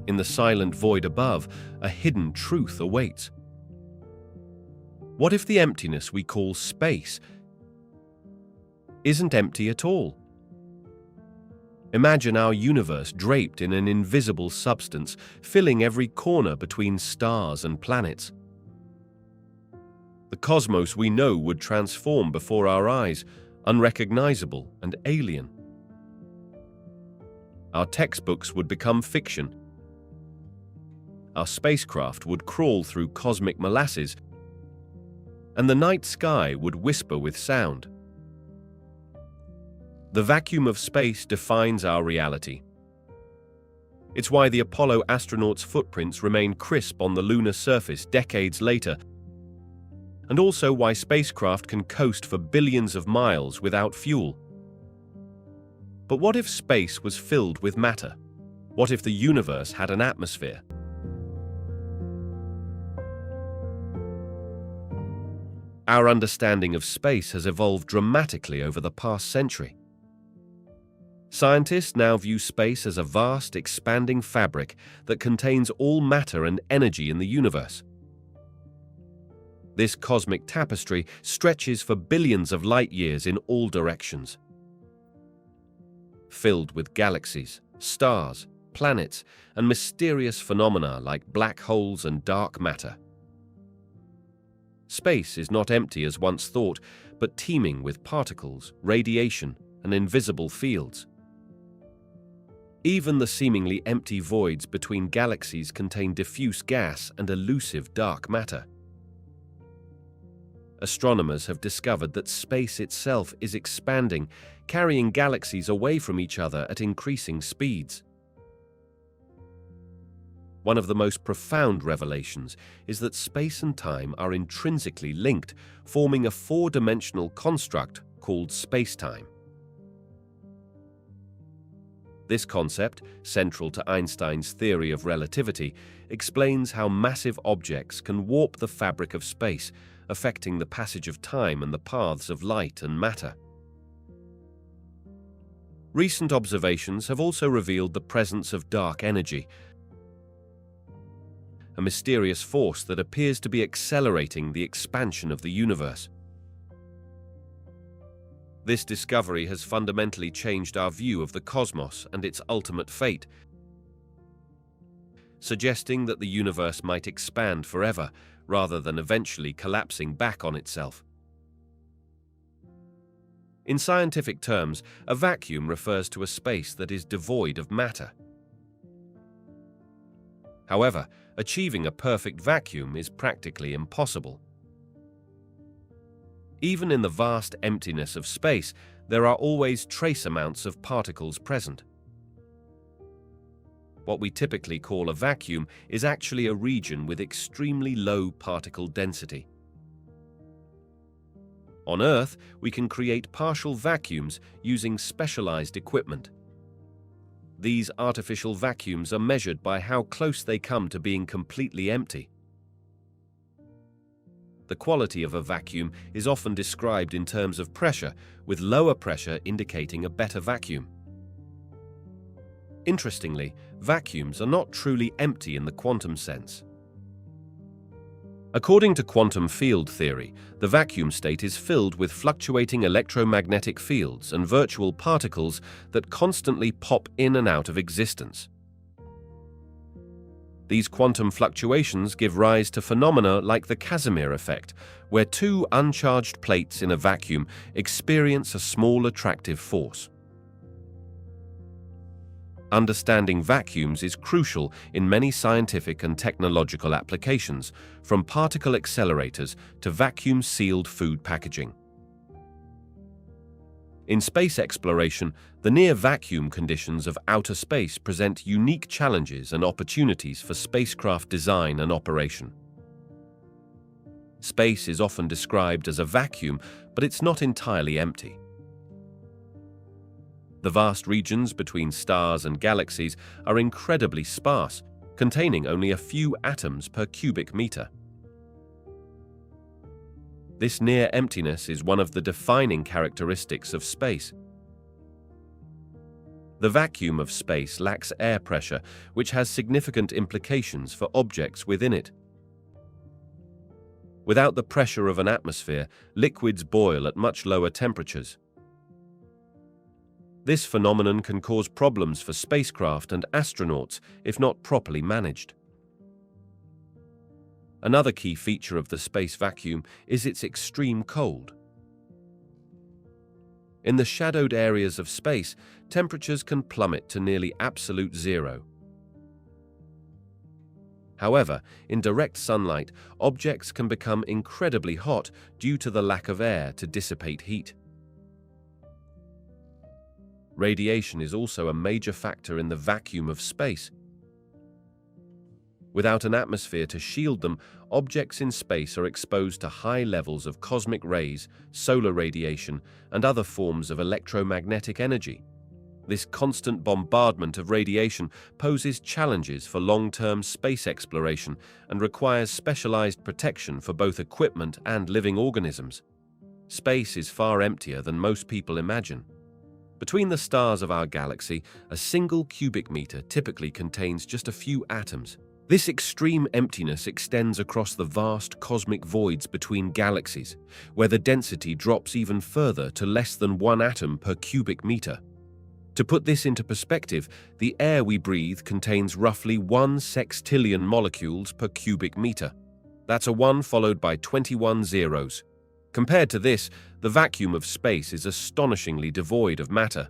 In the silent void above, a hidden truth awaits. What if the emptiness we call space isn't empty at all? Imagine our universe draped in an invisible substance, filling every corner between stars and planets. The cosmos we know would transform before our eyes, unrecognizable and alien. Our textbooks would become fiction. Our spacecraft would crawl through cosmic molasses, and the night sky would whisper with sound. The vacuum of space defines our reality. It's why the Apollo astronauts' footprints remain crisp on the lunar surface decades later, and also why spacecraft can coast for billions of miles without fuel. But what if space was filled with matter? What if the universe had an atmosphere? Our understanding of space has evolved dramatically over the past century. Scientists now view space as a vast, expanding fabric that contains all matter and energy in the universe. This cosmic tapestry stretches for billions of light years in all directions, filled with galaxies, stars, planets, and mysterious phenomena like black holes and dark matter. Space is not empty as once thought, but teeming with particles, radiation, and invisible fields. Even the seemingly empty voids between galaxies contain diffuse gas and elusive dark matter. Astronomers have discovered that space itself is expanding, carrying galaxies away from each other at increasing speeds. One of the most profound revelations is that space and time are intrinsically linked, forming a four-dimensional construct called spacetime. This concept, central to Einstein's theory of relativity, explains how massive objects can warp the fabric of space, affecting the passage of time and the paths of light and matter. Recent observations have also revealed the presence of dark energy, a mysterious force that appears to be accelerating the expansion of the universe. This discovery has fundamentally changed our view of the cosmos and its ultimate fate, suggesting that the universe might expand forever rather than eventually collapsing back on itself. In scientific terms, a vacuum refers to a space that is devoid of matter. However, achieving a perfect vacuum is practically impossible. Even in the vast emptiness of space, there are always trace amounts of particles present. What we typically call a vacuum is actually a region with extremely low particle density. On Earth, we can create partial vacuums using specialized equipment. These artificial vacuums are measured by how close they come to being completely empty. The quality of a vacuum is often described in terms of pressure, with lower pressure indicating a better vacuum. Interestingly, vacuums are not truly empty in the quantum sense. According to quantum field theory, the vacuum state is filled with fluctuating electromagnetic fields and virtual particles that constantly pop in and out of existence. These quantum fluctuations give rise to phenomena like the Casimir effect, where two uncharged plates in a vacuum experience a small attractive force. Understanding vacuums is crucial in many scientific and technological applications, from particle accelerators to vacuum-sealed food packaging. In space exploration, the near-vacuum conditions of outer space present unique challenges and opportunities for spacecraft design and operation. Space is often described as a vacuum, but it's not entirely empty. The vast regions between stars and galaxies are incredibly sparse, containing only a few atoms per cubic meter. This near emptiness is one of the defining characteristics of space. The vacuum of space lacks air pressure, which has significant implications for objects within it. Without the pressure of an atmosphere, liquids boil at much lower temperatures. This phenomenon can cause problems for spacecraft and astronauts if not properly managed. Another key feature of the space vacuum is its extreme cold. In the shadowed areas of space, temperatures can plummet to nearly absolute zero. However, in direct sunlight, objects can become incredibly hot due to the lack of air to dissipate heat. Radiation is also a major factor in the vacuum of space. Without an atmosphere to shield them, objects in space are exposed to high levels of cosmic rays, solar radiation, and other forms of electromagnetic energy. This constant bombardment of radiation poses challenges for long-term space exploration and requires specialized protection for both equipment and living organisms. Space is far emptier than most people imagine. Between the stars of our galaxy, a single cubic meter typically contains just a few atoms. This extreme emptiness extends across the vast cosmic voids between galaxies, where the density drops even further to less than 1 atom per cubic meter. To put this into perspective, the air we breathe contains roughly 1 sextillion molecules per cubic meter. That's a 1 followed by 21 zeros. Compared to this, the vacuum of space is astonishingly devoid of matter.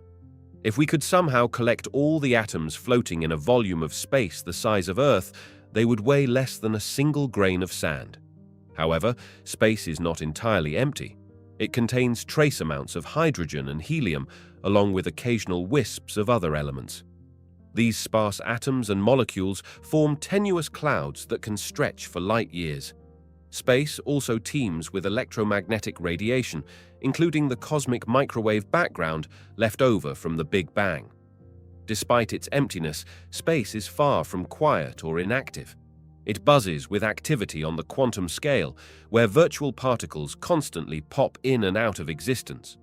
If we could somehow collect all the atoms floating in a volume of space the size of Earth, they would weigh less than a single grain of sand. However, space is not entirely empty. It contains trace amounts of hydrogen and helium, along with occasional wisps of other elements. These sparse atoms and molecules form tenuous clouds that can stretch for light years. Space also teems with electromagnetic radiation, including the cosmic microwave background left over from the Big Bang. Despite its emptiness, space is far from quiet or inactive. It buzzes with activity on the quantum scale, where virtual particles constantly pop in and out of existence.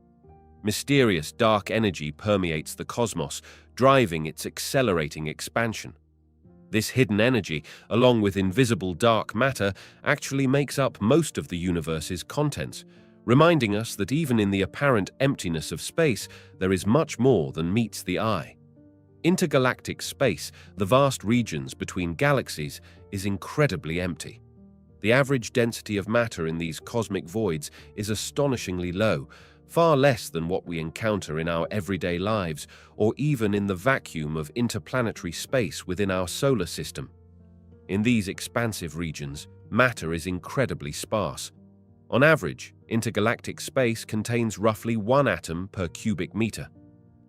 Mysterious dark energy permeates the cosmos, driving its accelerating expansion. This hidden energy, along with invisible dark matter, actually makes up most of the universe's contents, reminding us that even in the apparent emptiness of space, there is much more than meets the eye. Intergalactic space, the vast regions between galaxies, is incredibly empty. The average density of matter in these cosmic voids is astonishingly low, far less than what we encounter in our everyday lives or even in the vacuum of interplanetary space within our solar system. In these expansive regions, matter is incredibly sparse. On average, intergalactic space contains roughly 1 atom per cubic meter.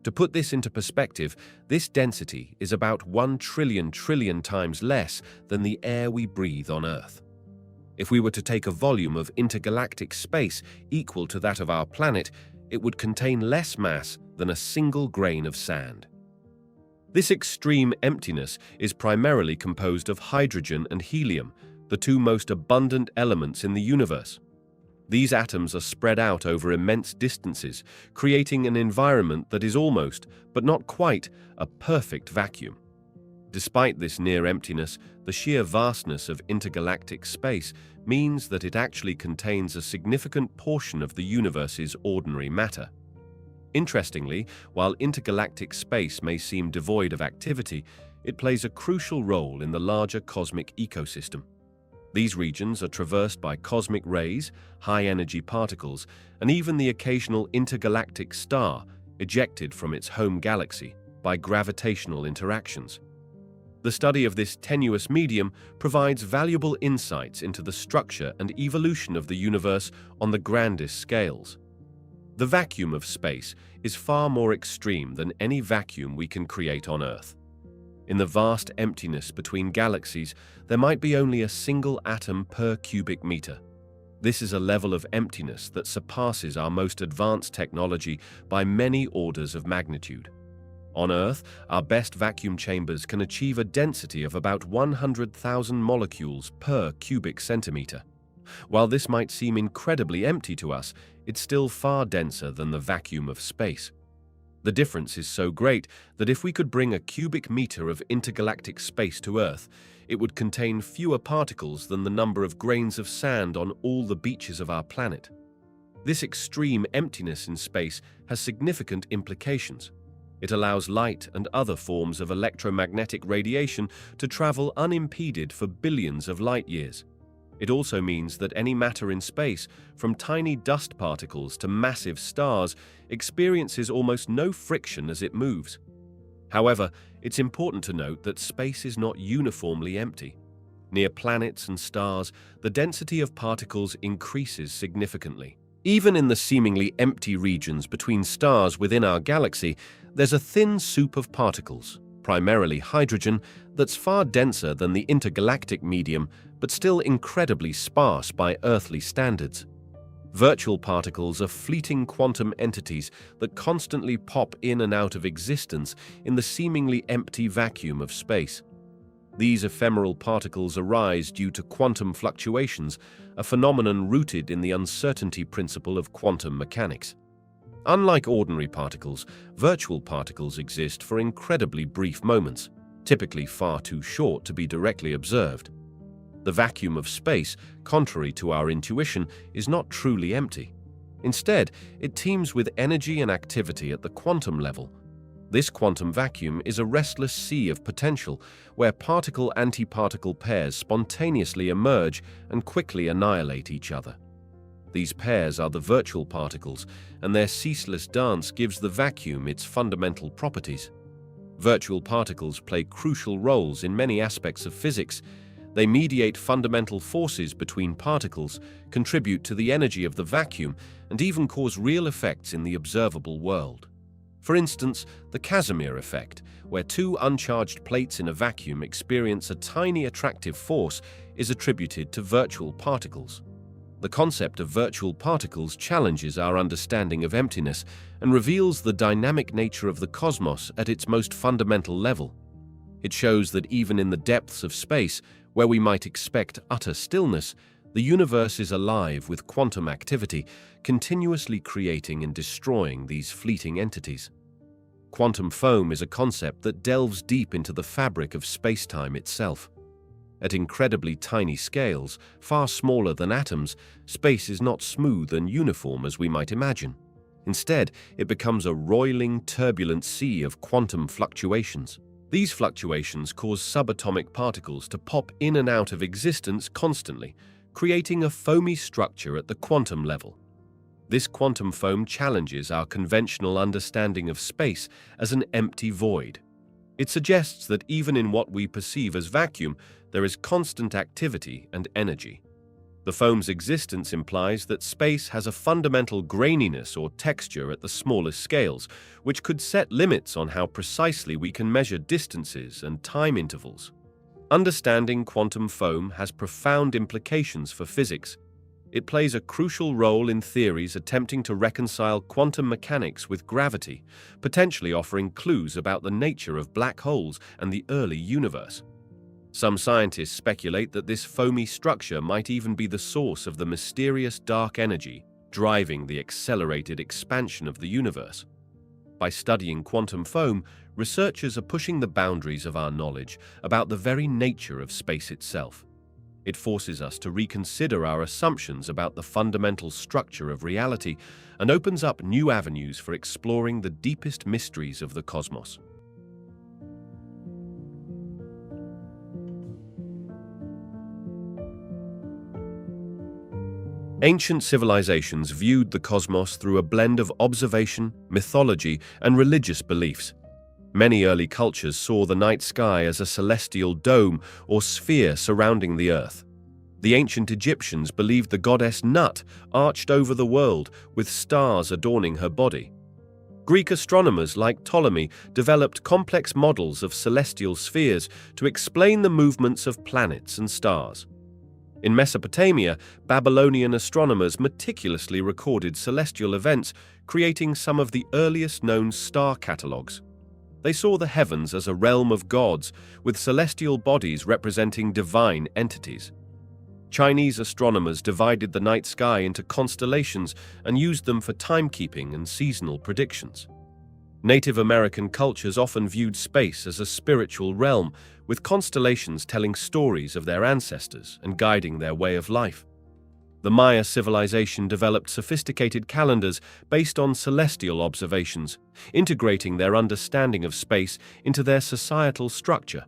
To put this into perspective, this density is about 1 trillion times less than the air we breathe on Earth. If we were to take a volume of intergalactic space equal to that of our planet, it would contain less mass than a single grain of sand. This extreme emptiness is primarily composed of hydrogen and helium, the two most abundant elements in the universe. These atoms are spread out over immense distances, creating an environment that is almost, but not quite, a perfect vacuum. Despite this near emptiness, the sheer vastness of intergalactic space means that it actually contains a significant portion of the universe's ordinary matter. Interestingly, while intergalactic space may seem devoid of activity, it plays a crucial role in the larger cosmic ecosystem. These regions are traversed by cosmic rays, high-energy particles, and even the occasional intergalactic star ejected from its home galaxy by gravitational interactions. The study of this tenuous medium provides valuable insights into the structure and evolution of the universe on the grandest scales. The vacuum of space is far more extreme than any vacuum we can create on Earth. In the vast emptiness between galaxies, there might be only a single atom per cubic meter. This is a level of emptiness that surpasses our most advanced technology by many orders of magnitude. On Earth, our best vacuum chambers can achieve a density of about 100,000 molecules per cubic centimeter. While this might seem incredibly empty to us, it's still far denser than the vacuum of space. The difference is so great that if we could bring a cubic meter of intergalactic space to Earth, it would contain fewer particles than the number of grains of sand on all the beaches of our planet. This extreme emptiness in space has significant implications. It allows light and other forms of electromagnetic radiation to travel unimpeded for billions of light years. It also means that any matter in space, from tiny dust particles to massive stars, experiences almost no friction as it moves. However, it's important to note that space is not uniformly empty. Near planets and stars, the density of particles increases significantly. Even in the seemingly empty regions between stars within our galaxy, there's a thin soup of particles, primarily hydrogen, that's far denser than the intergalactic medium, but still incredibly sparse by earthly standards. Virtual particles are fleeting quantum entities that constantly pop in and out of existence in the seemingly empty vacuum of space. These ephemeral particles arise due to quantum fluctuations, a phenomenon rooted in the uncertainty principle of quantum mechanics. Unlike ordinary particles, virtual particles exist for incredibly brief moments, typically far too short to be directly observed. The vacuum of space, contrary to our intuition, is not truly empty. Instead, it teems with energy and activity at the quantum level. This quantum vacuum is a restless sea of potential, where particle-antiparticle pairs spontaneously emerge and quickly annihilate each other. These pairs are the virtual particles, and their ceaseless dance gives the vacuum its fundamental properties. Virtual particles play crucial roles in many aspects of physics. They mediate fundamental forces between particles, contribute to the energy of the vacuum, and even cause real effects in the observable world. For instance, the Casimir effect, where two uncharged plates in a vacuum experience a tiny attractive force, is attributed to virtual particles. The concept of virtual particles challenges our understanding of emptiness and reveals the dynamic nature of the cosmos at its most fundamental level. It shows that even in the depths of space, where we might expect utter stillness, the universe is alive with quantum activity, continuously creating and destroying these fleeting entities. Quantum foam is a concept that delves deep into the fabric of spacetime itself. At incredibly tiny scales, far smaller than atoms, space is not smooth and uniform as we might imagine. Instead, it becomes a roiling, turbulent sea of quantum fluctuations. These fluctuations cause subatomic particles to pop in and out of existence constantly, creating a foamy structure at the quantum level. This quantum foam challenges our conventional understanding of space as an empty void. It suggests that even in what we perceive as vacuum, there is constant activity and energy. The foam's existence implies that space has a fundamental graininess or texture at the smallest scales, which could set limits on how precisely we can measure distances and time intervals. Understanding quantum foam has profound implications for physics. It plays a crucial role in theories attempting to reconcile quantum mechanics with gravity, potentially offering clues about the nature of black holes and the early universe. Some scientists speculate that this foamy structure might even be the source of the mysterious dark energy driving the accelerated expansion of the universe. By studying quantum foam, researchers are pushing the boundaries of our knowledge about the very nature of space itself. It forces us to reconsider our assumptions about the fundamental structure of reality and opens up new avenues for exploring the deepest mysteries of the cosmos. Ancient civilizations viewed the cosmos through a blend of observation, mythology, and religious beliefs. Many early cultures saw the night sky as a celestial dome or sphere surrounding the earth. The ancient Egyptians believed the goddess Nut arched over the world, with stars adorning her body. Greek astronomers like Ptolemy developed complex models of celestial spheres to explain the movements of planets and stars. In Mesopotamia, Babylonian astronomers meticulously recorded celestial events, creating some of the earliest known star catalogues. They saw the heavens as a realm of gods, with celestial bodies representing divine entities. Chinese astronomers divided the night sky into constellations and used them for timekeeping and seasonal predictions. Native American cultures often viewed space as a spiritual realm, with constellations telling stories of their ancestors and guiding their way of life. The Maya civilization developed sophisticated calendars based on celestial observations, integrating their understanding of space into their societal structure.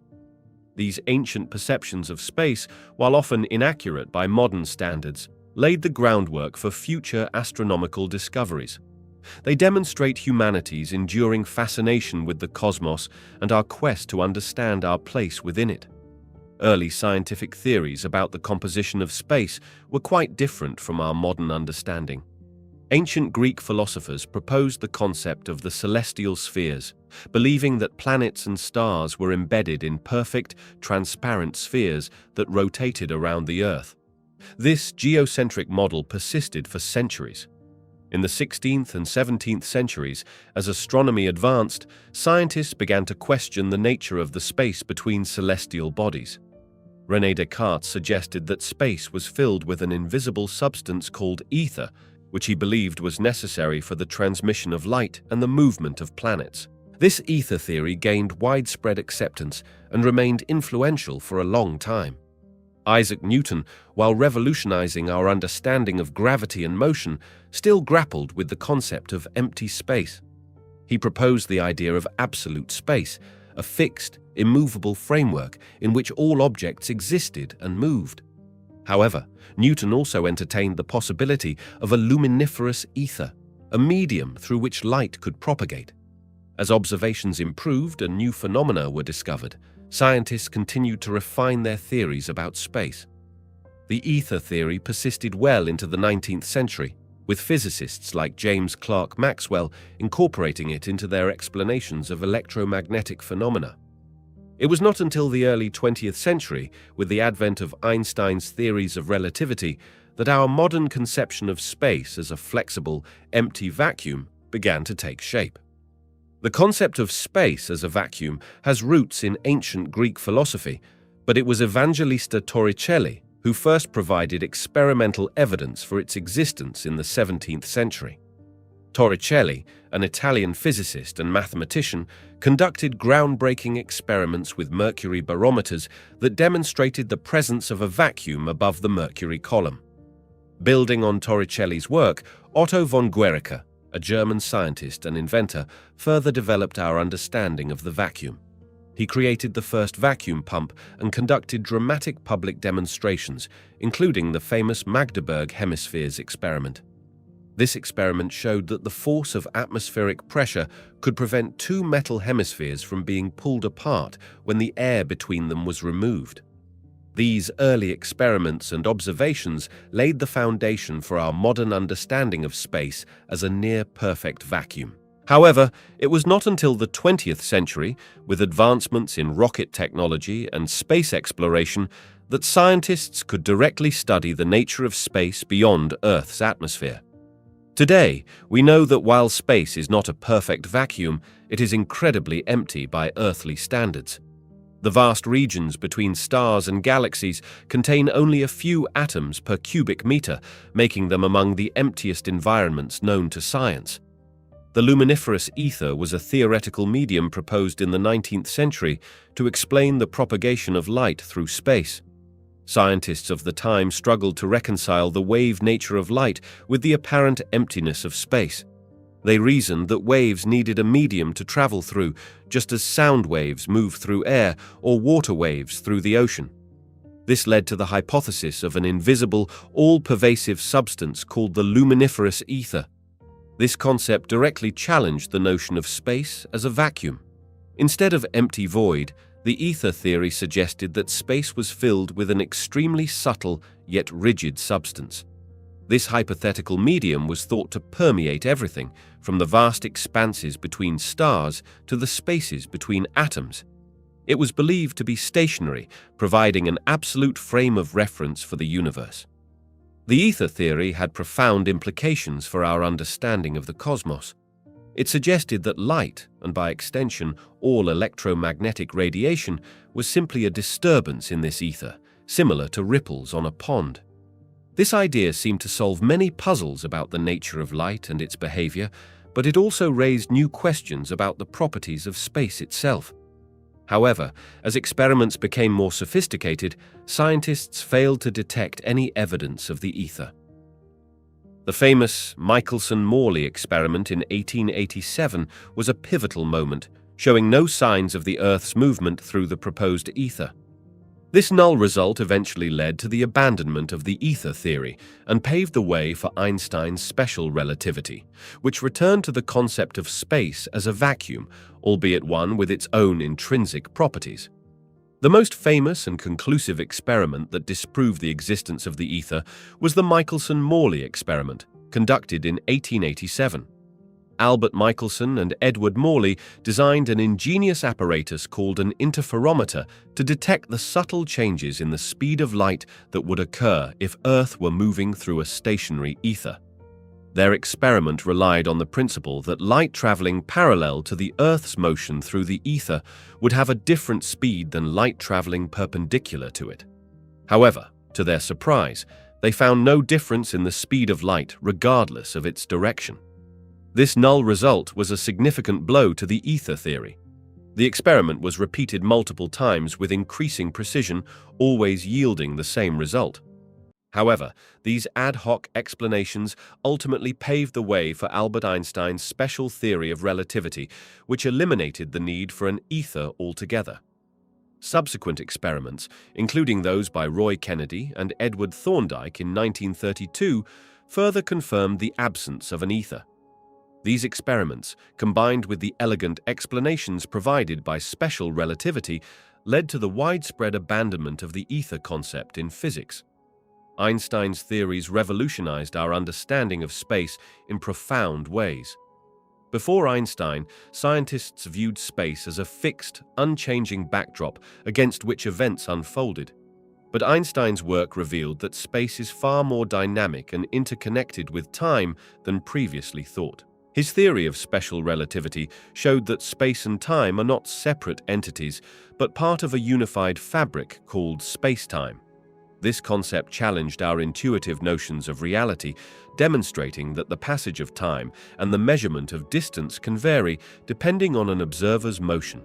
These ancient perceptions of space, while often inaccurate by modern standards, laid the groundwork for future astronomical discoveries. They demonstrate humanity's enduring fascination with the cosmos and our quest to understand our place within it. Early scientific theories about the composition of space were quite different from our modern understanding. Ancient Greek philosophers proposed the concept of the celestial spheres, believing that planets and stars were embedded in perfect, transparent spheres that rotated around the Earth. This geocentric model persisted for centuries. In the 16th and 17th centuries, as astronomy advanced, scientists began to question the nature of the space between celestial bodies. René Descartes suggested that space was filled with an invisible substance called ether, which he believed was necessary for the transmission of light and the movement of planets. This ether theory gained widespread acceptance and remained influential for a long time. Isaac Newton, while revolutionizing our understanding of gravity and motion, still grappled with the concept of empty space. He proposed the idea of absolute space, a fixed, immovable framework in which all objects existed and moved. However, Newton also entertained the possibility of a luminiferous ether, a medium through which light could propagate. As observations improved and new phenomena were discovered, scientists continued to refine their theories about space. The ether theory persisted well into the 19th century, with physicists like James Clerk Maxwell incorporating it into their explanations of electromagnetic phenomena. It was not until the early 20th century, with the advent of Einstein's theories of relativity, that our modern conception of space as a flexible, empty vacuum began to take shape. The concept of space as a vacuum has roots in ancient Greek philosophy, but it was Evangelista Torricelli who first provided experimental evidence for its existence in the 17th century. Torricelli, an Italian physicist and mathematician, conducted groundbreaking experiments with mercury barometers that demonstrated the presence of a vacuum above the mercury column. Building on Torricelli's work, Otto von Guericke, a German scientist and inventor, further developed our understanding of the vacuum. He created the first vacuum pump and conducted dramatic public demonstrations, including the famous Magdeburg hemispheres experiment. This experiment showed that the force of atmospheric pressure could prevent two metal hemispheres from being pulled apart when the air between them was removed. These early experiments and observations laid the foundation for our modern understanding of space as a near-perfect vacuum. However, it was not until the 20th century, with advancements in rocket technology and space exploration, that scientists could directly study the nature of space beyond Earth's atmosphere. Today, we know that while space is not a perfect vacuum, it is incredibly empty by earthly standards. The vast regions between stars and galaxies contain only a few atoms per cubic meter, making them among the emptiest environments known to science. The luminiferous ether was a theoretical medium proposed in the 19th century to explain the propagation of light through space. Scientists of the time struggled to reconcile the wave nature of light with the apparent emptiness of space. They reasoned that waves needed a medium to travel through, just as sound waves move through air or water waves through the ocean. This led to the hypothesis of an invisible, all-pervasive substance called the luminiferous ether. This concept directly challenged the notion of space as a vacuum. Instead of empty void, the ether theory suggested that space was filled with an extremely subtle yet rigid substance. This hypothetical medium was thought to permeate everything, from the vast expanses between stars to the spaces between atoms. It was believed to be stationary, providing an absolute frame of reference for the universe. The ether theory had profound implications for our understanding of the cosmos. It suggested that light, and by extension all electromagnetic radiation, was simply a disturbance in this ether, similar to ripples on a pond. This idea seemed to solve many puzzles about the nature of light and its behavior, but it also raised new questions about the properties of space itself. However, as experiments became more sophisticated, scientists failed to detect any evidence of the ether. The famous Michelson-Morley experiment in 1887 was a pivotal moment, showing no signs of the Earth's movement through the proposed ether. This null result eventually led to the abandonment of the ether theory and paved the way for Einstein's special relativity, which returned to the concept of space as a vacuum, albeit one with its own intrinsic properties. The most famous and conclusive experiment that disproved the existence of the ether was the Michelson-Morley experiment, conducted in 1887. Albert Michelson and Edward Morley designed an ingenious apparatus called an interferometer to detect the subtle changes in the speed of light that would occur if Earth were moving through a stationary ether. Their experiment relied on the principle that light traveling parallel to the Earth's motion through the ether would have a different speed than light traveling perpendicular to it. However, to their surprise, they found no difference in the speed of light regardless of its direction. This null result was a significant blow to the ether theory. The experiment was repeated multiple times with increasing precision, always yielding the same result. However, these ad hoc explanations ultimately paved the way for Albert Einstein's special theory of relativity, which eliminated the need for an ether altogether. Subsequent experiments, including those by Roy Kennedy and Edward Thorndike in 1932, further confirmed the absence of an ether. These experiments, combined with the elegant explanations provided by special relativity, led to the widespread abandonment of the ether concept in physics. Einstein's theories revolutionized our understanding of space in profound ways. Before Einstein, scientists viewed space as a fixed, unchanging backdrop against which events unfolded. But Einstein's work revealed that space is far more dynamic and interconnected with time than previously thought. His theory of special relativity showed that space and time are not separate entities, but part of a unified fabric called spacetime. This concept challenged our intuitive notions of reality, demonstrating that the passage of time and the measurement of distance can vary depending on an observer's motion.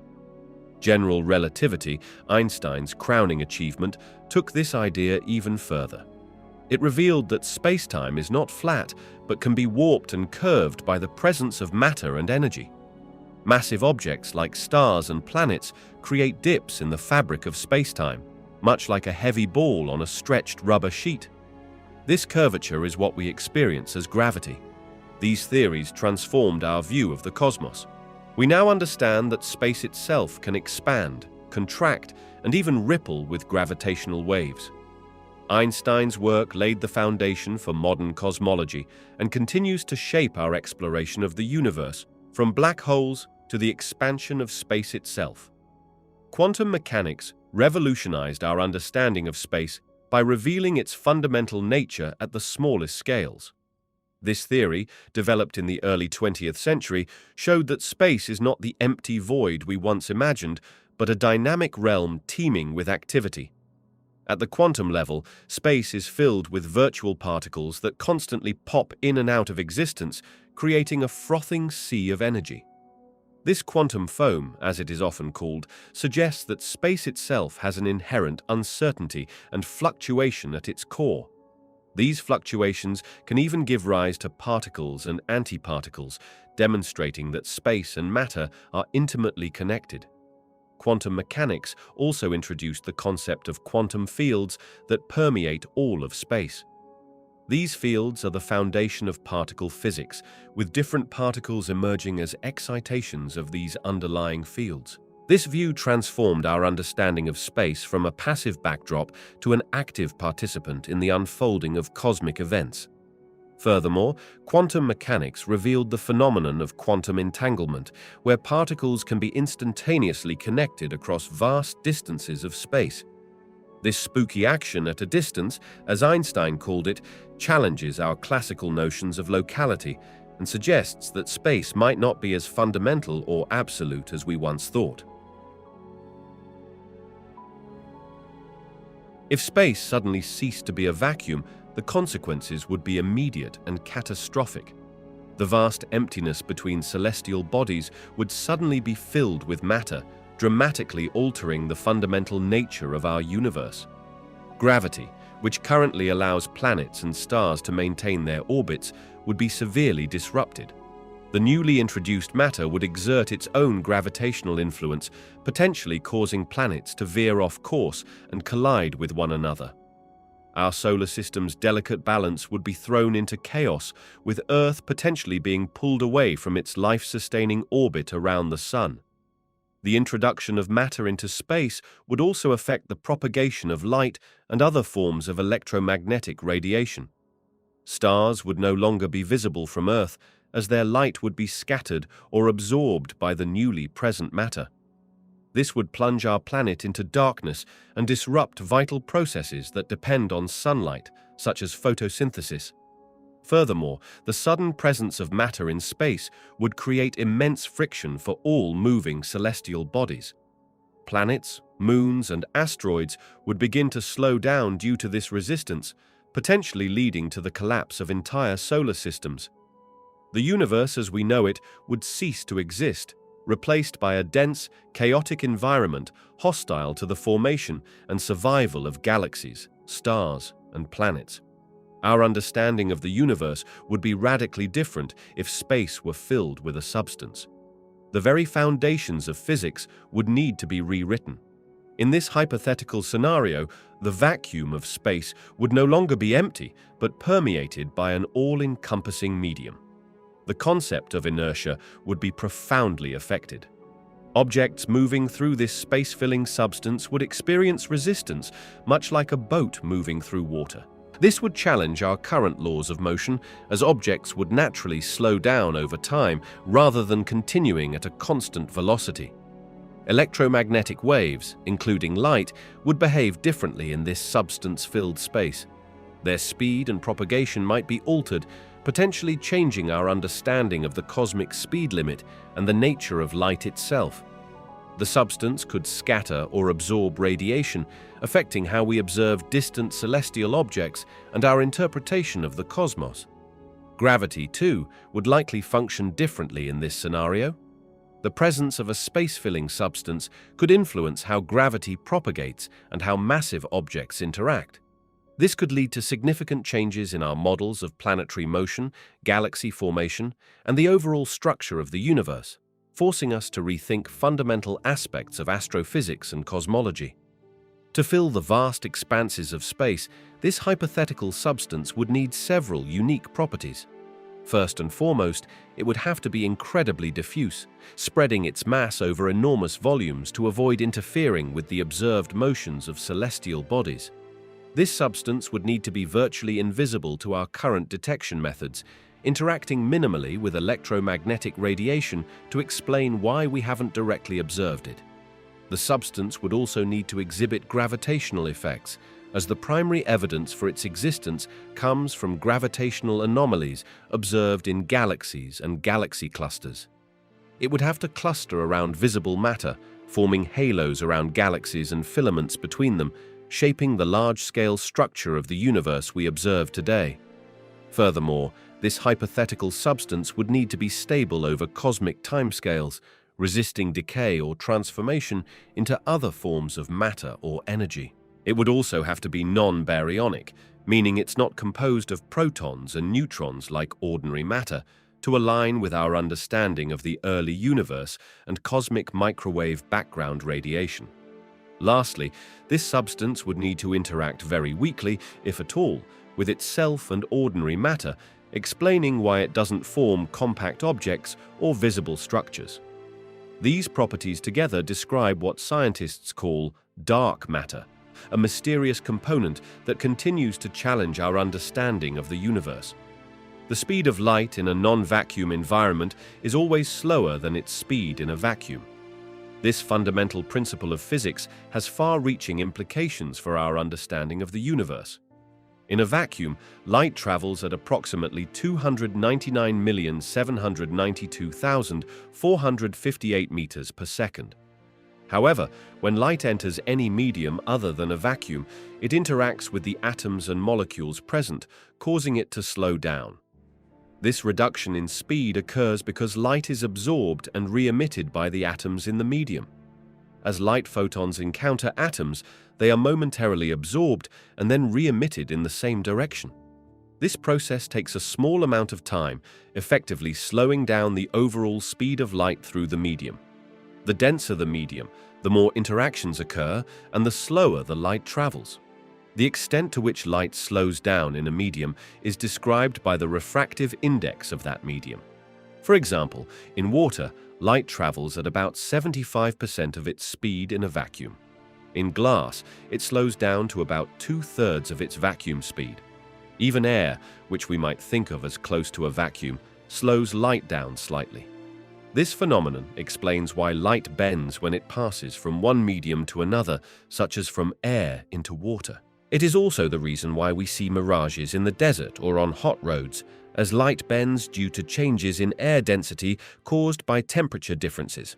General relativity, Einstein's crowning achievement, took this idea even further. It revealed that spacetime is not flat, but can be warped and curved by the presence of matter and energy. Massive objects like stars and planets create dips in the fabric of spacetime, much like a heavy ball on a stretched rubber sheet. This curvature is what we experience as gravity. These theories transformed our view of the cosmos. We now understand that space itself can expand, contract, and even ripple with gravitational waves. Einstein's work laid the foundation for modern cosmology and continues to shape our exploration of the universe, from black holes to the expansion of space itself. Quantum mechanics revolutionized our understanding of space by revealing its fundamental nature at the smallest scales. This theory, developed in the early 20th century, showed that space is not the empty void we once imagined, but a dynamic realm teeming with activity. At the quantum level, space is filled with virtual particles that constantly pop in and out of existence, creating a frothing sea of energy. This quantum foam, as it is often called, suggests that space itself has an inherent uncertainty and fluctuation at its core. These fluctuations can even give rise to particles and antiparticles, demonstrating that space and matter are intimately connected. Quantum mechanics also introduced the concept of quantum fields that permeate all of space. These fields are the foundation of particle physics, with different particles emerging as excitations of these underlying fields. This view transformed our understanding of space from a passive backdrop to an active participant in the unfolding of cosmic events. Furthermore, quantum mechanics revealed the phenomenon of quantum entanglement, where particles can be instantaneously connected across vast distances of space. This spooky action at a distance, as Einstein called it, challenges our classical notions of locality and suggests that space might not be as fundamental or absolute as we once thought. If space suddenly ceased to be a vacuum, the consequences would be immediate and catastrophic. The vast emptiness between celestial bodies would suddenly be filled with matter, dramatically altering the fundamental nature of our universe. Gravity, which currently allows planets and stars to maintain their orbits, would be severely disrupted. The newly introduced matter would exert its own gravitational influence, potentially causing planets to veer off course and collide with one another. Our solar system's delicate balance would be thrown into chaos, with Earth potentially being pulled away from its life-sustaining orbit around the Sun. The introduction of matter into space would also affect the propagation of light and other forms of electromagnetic radiation. Stars would no longer be visible from Earth, as their light would be scattered or absorbed by the newly present matter. This would plunge our planet into darkness and disrupt vital processes that depend on sunlight, such as photosynthesis. Furthermore, the sudden presence of matter in space would create immense friction for all moving celestial bodies. Planets, moons, and asteroids would begin to slow down due to this resistance, potentially leading to the collapse of entire solar systems. The universe as we know it would cease to exist, replaced by a dense, chaotic environment hostile to the formation and survival of galaxies, stars, and planets. Our understanding of the universe would be radically different if space were filled with a substance. The very foundations of physics would need to be rewritten. In this hypothetical scenario, the vacuum of space would no longer be empty, but permeated by an all-encompassing medium. The concept of inertia would be profoundly affected. Objects moving through this space-filling substance would experience resistance, much like a boat moving through water. This would challenge our current laws of motion, as objects would naturally slow down over time rather than continuing at a constant velocity. Electromagnetic waves, including light, would behave differently in this substance-filled space. Their speed and propagation might be altered, potentially changing our understanding of the cosmic speed limit and the nature of light itself. The substance could scatter or absorb radiation, affecting how we observe distant celestial objects and our interpretation of the cosmos. Gravity, too, would likely function differently in this scenario. The presence of a space-filling substance could influence how gravity propagates and how massive objects interact. This could lead to significant changes in our models of planetary motion, galaxy formation, and the overall structure of the universe, forcing us to rethink fundamental aspects of astrophysics and cosmology. To fill the vast expanses of space, this hypothetical substance would need several unique properties. First and foremost, it would have to be incredibly diffuse, spreading its mass over enormous volumes to avoid interfering with the observed motions of celestial bodies. This substance would need to be virtually invisible to our current detection methods, interacting minimally with electromagnetic radiation to explain why we haven't directly observed it. The substance would also need to exhibit gravitational effects, as the primary evidence for its existence comes from gravitational anomalies observed in galaxies and galaxy clusters. It would have to cluster around visible matter, forming halos around galaxies and filaments between them, shaping the large-scale structure of the universe we observe today. Furthermore, this hypothetical substance would need to be stable over cosmic timescales, resisting decay or transformation into other forms of matter or energy. It would also have to be non-baryonic, meaning it's not composed of protons and neutrons like ordinary matter, to align with our understanding of the early universe and cosmic microwave background radiation. Lastly, this substance would need to interact very weakly, if at all, with itself and ordinary matter, explaining why it doesn't form compact objects or visible structures. These properties together describe what scientists call dark matter, a mysterious component that continues to challenge our understanding of the universe. The speed of light in a non-vacuum environment is always slower than its speed in a vacuum. This fundamental principle of physics has far-reaching implications for our understanding of the universe. In a vacuum, light travels at approximately 299,792,458 meters per second. However, when light enters any medium other than a vacuum, it interacts with the atoms and molecules present, causing it to slow down. This reduction in speed occurs because light is absorbed and re-emitted by the atoms in the medium. As light photons encounter atoms, they are momentarily absorbed and then re-emitted in the same direction. This process takes a small amount of time, effectively slowing down the overall speed of light through the medium. The denser the medium, the more interactions occur and the slower the light travels. The extent to which light slows down in a medium is described by the refractive index of that medium. For example, in water, light travels at about 75% of its speed in a vacuum. In glass, it slows down to about 2/3 of its vacuum speed. Even air, which we might think of as close to a vacuum, slows light down slightly. This phenomenon explains why light bends when it passes from one medium to another, such as from air into water. It is also the reason why we see mirages in the desert or on hot roads, as light bends due to changes in air density caused by temperature differences.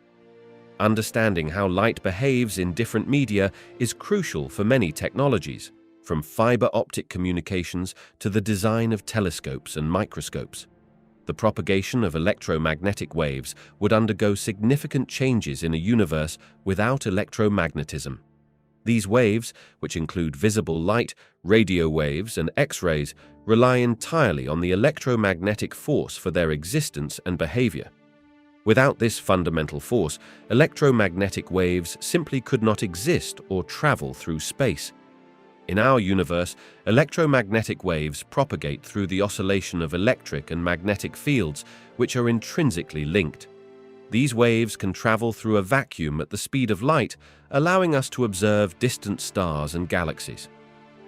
Understanding how light behaves in different media is crucial for many technologies, from fiber optic communications to the design of telescopes and microscopes. The propagation of electromagnetic waves would undergo significant changes in a universe without electromagnetism. These waves, which include visible light, radio waves, and X-rays, rely entirely on the electromagnetic force for their existence and behavior. Without this fundamental force, electromagnetic waves simply could not exist or travel through space. In our universe, electromagnetic waves propagate through the oscillation of electric and magnetic fields, which are intrinsically linked. These waves can travel through a vacuum at the speed of light, allowing us to observe distant stars and galaxies.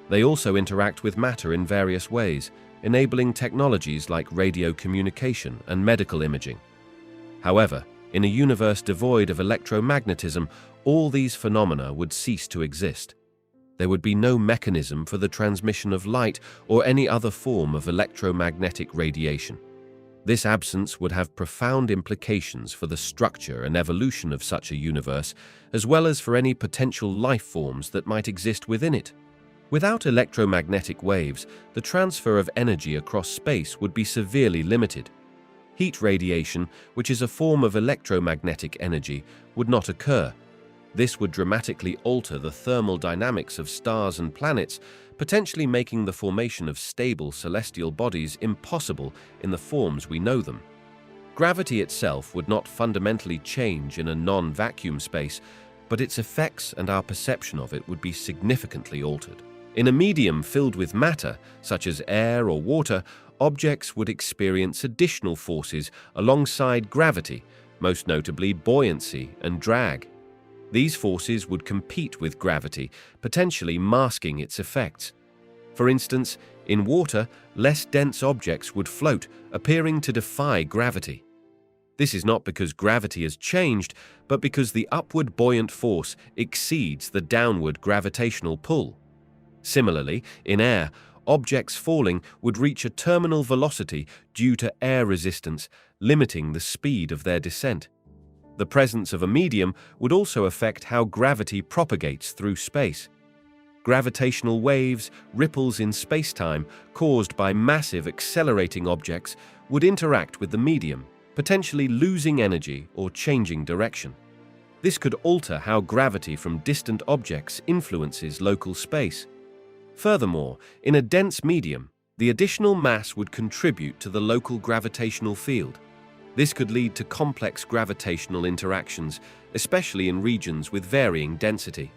They also interact with matter in various ways, enabling technologies like radio communication and medical imaging. However, in a universe devoid of electromagnetism, all these phenomena would cease to exist. There would be no mechanism for the transmission of light or any other form of electromagnetic radiation. This absence would have profound implications for the structure and evolution of such a universe, as well as for any potential life forms that might exist within it. Without electromagnetic waves, the transfer of energy across space would be severely limited. Heat radiation, which is a form of electromagnetic energy, would not occur. This would dramatically alter the thermal dynamics of stars and planets, potentially making the formation of stable celestial bodies impossible in the forms we know them. Gravity itself would not fundamentally change in a non-vacuum space, but its effects and our perception of it would be significantly altered. In a medium filled with matter, such as air or water, objects would experience additional forces alongside gravity, most notably buoyancy and drag. These forces would compete with gravity, potentially masking its effects. For instance, in water, less dense objects would float, appearing to defy gravity. This is not because gravity has changed, but because the upward buoyant force exceeds the downward gravitational pull. Similarly, in air, objects falling would reach a terminal velocity due to air resistance, limiting the speed of their descent. The presence of a medium would also affect how gravity propagates through space. Gravitational waves, ripples in spacetime caused by massive accelerating objects, would interact with the medium, potentially losing energy or changing direction. This could alter how gravity from distant objects influences local space. Furthermore, in a dense medium, the additional mass would contribute to the local gravitational field. This could lead to complex gravitational interactions, especially in regions with varying density.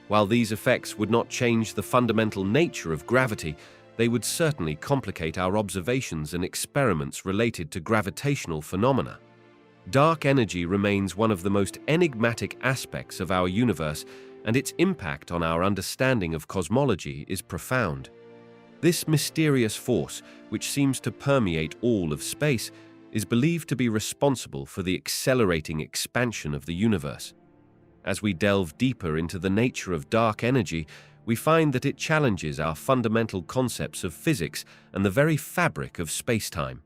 While these effects would not change the fundamental nature of gravity, they would certainly complicate our observations and experiments related to gravitational phenomena. Dark energy remains one of the most enigmatic aspects of our universe, and its impact on our understanding of cosmology is profound. This mysterious force, which seems to permeate all of space, is believed to be responsible for the accelerating expansion of the universe. As we delve deeper into the nature of dark energy, we find that it challenges our fundamental concepts of physics and the very fabric of spacetime.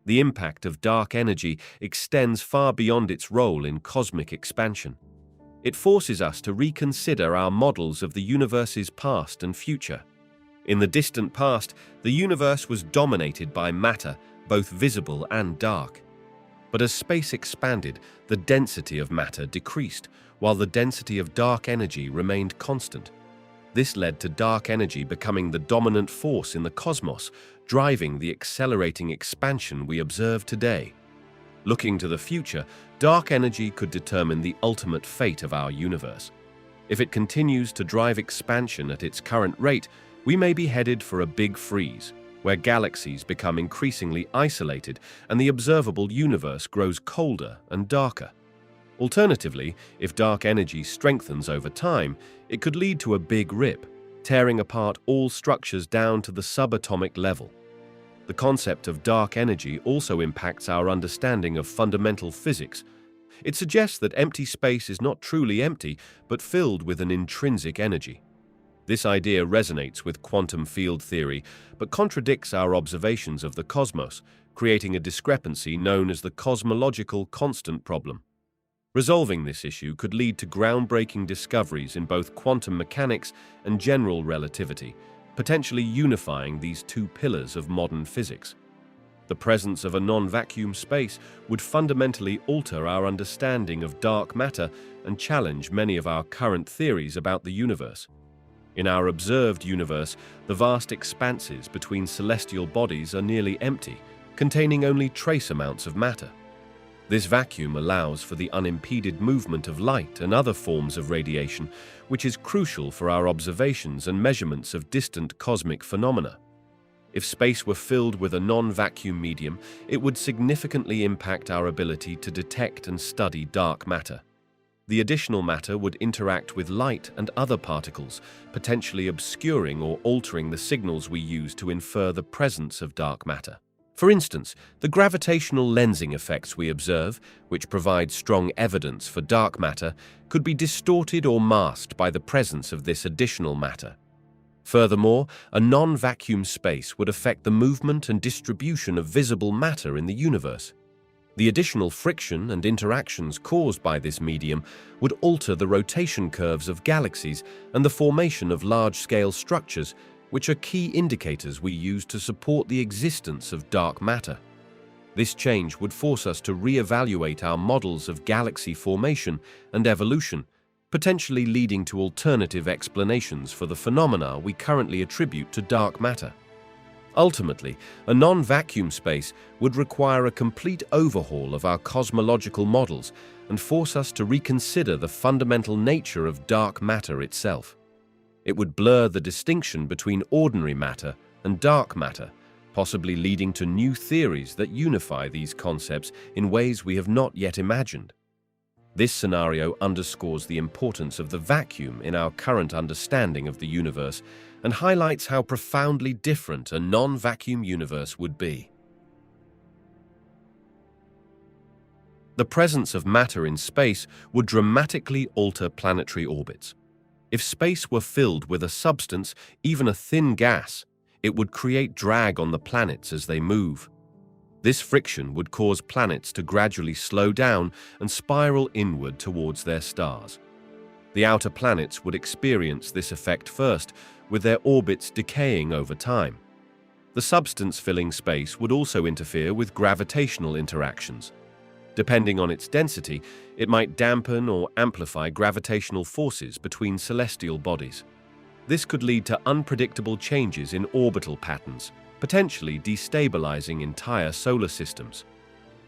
The impact of dark energy extends far beyond its role in cosmic expansion. It forces us to reconsider our models of the universe's past and future. In the distant past, the universe was dominated by matter, both visible and dark. But as space expanded, the density of matter decreased, while the density of dark energy remained constant. This led to dark energy becoming the dominant force in the cosmos, driving the accelerating expansion we observe today. Looking to the future, dark energy could determine the ultimate fate of our universe. If it continues to drive expansion at its current rate, we may be headed for a big freeze, where galaxies become increasingly isolated and the observable universe grows colder and darker. Alternatively, if dark energy strengthens over time, it could lead to a big rip, tearing apart all structures down to the subatomic level. The concept of dark energy also impacts our understanding of fundamental physics. It suggests that empty space is not truly empty, but filled with an intrinsic energy. This idea resonates with quantum field theory, but contradicts our observations of the cosmos, creating a discrepancy known as the cosmological constant problem. Resolving this issue could lead to groundbreaking discoveries in both quantum mechanics and general relativity, potentially unifying these two pillars of modern physics. The presence of a non-vacuum space would fundamentally alter our understanding of dark matter and challenge many of our current theories about the universe. In our observed universe, the vast expanses between celestial bodies are nearly empty, containing only trace amounts of matter. This vacuum allows for the unimpeded movement of light and other forms of radiation, which is crucial for our observations and measurements of distant cosmic phenomena. If space were filled with a non-vacuum medium, it would significantly impact our ability to detect and study dark matter. The additional matter would interact with light and other particles, potentially obscuring or altering the signals we use to infer the presence of dark matter. For instance, the gravitational lensing effects we observe, which provide strong evidence for dark matter, could be distorted or masked by the presence of this additional matter. Furthermore, a non-vacuum space would affect the movement and distribution of visible matter in the universe. The additional friction and interactions caused by this medium would alter the rotation curves of galaxies and the formation of large-scale structures, which are key indicators we use to support the existence of dark matter. This change would force us to re-evaluate our models of galaxy formation and evolution, potentially leading to alternative explanations for the phenomena we currently attribute to dark matter. Ultimately, a non-vacuum space would require a complete overhaul of our cosmological models and force us to reconsider the fundamental nature of dark matter itself. It would blur the distinction between ordinary matter and dark matter, possibly leading to new theories that unify these concepts in ways we have not yet imagined. This scenario underscores the importance of the vacuum in our current understanding of the universe and highlights how profoundly different a non-vacuum universe would be. The presence of matter in space would dramatically alter planetary orbits. If space were filled with a substance, even a thin gas, it would create drag on the planets as they move. This friction would cause planets to gradually slow down and spiral inward towards their stars. The outer planets would experience this effect first, with their orbits decaying over time. The substance filling space would also interfere with gravitational interactions. Depending on its density, it might dampen or amplify gravitational forces between celestial bodies. This could lead to unpredictable changes in orbital patterns, potentially destabilizing entire solar systems.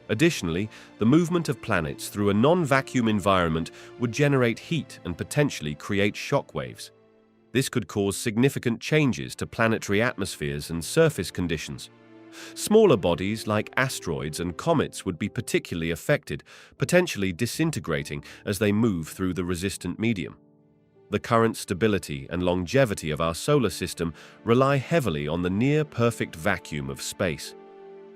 Additionally, the movement of planets through a non-vacuum environment would generate heat and potentially create shock waves. This could cause significant changes to planetary atmospheres and surface conditions. Smaller bodies like asteroids and comets would be particularly affected, potentially disintegrating as they move through the resistant medium. The current stability and longevity of our solar system rely heavily on the near-perfect vacuum of space.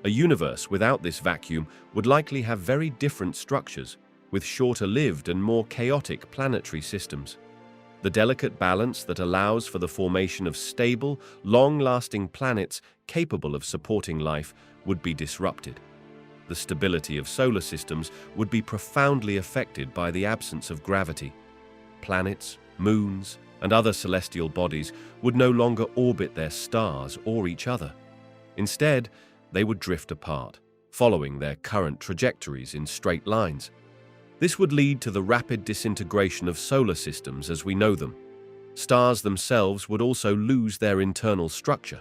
A universe without this vacuum would likely have very different structures, with shorter-lived and more chaotic planetary systems. The delicate balance that allows for the formation of stable, long-lasting planets capable of supporting life would be disrupted. The stability of solar systems would be profoundly affected by the absence of gravity. Planets, moons, and other celestial bodies would no longer orbit their stars or each other. Instead, they would drift apart, following their current trajectories in straight lines. This would lead to the rapid disintegration of solar systems as we know them. Stars themselves would also lose their internal structure.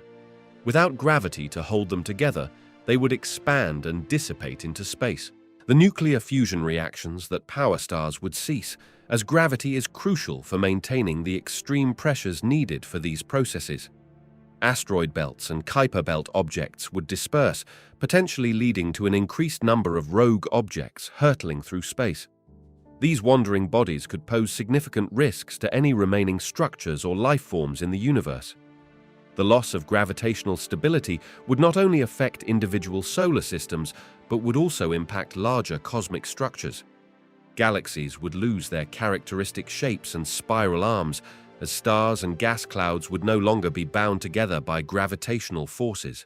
Without gravity to hold them together, they would expand and dissipate into space. The nuclear fusion reactions that power stars would cease, as gravity is crucial for maintaining the extreme pressures needed for these processes. Asteroid belts and Kuiper belt objects would disperse, potentially leading to an increased number of rogue objects hurtling through space. These wandering bodies could pose significant risks to any remaining structures or life forms in the universe. The loss of gravitational stability would not only affect individual solar systems, but would also impact larger cosmic structures. Galaxies would lose their characteristic shapes and spiral arms, as stars and gas clouds would no longer be bound together by gravitational forces.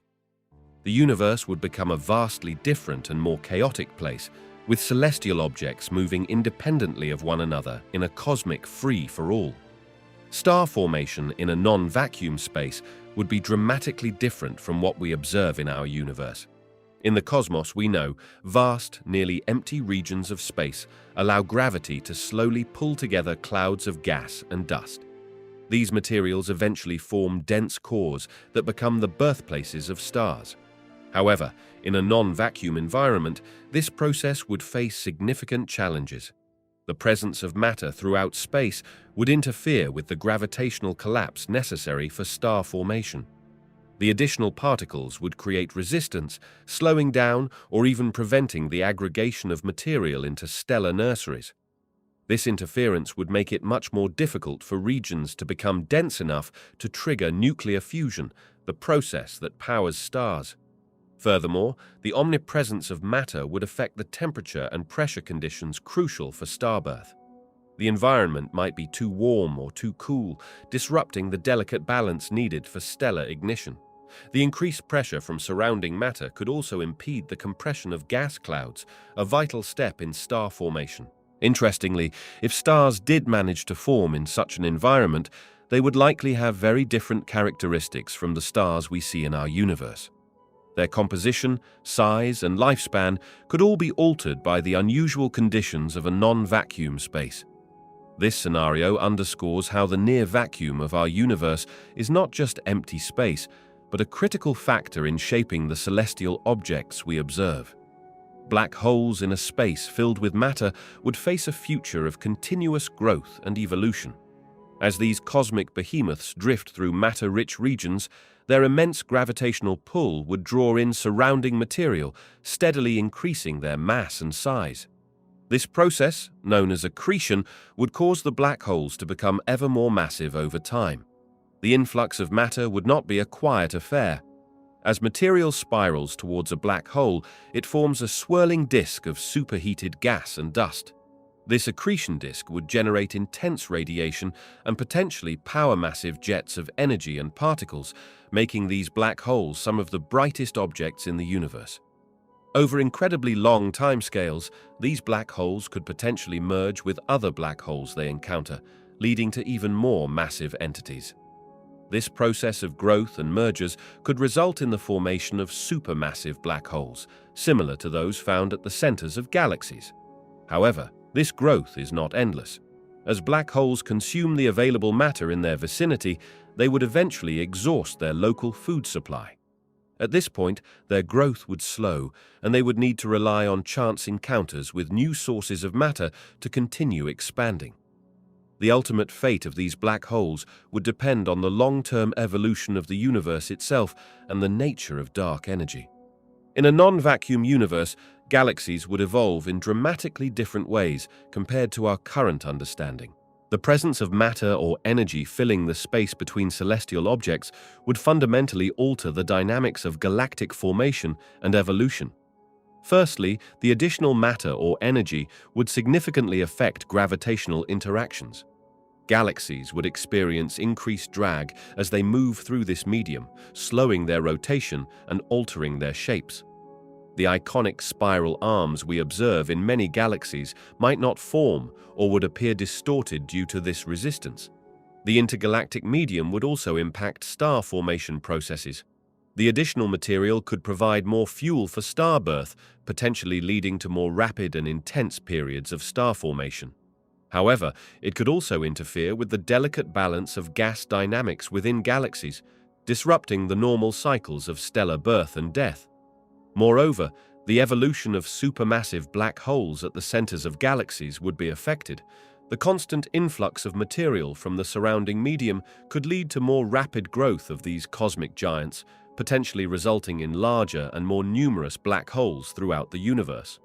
The universe would become a vastly different and more chaotic place, with celestial objects moving independently of one another in a cosmic free-for-all. Star formation in a non-vacuum space would be dramatically different from what we observe in our universe. In the cosmos, we know vast, nearly empty regions of space allow gravity to slowly pull together clouds of gas and dust. These materials eventually form dense cores that become the birthplaces of stars. However, in a non-vacuum environment, this process would face significant challenges. The presence of matter throughout space would interfere with the gravitational collapse necessary for star formation. The additional particles would create resistance, slowing down or even preventing the aggregation of material into stellar nurseries. This interference would make it much more difficult for regions to become dense enough to trigger nuclear fusion, the process that powers stars. Furthermore, the omnipresence of matter would affect the temperature and pressure conditions crucial for starbirth. The environment might be too warm or too cool, disrupting the delicate balance needed for stellar ignition. The increased pressure from surrounding matter could also impede the compression of gas clouds, a vital step in star formation. Interestingly, if stars did manage to form in such an environment, they would likely have very different characteristics from the stars we see in our universe. Their composition, size, and lifespan could all be altered by the unusual conditions of a non-vacuum space. This scenario underscores how the near vacuum of our universe is not just empty space, but a critical factor in shaping the celestial objects we observe. Black holes in a space filled with matter would face a future of continuous growth and evolution. As these cosmic behemoths drift through matter-rich regions, their immense gravitational pull would draw in surrounding material, steadily increasing their mass and size. This process, known as accretion, would cause the black holes to become ever more massive over time. The influx of matter would not be a quiet affair. As material spirals towards a black hole, it forms a swirling disk of superheated gas and dust. This accretion disk would generate intense radiation and potentially power massive jets of energy and particles, making these black holes some of the brightest objects in the universe. Over incredibly long timescales, these black holes could potentially merge with other black holes they encounter, leading to even more massive entities. This process of growth and mergers could result in the formation of supermassive black holes, similar to those found at the centers of galaxies. However, this growth is not endless. As black holes consume the available matter in their vicinity, they would eventually exhaust their local food supply. At this point, their growth would slow, and they would need to rely on chance encounters with new sources of matter to continue expanding. The ultimate fate of these black holes would depend on the long-term evolution of the universe itself and the nature of dark energy. In a non-vacuum universe, galaxies would evolve in dramatically different ways compared to our current understanding. The presence of matter or energy filling the space between celestial objects would fundamentally alter the dynamics of galactic formation and evolution. Firstly, the additional matter or energy would significantly affect gravitational interactions. Galaxies would experience increased drag as they move through this medium, slowing their rotation and altering their shapes. The iconic spiral arms we observe in many galaxies might not form or would appear distorted due to this resistance. The intergalactic medium would also impact star formation processes. The additional material could provide more fuel for star birth, potentially leading to more rapid and intense periods of star formation. However, it could also interfere with the delicate balance of gas dynamics within galaxies, disrupting the normal cycles of stellar birth and death. Moreover, the evolution of supermassive black holes at the centers of galaxies would be affected. The constant influx of material from the surrounding medium could lead to more rapid growth of these cosmic giants, potentially resulting in larger and more numerous black holes throughout the universe.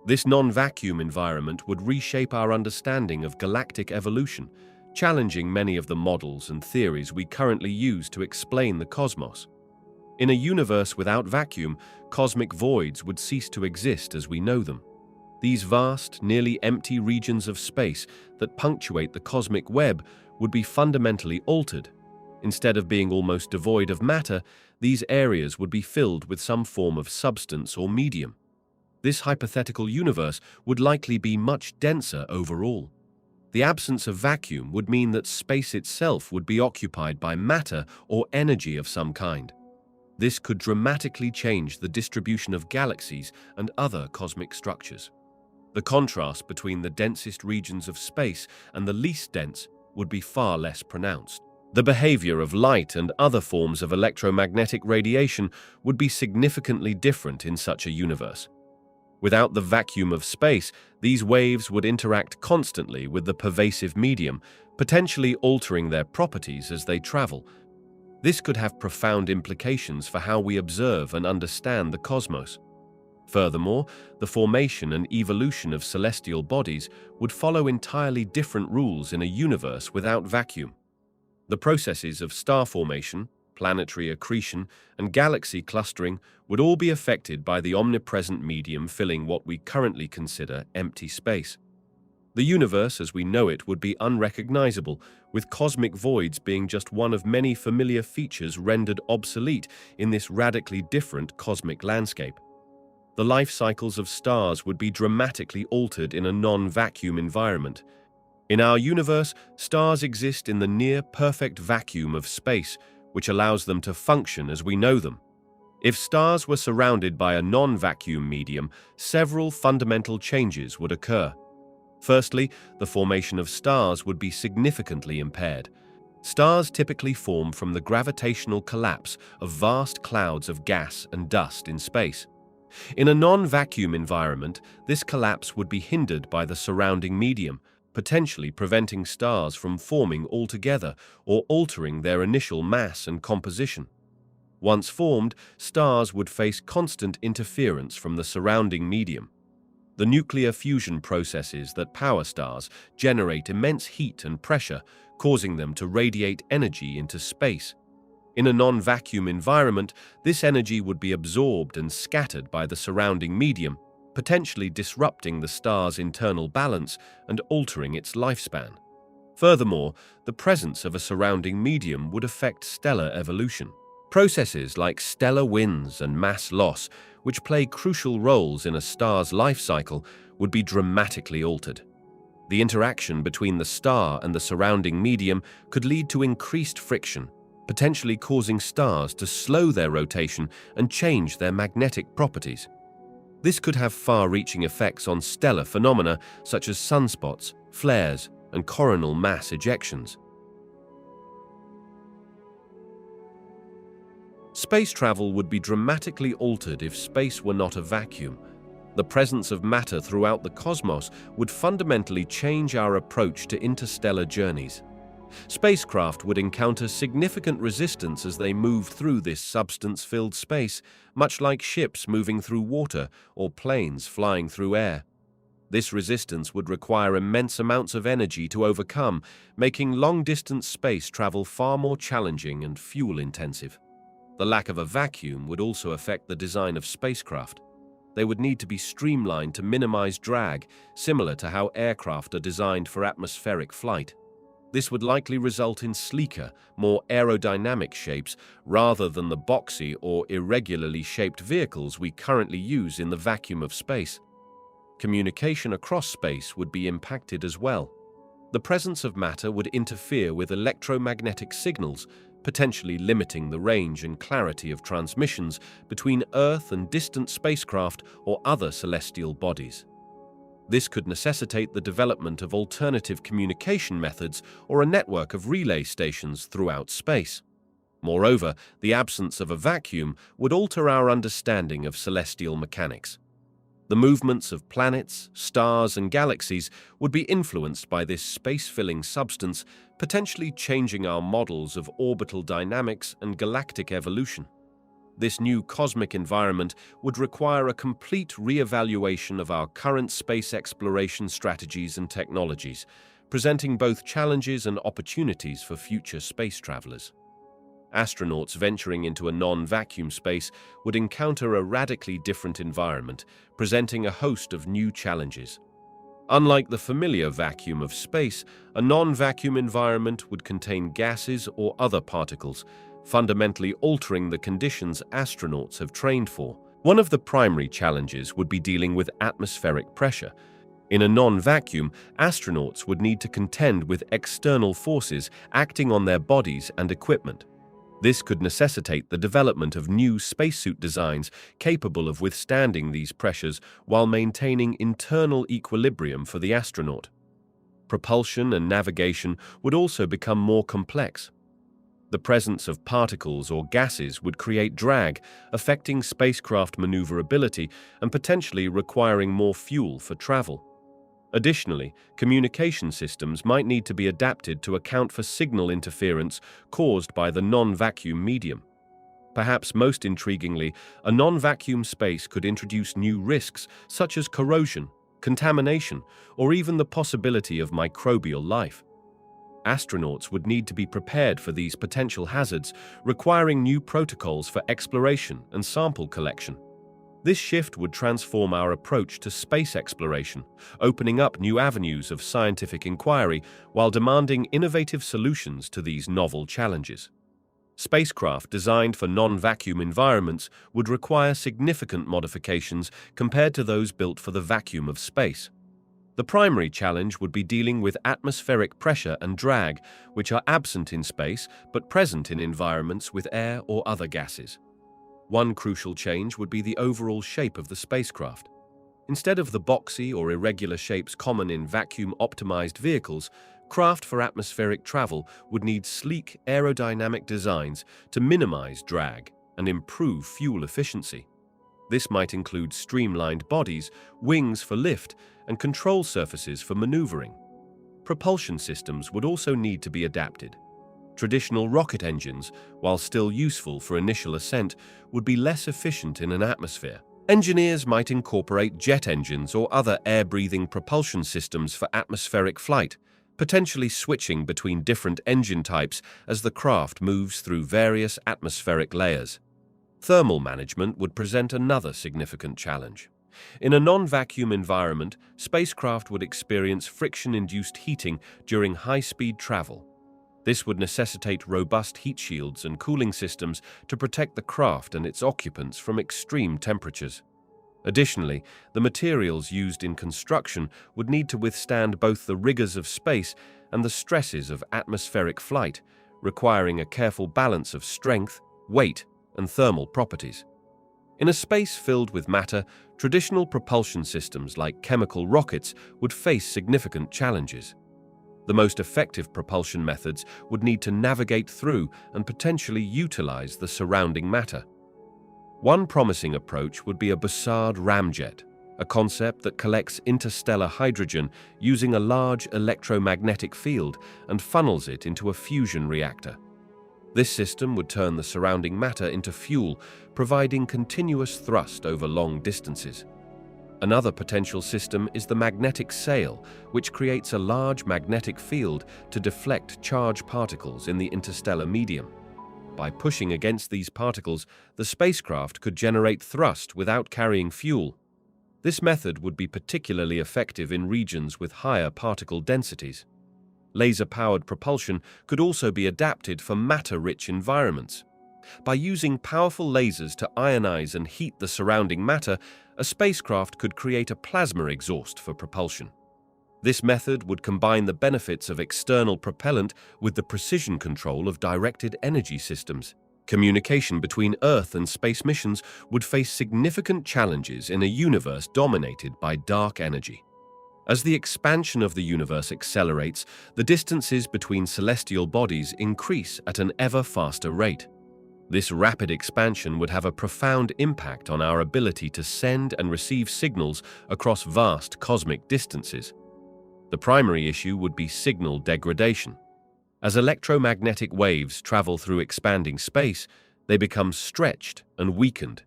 This non-vacuum environment would reshape our understanding of galactic evolution, challenging many of the models and theories we currently use to explain the cosmos. In a universe without vacuum, cosmic voids would cease to exist as we know them. These vast, nearly empty regions of space that punctuate the cosmic web would be fundamentally altered. Instead of being almost devoid of matter, these areas would be filled with some form of substance or medium. This hypothetical universe would likely be much denser overall. The absence of vacuum would mean that space itself would be occupied by matter or energy of some kind. This could dramatically change the distribution of galaxies and other cosmic structures. The contrast between the densest regions of space and the least dense would be far less pronounced. The behavior of light and other forms of electromagnetic radiation would be significantly different in such a universe. Without the vacuum of space, these waves would interact constantly with the pervasive medium, potentially altering their properties as they travel. This could have profound implications for how we observe and understand the cosmos. Furthermore, the formation and evolution of celestial bodies would follow entirely different rules in a universe without vacuum. The processes of star formation, planetary accretion, and galaxy clustering would all be affected by the omnipresent medium filling what we currently consider empty space. The universe as we know it would be unrecognizable, with cosmic voids being just one of many familiar features rendered obsolete in this radically different cosmic landscape. The life cycles of stars would be dramatically altered in a non-vacuum environment. In our universe, stars exist in the near-perfect vacuum of space, which allows them to function as we know them. If stars were surrounded by a non-vacuum medium, several fundamental changes would occur. Firstly, the formation of stars would be significantly impaired. Stars typically form from the gravitational collapse of vast clouds of gas and dust in space. In a non-vacuum environment, this collapse would be hindered by the surrounding medium, potentially preventing stars from forming altogether or altering their initial mass and composition. Once formed, stars would face constant interference from the surrounding medium. The nuclear fusion processes that power stars generate immense heat and pressure, causing them to radiate energy into space. In a non-vacuum environment, this energy would be absorbed and scattered by the surrounding medium, potentially disrupting the star's internal balance and altering its lifespan. Furthermore, the presence of a surrounding medium would affect stellar evolution. Processes like stellar winds and mass loss, which play crucial roles in a star's life cycle, would be dramatically altered. The interaction between the star and the surrounding medium could lead to increased friction, potentially causing stars to slow their rotation and change their magnetic properties. This could have far-reaching effects on stellar phenomena such as sunspots, flares, and coronal mass ejections. Space travel would be dramatically altered if space were not a vacuum. The presence of matter throughout the cosmos would fundamentally change our approach to interstellar journeys. Spacecraft would encounter significant resistance as they moved through this substance-filled space, much like ships moving through water or planes flying through air. This resistance would require immense amounts of energy to overcome, making long-distance space travel far more challenging and fuel-intensive. The lack of a vacuum would also affect the design of spacecraft. They would need to be streamlined to minimize drag, similar to how aircraft are designed for atmospheric flight. This would likely result in sleeker, more aerodynamic shapes rather than the boxy or irregularly shaped vehicles we currently use in the vacuum of space. Communication across space would be impacted as well. The presence of matter would interfere with electromagnetic signals, potentially limiting the range and clarity of transmissions between Earth and distant spacecraft or other celestial bodies. This could necessitate the development of alternative communication methods or a network of relay stations throughout space. Moreover, the absence of a vacuum would alter our understanding of celestial mechanics. The movements of planets, stars, and galaxies would be influenced by this space-filling substance, potentially changing our models of orbital dynamics and galactic evolution. This new cosmic environment would require a complete re-evaluation of our current space exploration strategies and technologies, presenting both challenges and opportunities for future space travelers. Astronauts venturing into a non-vacuum space would encounter a radically different environment, presenting a host of new challenges. Unlike the familiar vacuum of space, a non-vacuum environment would contain gases or other particles, fundamentally altering the conditions astronauts have trained for. One of the primary challenges would be dealing with atmospheric pressure. In a non-vacuum, astronauts would need to contend with external forces acting on their bodies and equipment. This could necessitate the development of new spacesuit designs capable of withstanding these pressures while maintaining internal equilibrium for the astronaut. Propulsion and navigation would also become more complex. The presence of particles or gases would create drag, affecting spacecraft maneuverability and potentially requiring more fuel for travel. Additionally, communication systems might need to be adapted to account for signal interference caused by the non-vacuum medium. Perhaps most intriguingly, a non-vacuum space could introduce new risks such as corrosion, contamination, or even the possibility of microbial life. Astronauts would need to be prepared for these potential hazards, requiring new protocols for exploration and sample collection. This shift would transform our approach to space exploration, opening up new avenues of scientific inquiry while demanding innovative solutions to these novel challenges. Spacecraft designed for non-vacuum environments would require significant modifications compared to those built for the vacuum of space. The primary challenge would be dealing with atmospheric pressure and drag, which are absent in space but present in environments with air or other gases. One crucial change would be the overall shape of the spacecraft. Instead of the boxy or irregular shapes common in vacuum-optimized vehicles, craft for atmospheric travel would need sleek aerodynamic designs to minimize drag and improve fuel efficiency. This might include streamlined bodies, wings for lift, and control surfaces for maneuvering. Propulsion systems would also need to be adapted. Traditional rocket engines, while still useful for initial ascent, would be less efficient in an atmosphere. Engineers might incorporate jet engines or other air-breathing propulsion systems for atmospheric flight, potentially switching between different engine types as the craft moves through various atmospheric layers. Thermal management would present another significant challenge. In a non-vacuum environment, spacecraft would experience friction-induced heating during high-speed travel. This would necessitate robust heat shields and cooling systems to protect the craft and its occupants from extreme temperatures. Additionally, the materials used in construction would need to withstand both the rigors of space and the stresses of atmospheric flight, requiring a careful balance of strength, weight, and thermal properties. In a space filled with matter, traditional propulsion systems like chemical rockets would face significant challenges. The most effective propulsion methods would need to navigate through and potentially utilize the surrounding matter. One promising approach would be a Bussard ramjet, a concept that collects interstellar hydrogen using a large electromagnetic field and funnels it into a fusion reactor. This system would turn the surrounding matter into fuel, providing continuous thrust over long distances. Another potential system is the magnetic sail, which creates a large magnetic field to deflect charged particles in the interstellar medium. By pushing against these particles, the spacecraft could generate thrust without carrying fuel. This method would be particularly effective in regions with higher particle densities. Laser-powered propulsion could also be adapted for matter-rich environments. By using powerful lasers to ionize and heat the surrounding matter, a spacecraft could create a plasma exhaust for propulsion. This method would combine the benefits of external propellant with the precision control of directed energy systems. Communication between Earth and space missions would face significant challenges in a universe dominated by dark energy. As the expansion of the universe accelerates, the distances between celestial bodies increase at an ever faster rate. This rapid expansion would have a profound impact on our ability to send and receive signals across vast cosmic distances. The primary issue would be signal degradation. As electromagnetic waves travel through expanding space, they become stretched and weakened.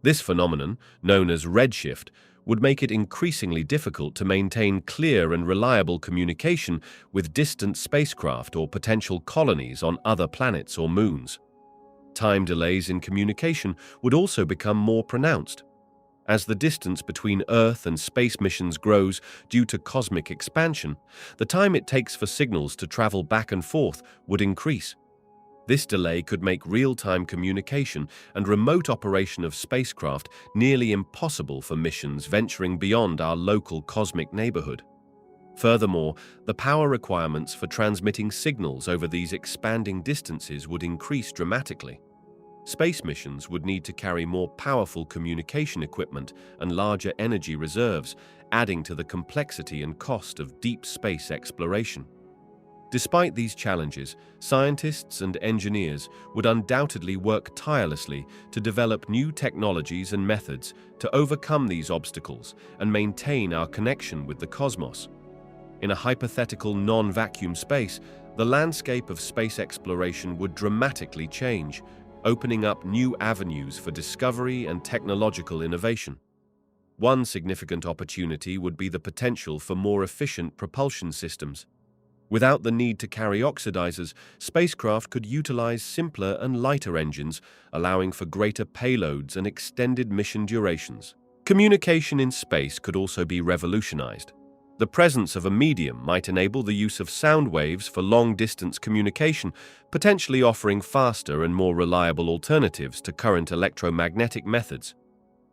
This phenomenon, known as redshift, would make it increasingly difficult to maintain clear and reliable communication with distant spacecraft or potential colonies on other planets or moons. Time delays in communication would also become more pronounced. As the distance between Earth and space missions grows due to cosmic expansion, the time it takes for signals to travel back and forth would increase. This delay could make real-time communication and remote operation of spacecraft nearly impossible for missions venturing beyond our local cosmic neighborhood. Furthermore, the power requirements for transmitting signals over these expanding distances would increase dramatically. Space missions would need to carry more powerful communication equipment and larger energy reserves, adding to the complexity and cost of deep space exploration. Despite these challenges, scientists and engineers would undoubtedly work tirelessly to develop new technologies and methods to overcome these obstacles and maintain our connection with the cosmos. In a hypothetical non-vacuum space, the landscape of space exploration would dramatically change, opening up new avenues for discovery and technological innovation. One significant opportunity would be the potential for more efficient propulsion systems. Without the need to carry oxidizers, spacecraft could utilize simpler and lighter engines, allowing for greater payloads and extended mission durations. Communication in space could also be revolutionized. The presence of a medium might enable the use of sound waves for long-distance communication, potentially offering faster and more reliable alternatives to current electromagnetic methods.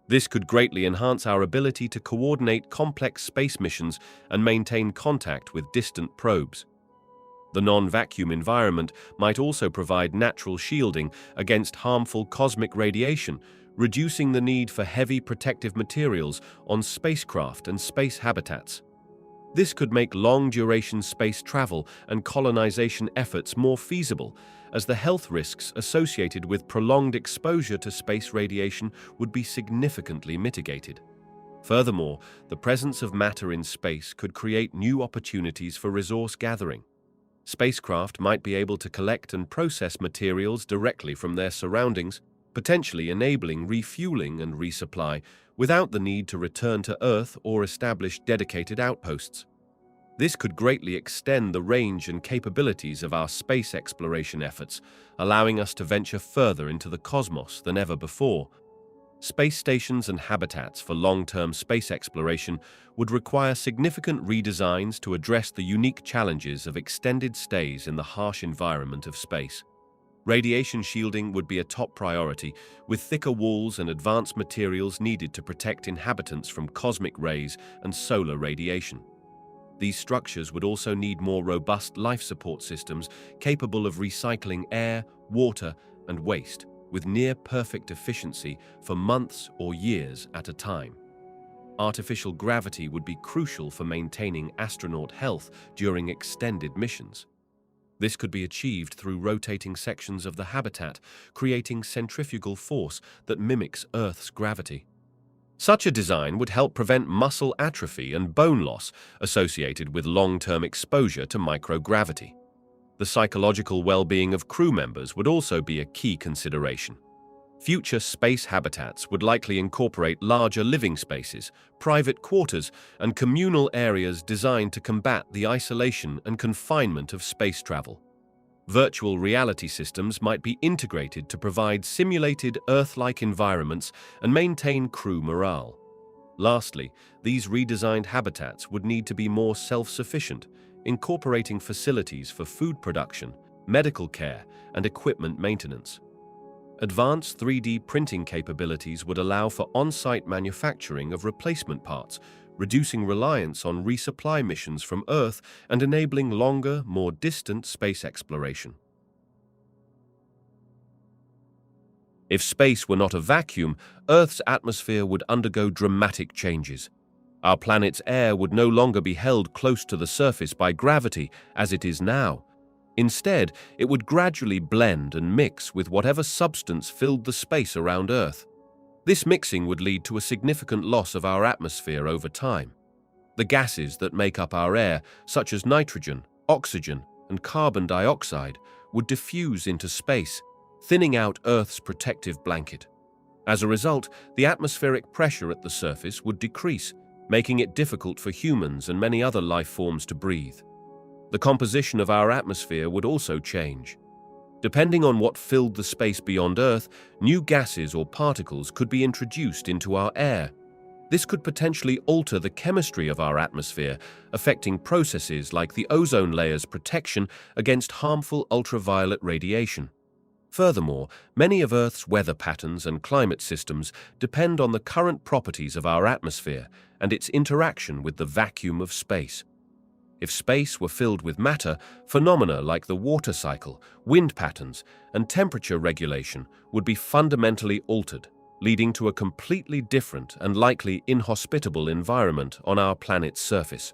This could greatly enhance our ability to coordinate complex space missions and maintain contact with distant probes. The non-vacuum environment might also provide natural shielding against harmful cosmic radiation, reducing the need for heavy protective materials on spacecraft and space habitats. This could make long-duration space travel and colonization efforts more feasible, as the health risks associated with prolonged exposure to space radiation would be significantly mitigated. Furthermore, the presence of matter in space could create new opportunities for resource gathering. Spacecraft might be able to collect and process materials directly from their surroundings, potentially enabling refueling and resupply without the need to return to Earth or establish dedicated outposts. This could greatly extend the range and capabilities of our space exploration efforts, allowing us to venture further into the cosmos than ever before. Space stations and habitats for long-term space exploration would require significant redesigns to address the unique challenges of extended stays in the harsh environment of space. Radiation shielding would be a top priority, with thicker walls and advanced materials needed to protect inhabitants from cosmic rays and solar radiation. These structures would also need more robust life support systems capable of recycling air, water, and waste, with near-perfect efficiency for months or years at a time. Artificial gravity would be crucial for maintaining astronaut health during extended missions. This could be achieved through rotating sections of the habitat, creating centrifugal force that mimics Earth's gravity. Such a design would help prevent muscle atrophy and bone loss associated with long-term exposure to microgravity. The psychological well-being of crew members would also be a key consideration. Future space habitats would likely incorporate larger living spaces, private quarters, and communal areas designed to combat the isolation and confinement of space travel. Virtual reality systems might be integrated to provide simulated Earth-like environments and maintain crew morale. Lastly, these redesigned habitats would need to be more self-sufficient, incorporating facilities for food production, medical care, and equipment maintenance. Advanced 3D printing capabilities would allow for on-site manufacturing of replacement parts, reducing reliance on resupply missions from Earth and enabling longer, more distant space exploration. If space were not a vacuum, Earth's atmosphere would undergo dramatic changes. Our planet's air would no longer be held close to the surface by gravity as it is now. Instead, it would gradually blend and mix with whatever substance filled the space around Earth. This mixing would lead to a significant loss of our atmosphere over time. The gases that make up our air, such as nitrogen, oxygen, and carbon dioxide, would diffuse into space, thinning out Earth's protective blanket. As a result, the atmospheric pressure at the surface would decrease, making it difficult for humans and many other life forms to breathe. The composition of our atmosphere would also change. Depending on what filled the space beyond Earth, new gases or particles could be introduced into our air. This could potentially alter the chemistry of our atmosphere, affecting processes like the ozone layer's protection against harmful ultraviolet radiation. Furthermore, many of Earth's weather patterns and climate systems depend on the current properties of our atmosphere and its interaction with the vacuum of space. If space were filled with matter, phenomena like the water cycle, wind patterns, and temperature regulation would be fundamentally altered, leading to a completely different and likely inhospitable environment on our planet's surface.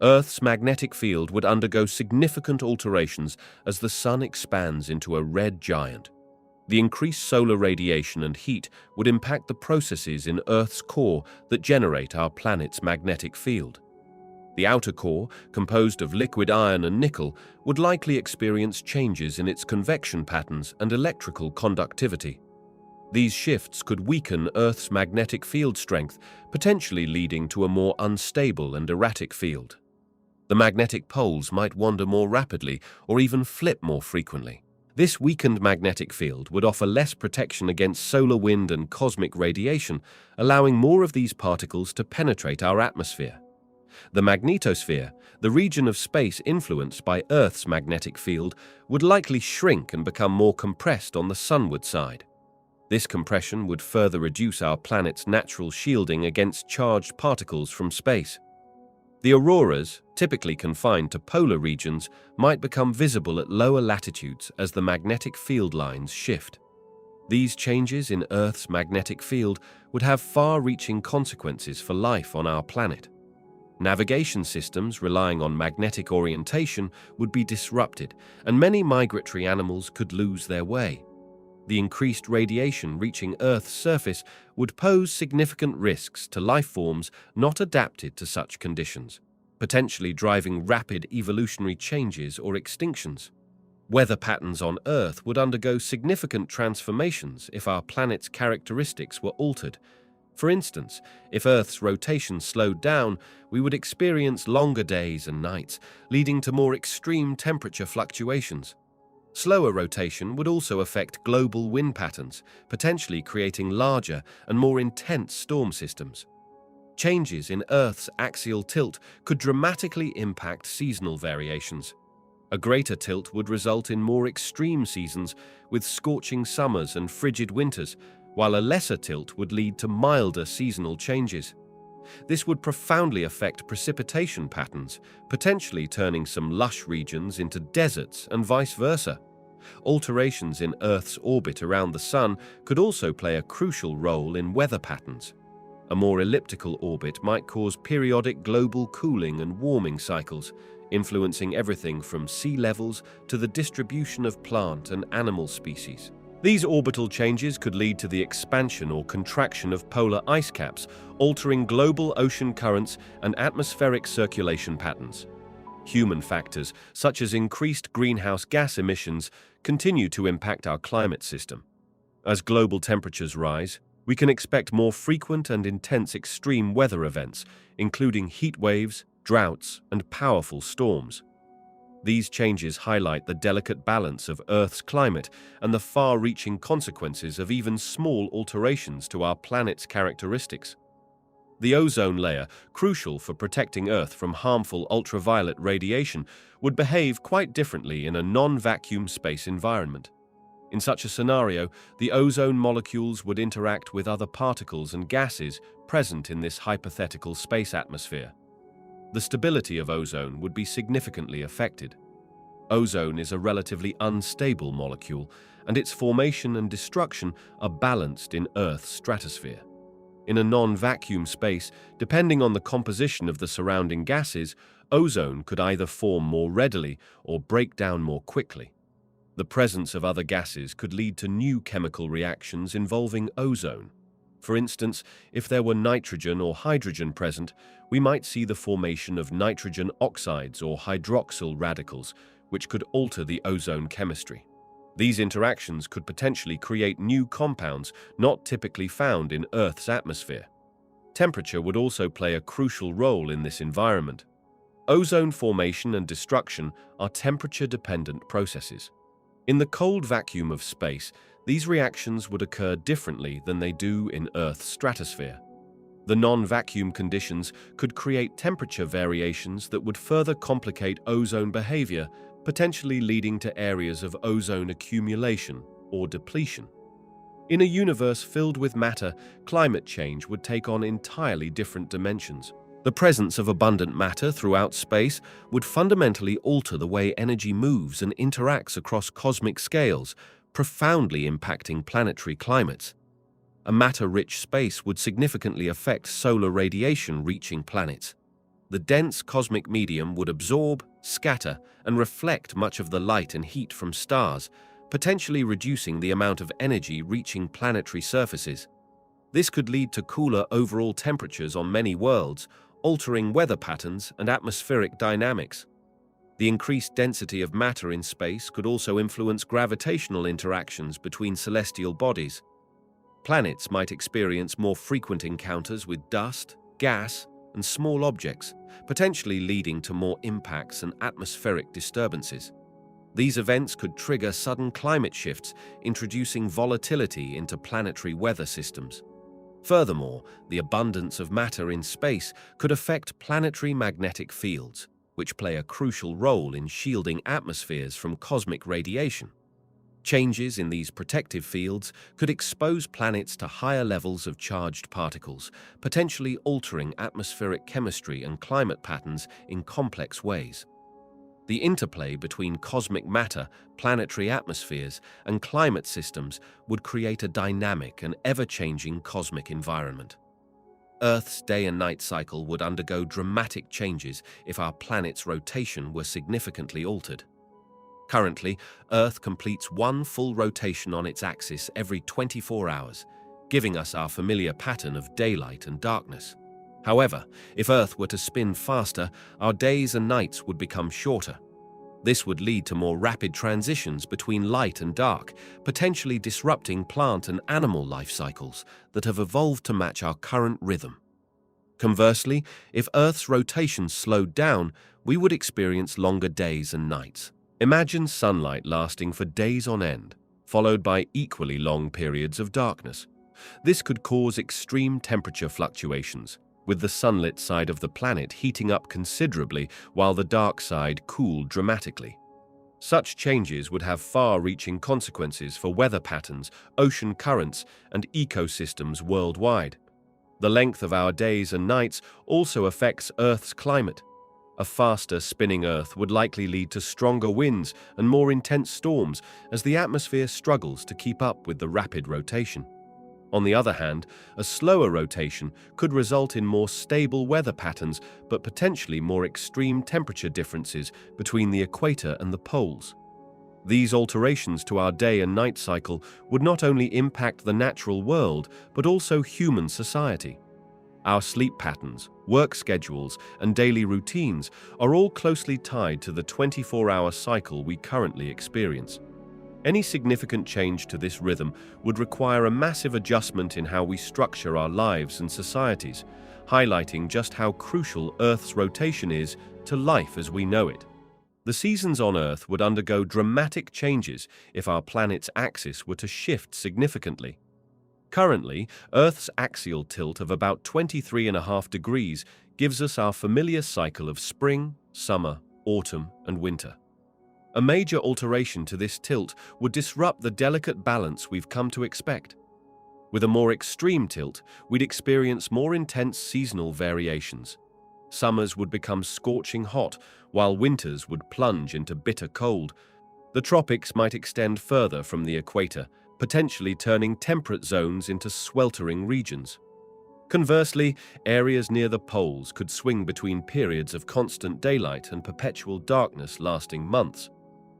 Earth's magnetic field would undergo significant alterations as the sun expands into a red giant. The increased solar radiation and heat would impact the processes in Earth's core that generate our planet's magnetic field. The outer core, composed of liquid iron and nickel, would likely experience changes in its convection patterns and electrical conductivity. These shifts could weaken Earth's magnetic field strength, potentially leading to a more unstable and erratic field. The magnetic poles might wander more rapidly or even flip more frequently. This weakened magnetic field would offer less protection against solar wind and cosmic radiation, allowing more of these particles to penetrate our atmosphere. The magnetosphere, the region of space influenced by Earth's magnetic field, would likely shrink and become more compressed on the sunward side. This compression would further reduce our planet's natural shielding against charged particles from space. The auroras, typically confined to polar regions, might become visible at lower latitudes as the magnetic field lines shift. These changes in Earth's magnetic field would have far-reaching consequences for life on our planet. Navigation systems relying on magnetic orientation would be disrupted, and many migratory animals could lose their way. The increased radiation reaching Earth's surface would pose significant risks to life forms not adapted to such conditions, potentially driving rapid evolutionary changes or extinctions. Weather patterns on Earth would undergo significant transformations if our planet's characteristics were altered. For instance, if Earth's rotation slowed down, we would experience longer days and nights, leading to more extreme temperature fluctuations. Slower rotation would also affect global wind patterns, potentially creating larger and more intense storm systems. Changes in Earth's axial tilt could dramatically impact seasonal variations. A greater tilt would result in more extreme seasons with scorching summers and frigid winters, while a lesser tilt would lead to milder seasonal changes. This would profoundly affect precipitation patterns, potentially turning some lush regions into deserts and vice versa. Alterations in Earth's orbit around the Sun could also play a crucial role in weather patterns. A more elliptical orbit might cause periodic global cooling and warming cycles, influencing everything from sea levels to the distribution of plant and animal species. These orbital changes could lead to the expansion or contraction of polar ice caps, altering global ocean currents and atmospheric circulation patterns. Human factors, such as increased greenhouse gas emissions, continue to impact our climate system. As global temperatures rise, we can expect more frequent and intense extreme weather events, including heat waves, droughts, and powerful storms. These changes highlight the delicate balance of Earth's climate and the far-reaching consequences of even small alterations to our planet's characteristics. The ozone layer, crucial for protecting Earth from harmful ultraviolet radiation, would behave quite differently in a non-vacuum space environment. In such a scenario, the ozone molecules would interact with other particles and gases present in this hypothetical space atmosphere. The stability of ozone would be significantly affected. Ozone is a relatively unstable molecule, and its formation and destruction are balanced in Earth's stratosphere. In a non-vacuum space, depending on the composition of the surrounding gases, ozone could either form more readily or break down more quickly. The presence of other gases could lead to new chemical reactions involving ozone. For instance, if there were nitrogen or hydrogen present, we might see the formation of nitrogen oxides or hydroxyl radicals, which could alter the ozone chemistry. These interactions could potentially create new compounds not typically found in Earth's atmosphere. Temperature would also play a crucial role in this environment. Ozone formation and destruction are temperature-dependent processes. In the cold vacuum of space, these reactions would occur differently than they do in Earth's stratosphere. The non-vacuum conditions could create temperature variations that would further complicate ozone behavior, potentially leading to areas of ozone accumulation or depletion. In a universe filled with matter, climate change would take on entirely different dimensions. The presence of abundant matter throughout space would fundamentally alter the way energy moves and interacts across cosmic scales, profoundly impacting planetary climates. A matter-rich space would significantly affect solar radiation reaching planets. The dense cosmic medium would absorb, scatter, and reflect much of the light and heat from stars, potentially reducing the amount of energy reaching planetary surfaces. This could lead to cooler overall temperatures on many worlds, altering weather patterns and atmospheric dynamics. The increased density of matter in space could also influence gravitational interactions between celestial bodies. Planets might experience more frequent encounters with dust, gas, and small objects, potentially leading to more impacts and atmospheric disturbances. These events could trigger sudden climate shifts, introducing volatility into planetary weather systems. Furthermore, the abundance of matter in space could affect planetary magnetic fields, which play a crucial role in shielding atmospheres from cosmic radiation. Changes in these protective fields could expose planets to higher levels of charged particles, potentially altering atmospheric chemistry and climate patterns in complex ways. The interplay between cosmic matter, planetary atmospheres, and climate systems would create a dynamic and ever-changing cosmic environment. Earth's day and night cycle would undergo dramatic changes if our planet's rotation were significantly altered. Currently, Earth completes one full rotation on its axis every 24 hours, giving us our familiar pattern of daylight and darkness. However, if Earth were to spin faster, our days and nights would become shorter. This would lead to more rapid transitions between light and dark, potentially disrupting plant and animal life cycles that have evolved to match our current rhythm. Conversely, if Earth's rotation slowed down, we would experience longer days and nights. Imagine sunlight lasting for days on end, followed by equally long periods of darkness. This could cause extreme temperature fluctuations, with the sunlit side of the planet heating up considerably while the dark side cooled dramatically. Such changes would have far-reaching consequences for weather patterns, ocean currents, and ecosystems worldwide. The length of our days and nights also affects Earth's climate. A faster spinning Earth would likely lead to stronger winds and more intense storms as the atmosphere struggles to keep up with the rapid rotation. On the other hand, a slower rotation could result in more stable weather patterns but potentially more extreme temperature differences between the equator and the poles. These alterations to our day and night cycle would not only impact the natural world but also human society. Our sleep patterns, work schedules, and daily routines are all closely tied to the 24-hour cycle we currently experience. Any significant change to this rhythm would require a massive adjustment in how we structure our lives and societies, highlighting just how crucial Earth's rotation is to life as we know it. The seasons on Earth would undergo dramatic changes if our planet's axis were to shift significantly. Currently, Earth's axial tilt of about 23.5 degrees gives us our familiar cycle of spring, summer, autumn, and winter. A major alteration to this tilt would disrupt the delicate balance we've come to expect. With a more extreme tilt, we'd experience more intense seasonal variations. Summers would become scorching hot, while winters would plunge into bitter cold. The tropics might extend further from the equator, potentially turning temperate zones into sweltering regions. Conversely, areas near the poles could swing between periods of constant daylight and perpetual darkness lasting months.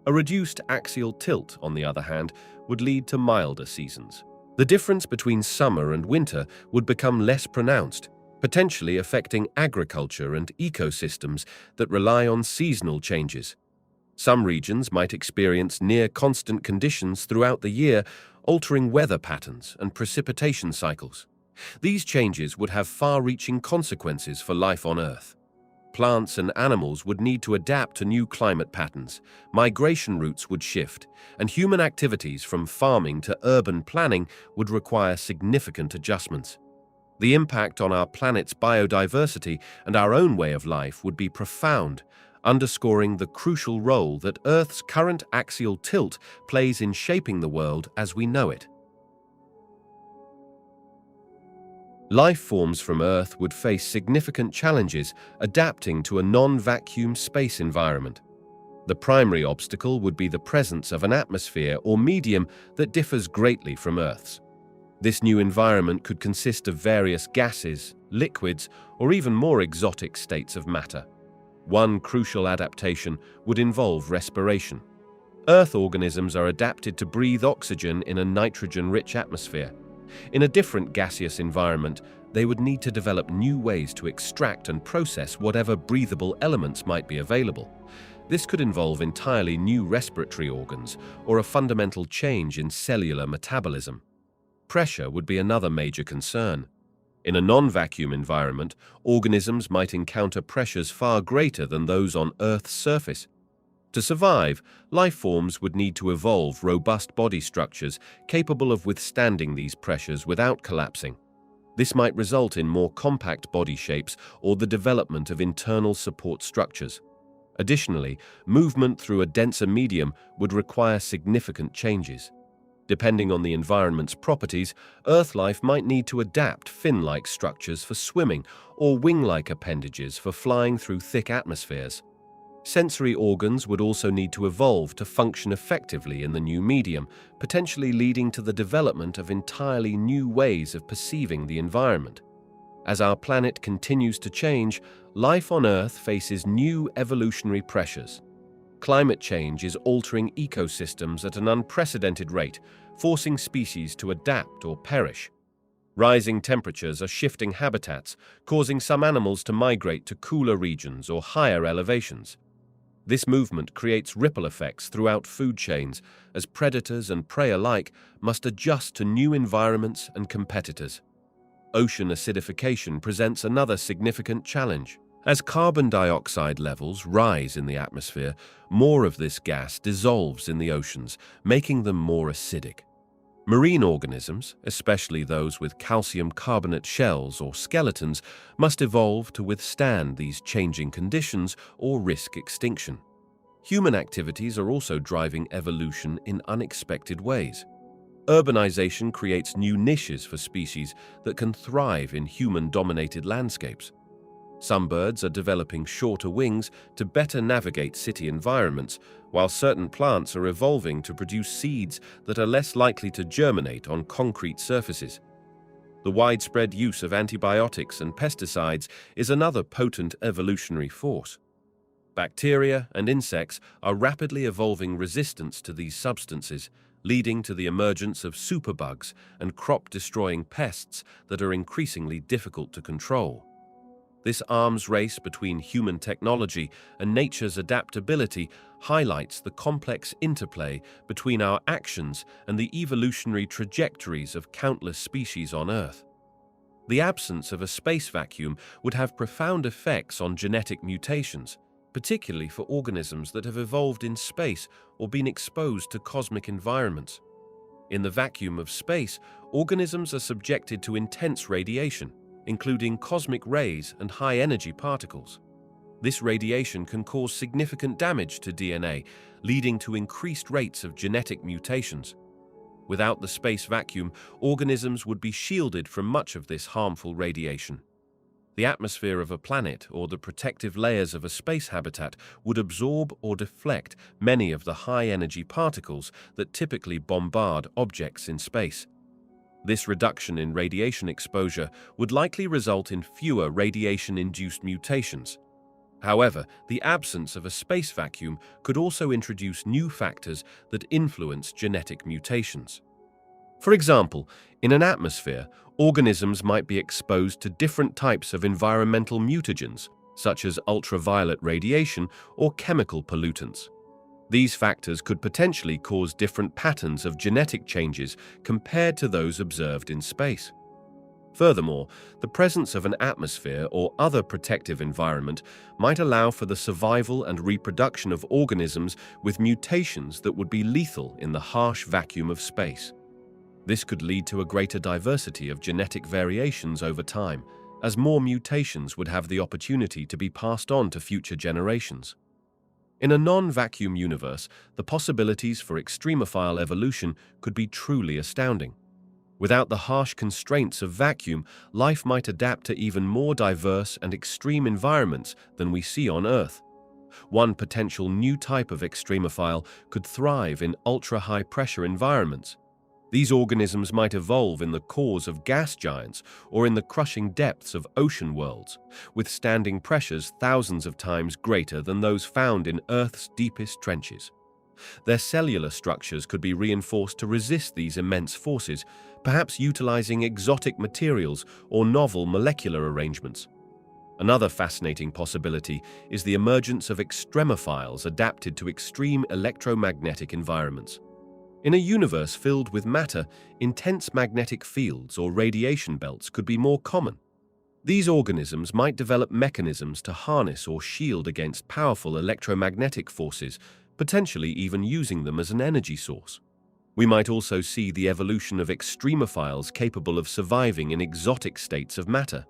A reduced axial tilt, on the other hand, would lead to milder seasons. The difference between summer and winter would become less pronounced, potentially affecting agriculture and ecosystems that rely on seasonal changes. Some regions might experience near-constant conditions throughout the year, altering weather patterns and precipitation cycles. These changes would have far-reaching consequences for life on Earth. Plants and animals would need to adapt to new climate patterns, migration routes would shift, and human activities from farming to urban planning would require significant adjustments. The impact on our planet's biodiversity and our own way of life would be profound, underscoring the crucial role that Earth's current axial tilt plays in shaping the world as we know it. Life forms from Earth would face significant challenges adapting to a non-vacuum space environment. The primary obstacle would be the presence of an atmosphere or medium that differs greatly from Earth's. This new environment could consist of various gases, liquids, or even more exotic states of matter. One crucial adaptation would involve respiration. Earth organisms are adapted to breathe oxygen in a nitrogen-rich atmosphere. In a different gaseous environment, they would need to develop new ways to extract and process whatever breathable elements might be available. This could involve entirely new respiratory organs or a fundamental change in cellular metabolism. Pressure would be another major concern. In a non-vacuum environment, organisms might encounter pressures far greater than those on Earth's surface. To survive, life forms would need to evolve robust body structures capable of withstanding these pressures without collapsing. This might result in more compact body shapes or the development of internal support structures. Additionally, movement through a denser medium would require significant changes. Depending on the environment's properties, Earth life might need to adapt fin-like structures for swimming or wing-like appendages for flying through thick atmospheres. Sensory organs would also need to evolve to function effectively in the new medium, potentially leading to the development of entirely new ways of perceiving the environment. As our planet continues to change, life on Earth faces new evolutionary pressures. Climate change is altering ecosystems at an unprecedented rate, forcing species to adapt or perish. Rising temperatures are shifting habitats, causing some animals to migrate to cooler regions or higher elevations. This movement creates ripple effects throughout food chains, as predators and prey alike must adjust to new environments and competitors. Ocean acidification presents another significant challenge. As carbon dioxide levels rise in the atmosphere, more of this gas dissolves in the oceans, making them more acidic. Marine organisms, especially those with calcium carbonate shells or skeletons, must evolve to withstand these changing conditions or risk extinction. Human activities are also driving evolution in unexpected ways. Urbanization creates new niches for species that can thrive in human-dominated landscapes. Some birds are developing shorter wings to better navigate city environments, while certain plants are evolving to produce seeds that are less likely to germinate on concrete surfaces. The widespread use of antibiotics and pesticides is another potent evolutionary force. Bacteria and insects are rapidly evolving resistance to these substances, leading to the emergence of superbugs and crop-destroying pests that are increasingly difficult to control. This arms race between human technology and nature's adaptability highlights the complex interplay between our actions and the evolutionary trajectories of countless species on Earth. The absence of a space vacuum would have profound effects on genetic mutations, particularly for organisms that have evolved in space or been exposed to cosmic environments. In the vacuum of space, organisms are subjected to intense radiation, including cosmic rays and high-energy particles. This radiation can cause significant damage to DNA, leading to increased rates of genetic mutations. Without the space vacuum, organisms would be shielded from much of this harmful radiation. The atmosphere of a planet or the protective layers of a space habitat would absorb or deflect many of the high-energy particles that typically bombard objects in space. This reduction in radiation exposure would likely result in fewer radiation-induced mutations. However, the absence of a space vacuum could also introduce new factors that influence genetic mutations. For example, in an atmosphere, organisms might be exposed to different types of environmental mutagens, such as ultraviolet radiation or chemical pollutants. These factors could potentially cause different patterns of genetic changes compared to those observed in space. Furthermore, the presence of an atmosphere or other protective environment might allow for the survival and reproduction of organisms with mutations that would be lethal in the harsh vacuum of space. This could lead to a greater diversity of genetic variations over time, as more mutations would have the opportunity to be passed on to future generations. In a non-vacuum universe, the possibilities for extremophile evolution could be truly astounding. Without the harsh constraints of vacuum, life might adapt to even more diverse and extreme environments than we see on Earth. One potential new type of extremophile could thrive in ultra-high-pressure environments. These organisms might evolve in the cores of gas giants or in the crushing depths of ocean worlds, withstanding pressures thousands of times greater than those found in Earth's deepest trenches. Their cellular structures could be reinforced to resist these immense forces, perhaps utilizing exotic materials or novel molecular arrangements. Another fascinating possibility is the emergence of extremophiles adapted to extreme electromagnetic environments. In a universe filled with matter, intense magnetic fields or radiation belts could be more common. These organisms might develop mechanisms to harness or shield against powerful electromagnetic forces, potentially even using them as an energy source. We might also see the evolution of extremophiles capable of surviving in exotic states of matter.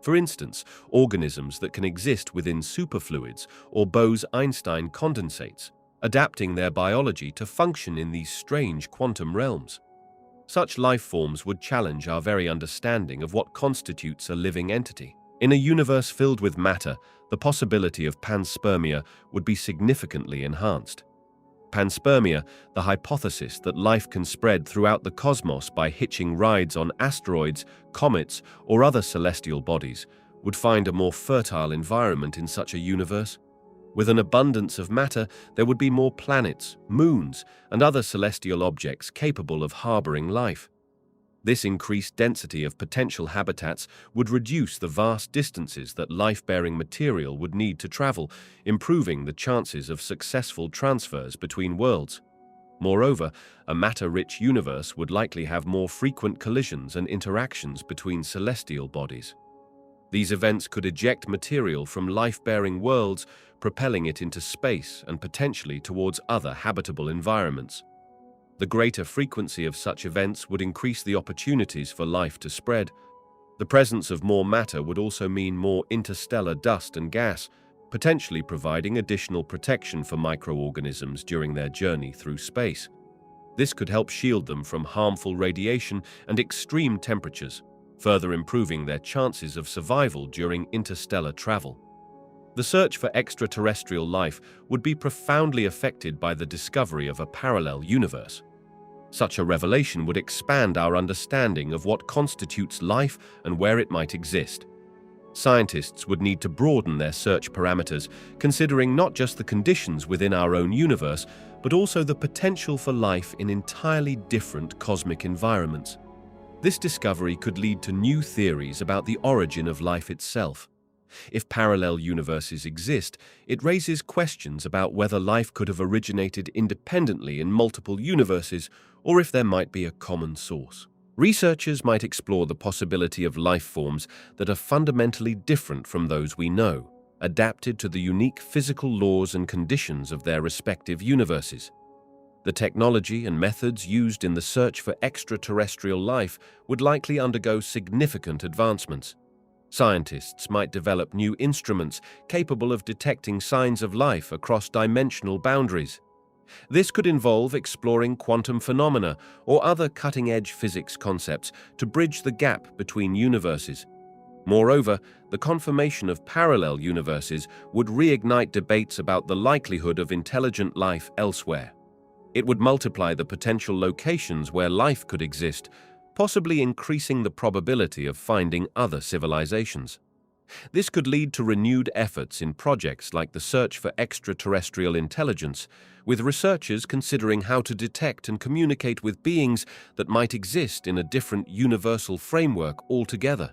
For instance, organisms that can exist within superfluids or Bose-Einstein condensates, adapting their biology to function in these strange quantum realms. Such life forms would challenge our very understanding of what constitutes a living entity. In a universe filled with matter, the possibility of panspermia would be significantly enhanced. Panspermia, the hypothesis that life can spread throughout the cosmos by hitching rides on asteroids, comets, or other celestial bodies, would find a more fertile environment in such a universe. With an abundance of matter, there would be more planets, moons, and other celestial objects capable of harboring life. This increased density of potential habitats would reduce the vast distances that life-bearing material would need to travel, improving the chances of successful transfers between worlds. Moreover, a matter-rich universe would likely have more frequent collisions and interactions between celestial bodies. These events could eject material from life-bearing worlds, propelling it into space and potentially towards other habitable environments. The greater frequency of such events would increase the opportunities for life to spread. The presence of more matter would also mean more interstellar dust and gas, potentially providing additional protection for microorganisms during their journey through space. This could help shield them from harmful radiation and extreme temperatures, further improving their chances of survival during interstellar travel. The search for extraterrestrial life would be profoundly affected by the discovery of a parallel universe. Such a revelation would expand our understanding of what constitutes life and where it might exist. Scientists would need to broaden their search parameters, considering not just the conditions within our own universe, but also the potential for life in entirely different cosmic environments. This discovery could lead to new theories about the origin of life itself. If parallel universes exist, it raises questions about whether life could have originated independently in multiple universes or if there might be a common source. Researchers might explore the possibility of life forms that are fundamentally different from those we know, adapted to the unique physical laws and conditions of their respective universes. The technology and methods used in the search for extraterrestrial life would likely undergo significant advancements. Scientists might develop new instruments capable of detecting signs of life across dimensional boundaries. This could involve exploring quantum phenomena or other cutting-edge physics concepts to bridge the gap between universes. Moreover, the confirmation of parallel universes would reignite debates about the likelihood of intelligent life elsewhere. It would multiply the potential locations where life could exist, possibly increasing the probability of finding other civilizations. This could lead to renewed efforts in projects like the search for extraterrestrial intelligence, with researchers considering how to detect and communicate with beings that might exist in a different universal framework altogether.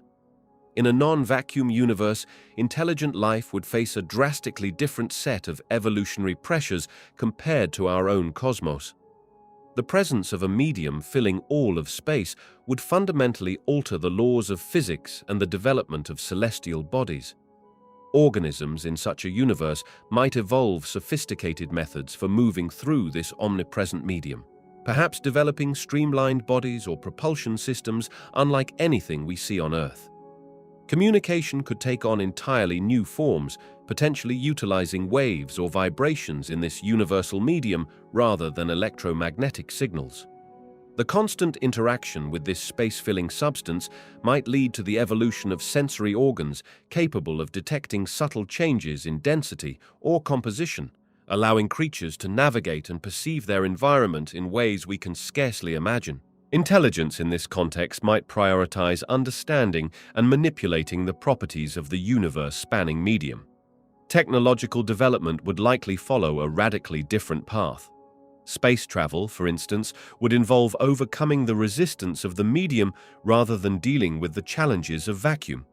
In a non-vacuum universe, intelligent life would face a drastically different set of evolutionary pressures compared to our own cosmos. The presence of a medium filling all of space would fundamentally alter the laws of physics and the development of celestial bodies. Organisms in such a universe might evolve sophisticated methods for moving through this omnipresent medium, perhaps developing streamlined bodies or propulsion systems unlike anything we see on Earth. Communication could take on entirely new forms, potentially utilizing waves or vibrations in this universal medium rather than electromagnetic signals. The constant interaction with this space-filling substance might lead to the evolution of sensory organs capable of detecting subtle changes in density or composition, allowing creatures to navigate and perceive their environment in ways we can scarcely imagine. Intelligence in this context might prioritize understanding and manipulating the properties of the universe-spanning medium. Technological development would likely follow a radically different path. Space travel, for instance, would involve overcoming the resistance of the medium rather than dealing with the challenges of vacuum.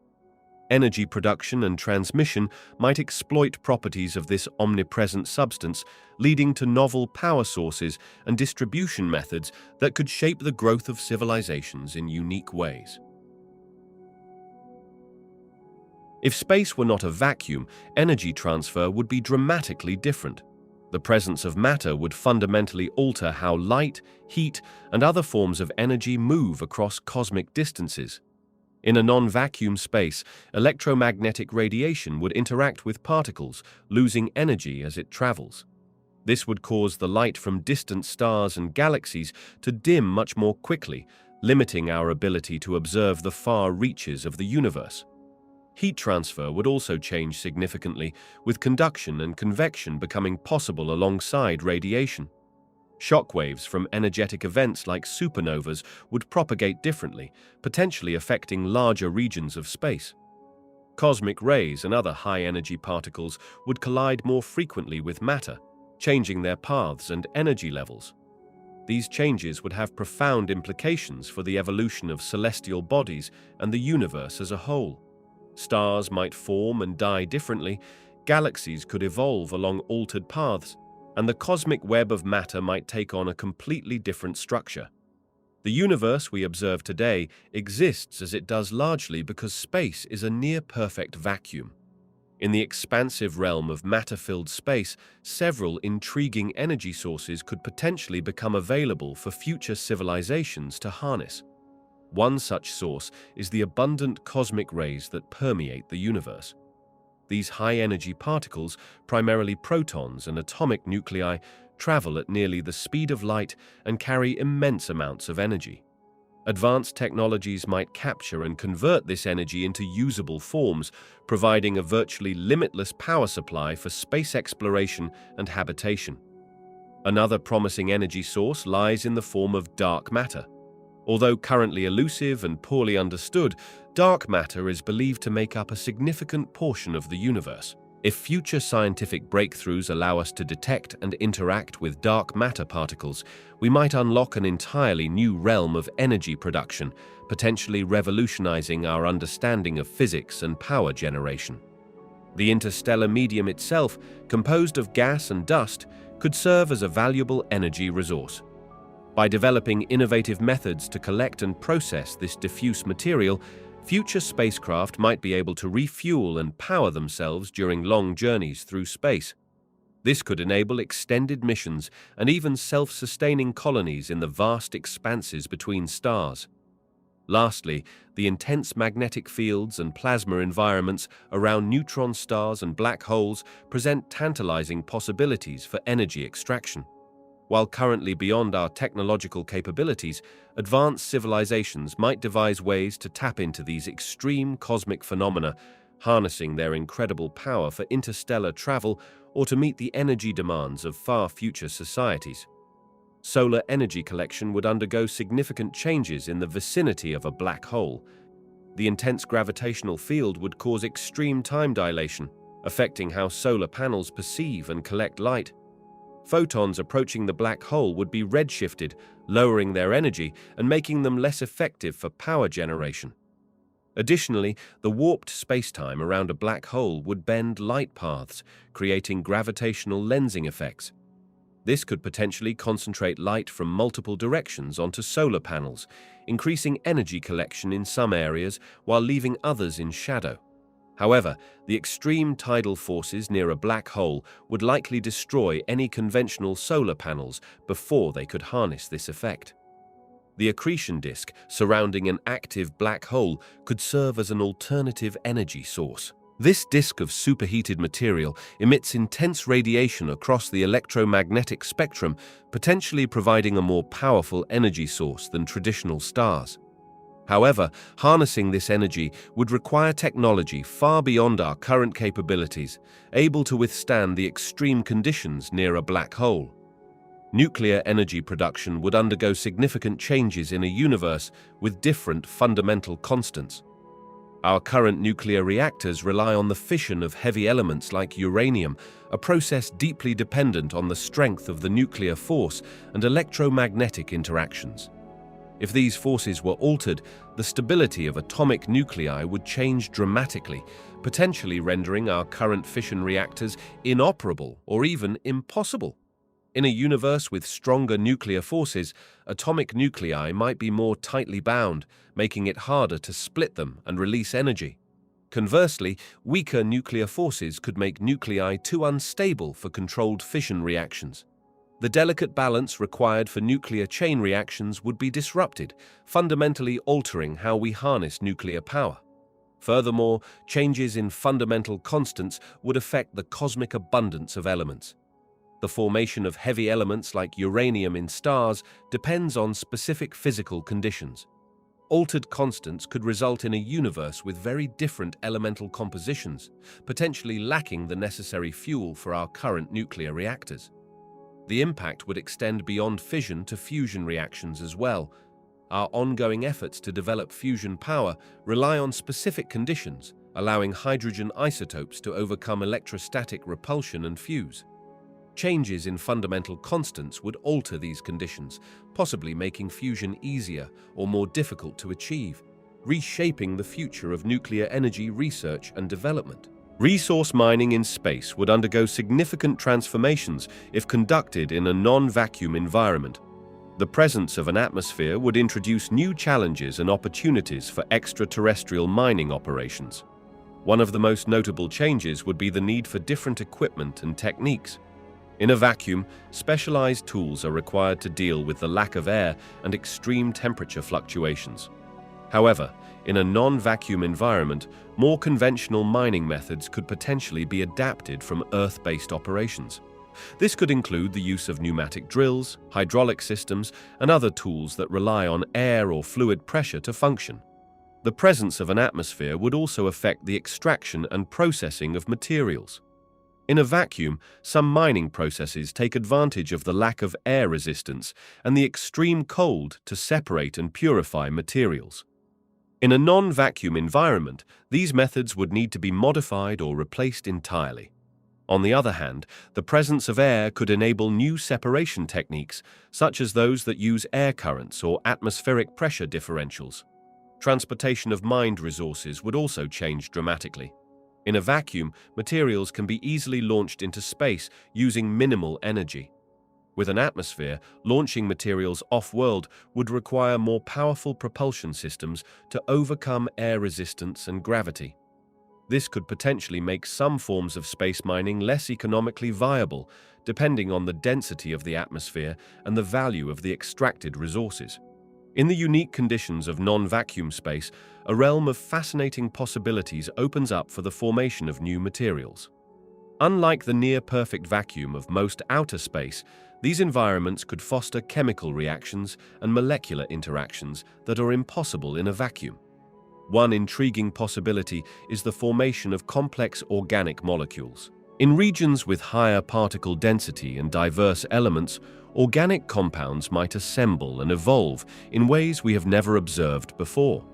Energy production and transmission might exploit properties of this omnipresent substance, leading to novel power sources and distribution methods that could shape the growth of civilizations in unique ways. If space were not a vacuum, energy transfer would be dramatically different. The presence of matter would fundamentally alter how light, heat, and other forms of energy move across cosmic distances. In a non-vacuum space, electromagnetic radiation would interact with particles, losing energy as it travels. This would cause the light from distant stars and galaxies to dim much more quickly, limiting our ability to observe the far reaches of the universe. Heat transfer would also change significantly, with conduction and convection becoming possible alongside radiation. Shockwaves from energetic events like supernovas would propagate differently, potentially affecting larger regions of space. Cosmic rays and other high-energy particles would collide more frequently with matter, changing their paths and energy levels. These changes would have profound implications for the evolution of celestial bodies and the universe as a whole. Stars might form and die differently, galaxies could evolve along altered paths, and the cosmic web of matter might take on a completely different structure. The universe we observe today exists as it does largely because space is a near-perfect vacuum. In the expansive realm of matter-filled space, several intriguing energy sources could potentially become available for future civilizations to harness. One such source is the abundant cosmic rays that permeate the universe. These high-energy particles, primarily protons and atomic nuclei, travel at nearly the speed of light and carry immense amounts of energy. Advanced technologies might capture and convert this energy into usable forms, providing a virtually limitless power supply for space exploration and habitation. Another promising energy source lies in the form of dark matter. Although currently elusive and poorly understood, dark matter is believed to make up a significant portion of the universe. If future scientific breakthroughs allow us to detect and interact with dark matter particles, we might unlock an entirely new realm of energy production, potentially revolutionizing our understanding of physics and power generation. The interstellar medium itself, composed of gas and dust, could serve as a valuable energy resource. By developing innovative methods to collect and process this diffuse material, future spacecraft might be able to refuel and power themselves during long journeys through space. This could enable extended missions and even self-sustaining colonies in the vast expanses between stars. Lastly, the intense magnetic fields and plasma environments around neutron stars and black holes present tantalizing possibilities for energy extraction. While currently beyond our technological capabilities, advanced civilizations might devise ways to tap into these extreme cosmic phenomena, harnessing their incredible power for interstellar travel or to meet the energy demands of far future societies. Solar energy collection would undergo significant changes in the vicinity of a black hole. The intense gravitational field would cause extreme time dilation, affecting how solar panels perceive and collect light. Photons approaching the black hole would be redshifted, lowering their energy and making them less effective for power generation. Additionally, the warped spacetime around a black hole would bend light paths, creating gravitational lensing effects. This could potentially concentrate light from multiple directions onto solar panels, increasing energy collection in some areas while leaving others in shadow. However, the extreme tidal forces near a black hole would likely destroy any conventional solar panels before they could harness this effect. The accretion disk surrounding an active black hole could serve as an alternative energy source. This disk of superheated material emits intense radiation across the electromagnetic spectrum, potentially providing a more powerful energy source than traditional stars. However, harnessing this energy would require technology far beyond our current capabilities, able to withstand the extreme conditions near a black hole. Nuclear energy production would undergo significant changes in a universe with different fundamental constants. Our current nuclear reactors rely on the fission of heavy elements like uranium, a process deeply dependent on the strength of the nuclear force and electromagnetic interactions. If these forces were altered, the stability of atomic nuclei would change dramatically, potentially rendering our current fission reactors inoperable or even impossible. In a universe with stronger nuclear forces, atomic nuclei might be more tightly bound, making it harder to split them and release energy. Conversely, weaker nuclear forces could make nuclei too unstable for controlled fission reactions. The delicate balance required for nuclear chain reactions would be disrupted, fundamentally altering how we harness nuclear power. Furthermore, changes in fundamental constants would affect the cosmic abundance of elements. The formation of heavy elements like uranium in stars depends on specific physical conditions. Altered constants could result in a universe with very different elemental compositions, potentially lacking the necessary fuel for our current nuclear reactors. The impact would extend beyond fission to fusion reactions as well. Our ongoing efforts to develop fusion power rely on specific conditions, allowing hydrogen isotopes to overcome electrostatic repulsion and fuse. Changes in fundamental constants would alter these conditions, possibly making fusion easier or more difficult to achieve, reshaping the future of nuclear energy research and development. Resource mining in space would undergo significant transformations if conducted in a non-vacuum environment. The presence of an atmosphere would introduce new challenges and opportunities for extraterrestrial mining operations. One of the most notable changes would be the need for different equipment and techniques. In a vacuum, specialized tools are required to deal with the lack of air and extreme temperature fluctuations. However, in a non-vacuum environment, more conventional mining methods could potentially be adapted from Earth-based operations. This could include the use of pneumatic drills, hydraulic systems, and other tools that rely on air or fluid pressure to function. The presence of an atmosphere would also affect the extraction and processing of materials. In a vacuum, some mining processes take advantage of the lack of air resistance and the extreme cold to separate and purify materials. In a non-vacuum environment, these methods would need to be modified or replaced entirely. On the other hand, the presence of air could enable new separation techniques, such as those that use air currents or atmospheric pressure differentials. Transportation of mined resources would also change dramatically. In a vacuum, materials can be easily launched into space using minimal energy. With an atmosphere, launching materials off-world would require more powerful propulsion systems to overcome air resistance and gravity. This could potentially make some forms of space mining less economically viable, depending on the density of the atmosphere and the value of the extracted resources. In the unique conditions of non-vacuum space, a realm of fascinating possibilities opens up for the formation of new materials. Unlike the near-perfect vacuum of most outer space, these environments could foster chemical reactions and molecular interactions that are impossible in a vacuum. One intriguing possibility is the formation of complex organic molecules. In regions with higher particle density and diverse elements, organic compounds might assemble and evolve in ways we have never observed before.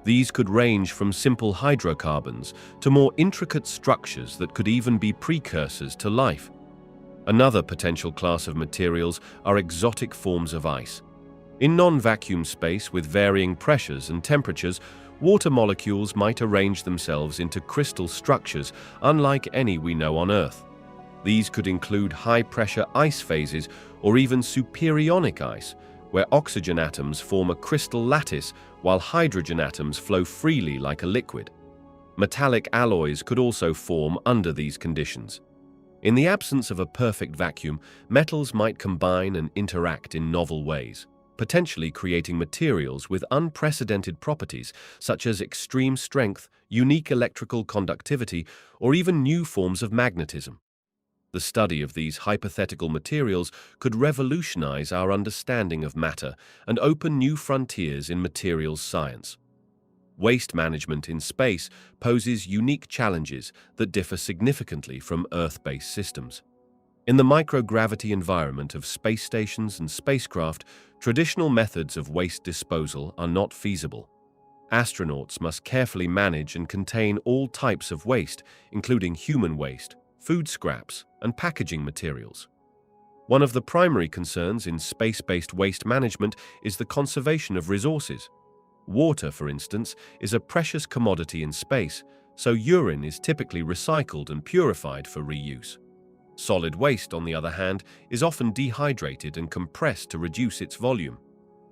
These could range from simple hydrocarbons to more intricate structures that could even be precursors to life. Another potential class of materials are exotic forms of ice. In non-vacuum space with varying pressures and temperatures, water molecules might arrange themselves into crystal structures unlike any we know on Earth. These could include high-pressure ice phases or even superionic ice, where oxygen atoms form a crystal lattice while hydrogen atoms flow freely like a liquid. Metallic alloys could also form under these conditions. In the absence of a perfect vacuum, metals might combine and interact in novel ways, potentially creating materials with unprecedented properties such as extreme strength, unique electrical conductivity, or even new forms of magnetism. The study of these hypothetical materials could revolutionize our understanding of matter and open new frontiers in materials science. Waste management in space poses unique challenges that differ significantly from Earth-based systems. In the microgravity environment of space stations and spacecraft, traditional methods of waste disposal are not feasible. Astronauts must carefully manage and contain all types of waste, including human waste, food scraps, and packaging materials. One of the primary concerns in space-based waste management is the conservation of resources. Water, for instance, is a precious commodity in space, so urine is typically recycled and purified for reuse. Solid waste, on the other hand, is often dehydrated and compressed to reduce its volume.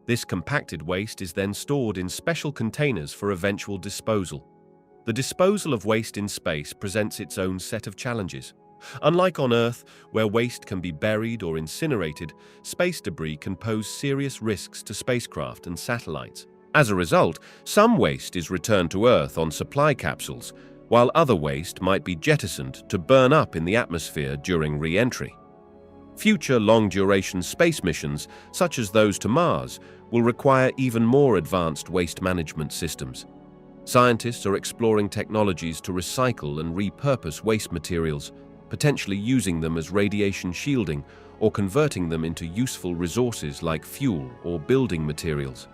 This compacted waste is then stored in special containers for eventual disposal. The disposal of waste in space presents its own set of challenges. Unlike on Earth, where waste can be buried or incinerated, space debris can pose serious risks to spacecraft and satellites. As a result, some waste is returned to Earth on supply capsules, while other waste might be jettisoned to burn up in the atmosphere during re-entry. Future long-duration space missions, such as those to Mars, will require even more advanced waste management systems. Scientists are exploring technologies to recycle and repurpose waste materials, potentially using them as radiation shielding or converting them into useful resources like fuel or building materials.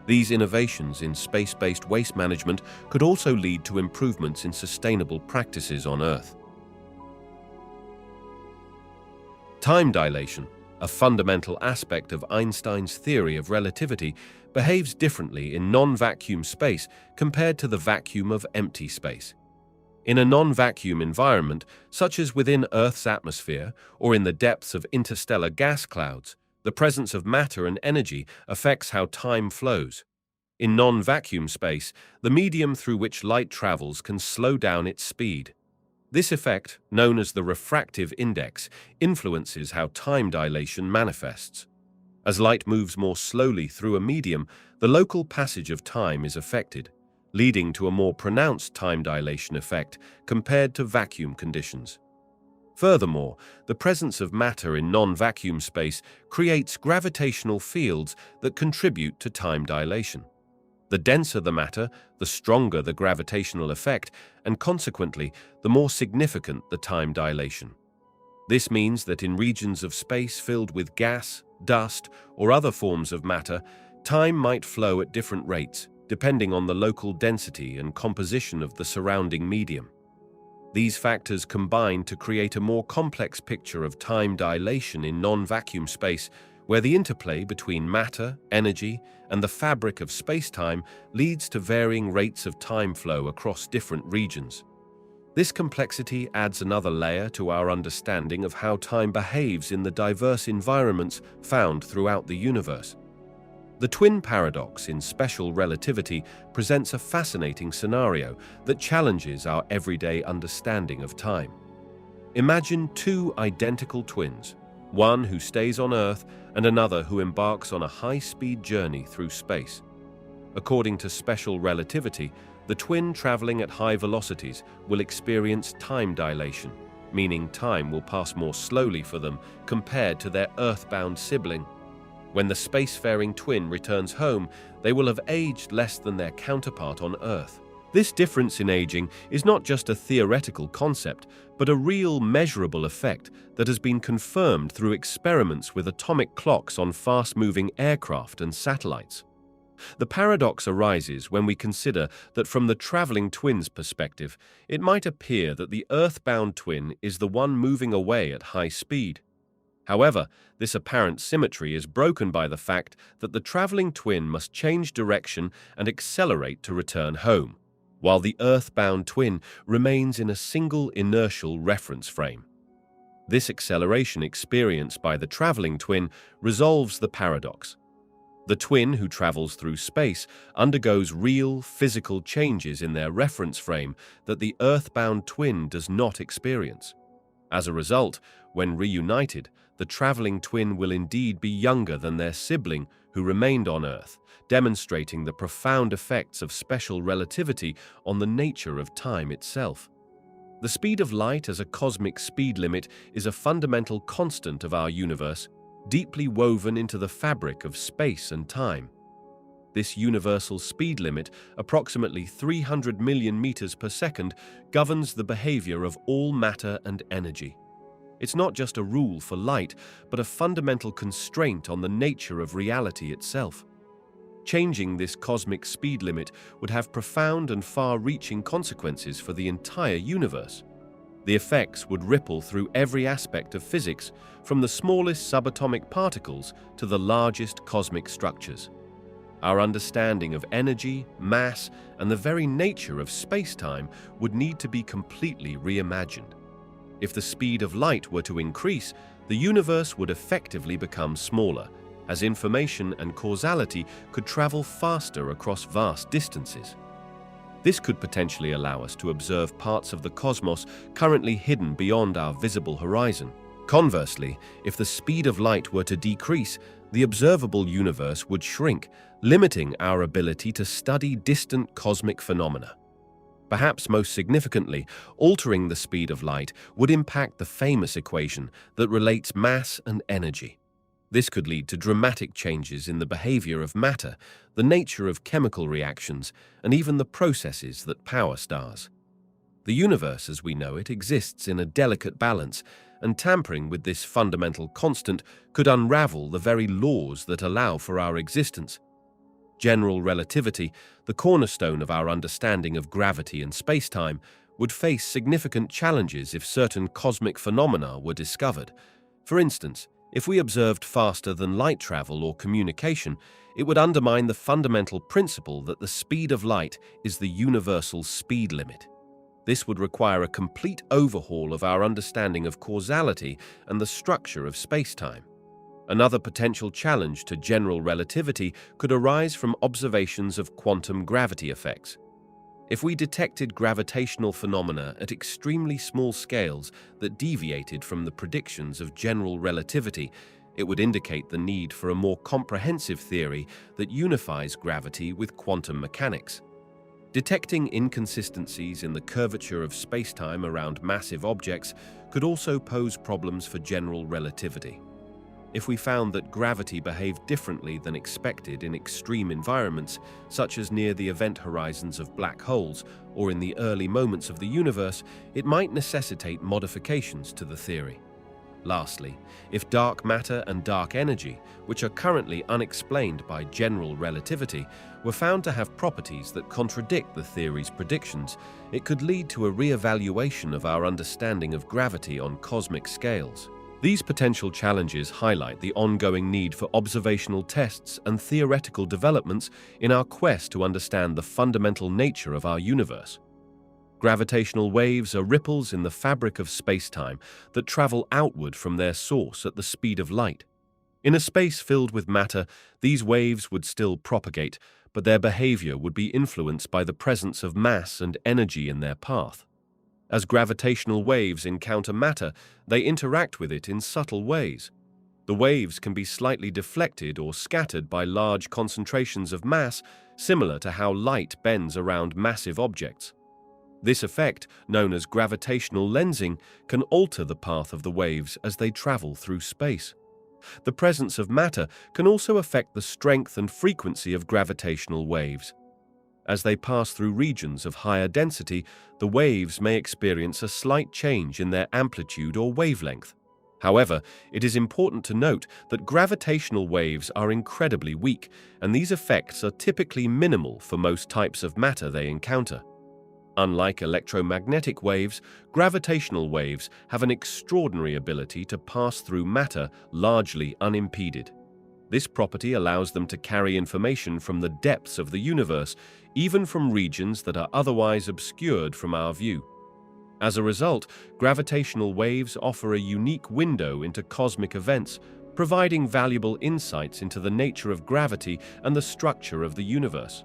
These innovations in space-based waste management could also lead to improvements in sustainable practices on Earth. Time dilation, a fundamental aspect of Einstein's theory of relativity, behaves differently in non-vacuum space compared to the vacuum of empty space. In a non-vacuum environment, such as within Earth's atmosphere or in the depths of interstellar gas clouds, the presence of matter and energy affects how time flows. In non-vacuum space, the medium through which light travels can slow down its speed. This effect, known as the refractive index, influences how time dilation manifests. As light moves more slowly through a medium, the local passage of time is affected, leading to a more pronounced time dilation effect compared to vacuum conditions. Furthermore, the presence of matter in non-vacuum space creates gravitational fields that contribute to time dilation. The denser the matter, the stronger the gravitational effect, and consequently, the more significant the time dilation. This means that in regions of space filled with gas, dust, or other forms of matter, time might flow at different rates, depending on the local density and composition of the surrounding medium. These factors combine to create a more complex picture of time dilation in non-vacuum space, where the interplay between matter, energy, and the fabric of space-time leads to varying rates of time flow across different regions. This complexity adds another layer to our understanding of how time behaves in the diverse environments found throughout the universe. The twin paradox in special relativity presents a fascinating scenario that challenges our everyday understanding of time. Imagine two identical twins. one who stays on Earth and another who embarks on a high-speed journey through space. According to special relativity, the twin traveling at high velocities will experience time dilation, meaning time will pass more slowly for them compared to their Earth-bound sibling. When the spacefaring twin returns home, they will have aged less than their counterpart on Earth. This difference in aging is not just a theoretical concept, but a real measurable effect that has been confirmed through experiments with atomic clocks on fast-moving aircraft and satellites. The paradox arises when we consider that from the traveling twin's perspective, it might appear that the Earth-bound twin is the one moving away at high speed. However, this apparent symmetry is broken by the fact that the traveling twin must change direction and accelerate to return home, while the Earth-bound twin remains in a single inertial reference frame. This acceleration experienced by the traveling twin resolves the paradox. The twin who travels through space undergoes real, physical changes in their reference frame that the Earth-bound twin does not experience. As a result, when reunited, the traveling twin will indeed be younger than their sibling who remained on Earth, demonstrating the profound effects of special relativity on the nature of time itself. The speed of light as a cosmic speed limit is a fundamental constant of our universe, deeply woven into the fabric of space and time. This universal speed limit, approximately 300 million meters per second, governs the behavior of all matter and energy. It's not just a rule for light, but a fundamental constraint on the nature of reality itself. Changing this cosmic speed limit would have profound and far-reaching consequences for the entire universe. The effects would ripple through every aspect of physics, from the smallest subatomic particles to the largest cosmic structures. Our understanding of energy, mass, and the very nature of space-time would need to be completely reimagined. If the speed of light were to increase, the universe would effectively become smaller, as information and causality could travel faster across vast distances. This could potentially allow us to observe parts of the cosmos currently hidden beyond our visible horizon. Conversely, if the speed of light were to decrease, the observable universe would shrink, limiting our ability to study distant cosmic phenomena. Perhaps most significantly, altering the speed of light would impact the famous equation that relates mass and energy. This could lead to dramatic changes in the behavior of matter, the nature of chemical reactions, and even the processes that power stars. The universe as we know it exists in a delicate balance, and tampering with this fundamental constant could unravel the very laws that allow for our existence. General relativity, the cornerstone of our understanding of gravity and spacetime, would face significant challenges if certain cosmic phenomena were discovered. For instance, if we observed faster than light travel or communication, it would undermine the fundamental principle that the speed of light is the universal speed limit. This would require a complete overhaul of our understanding of causality and the structure of spacetime. Another potential challenge to general relativity could arise from observations of quantum gravity effects. If we detected gravitational phenomena at extremely small scales that deviated from the predictions of general relativity, it would indicate the need for a more comprehensive theory that unifies gravity with quantum mechanics. Detecting inconsistencies in the curvature of spacetime around massive objects could also pose problems for general relativity. If we found that gravity behaved differently than expected in extreme environments, such as near the event horizons of black holes or in the early moments of the universe, it might necessitate modifications to the theory. Lastly, if dark matter and dark energy, which are currently unexplained by general relativity, were found to have properties that contradict the theory's predictions, it could lead to a re-evaluation of our understanding of gravity on cosmic scales. These potential challenges highlight the ongoing need for observational tests and theoretical developments in our quest to understand the fundamental nature of our universe. Gravitational waves are ripples in the fabric of spacetime that travel outward from their source at the speed of light. In a space filled with matter, these waves would still propagate, but their behavior would be influenced by the presence of mass and energy in their path. As gravitational waves encounter matter, they interact with it in subtle ways. The waves can be slightly deflected or scattered by large concentrations of mass, similar to how light bends around massive objects. This effect, known as gravitational lensing, can alter the path of the waves as they travel through space. The presence of matter can also affect the strength and frequency of gravitational waves. As they pass through regions of higher density, the waves may experience a slight change in their amplitude or wavelength. However, it is important to note that gravitational waves are incredibly weak, and these effects are typically minimal for most types of matter they encounter. Unlike electromagnetic waves, gravitational waves have an extraordinary ability to pass through matter largely unimpeded. This property allows them to carry information from the depths of the universe, even from regions that are otherwise obscured from our view. As a result, gravitational waves offer a unique window into cosmic events, providing valuable insights into the nature of gravity and the structure of the universe.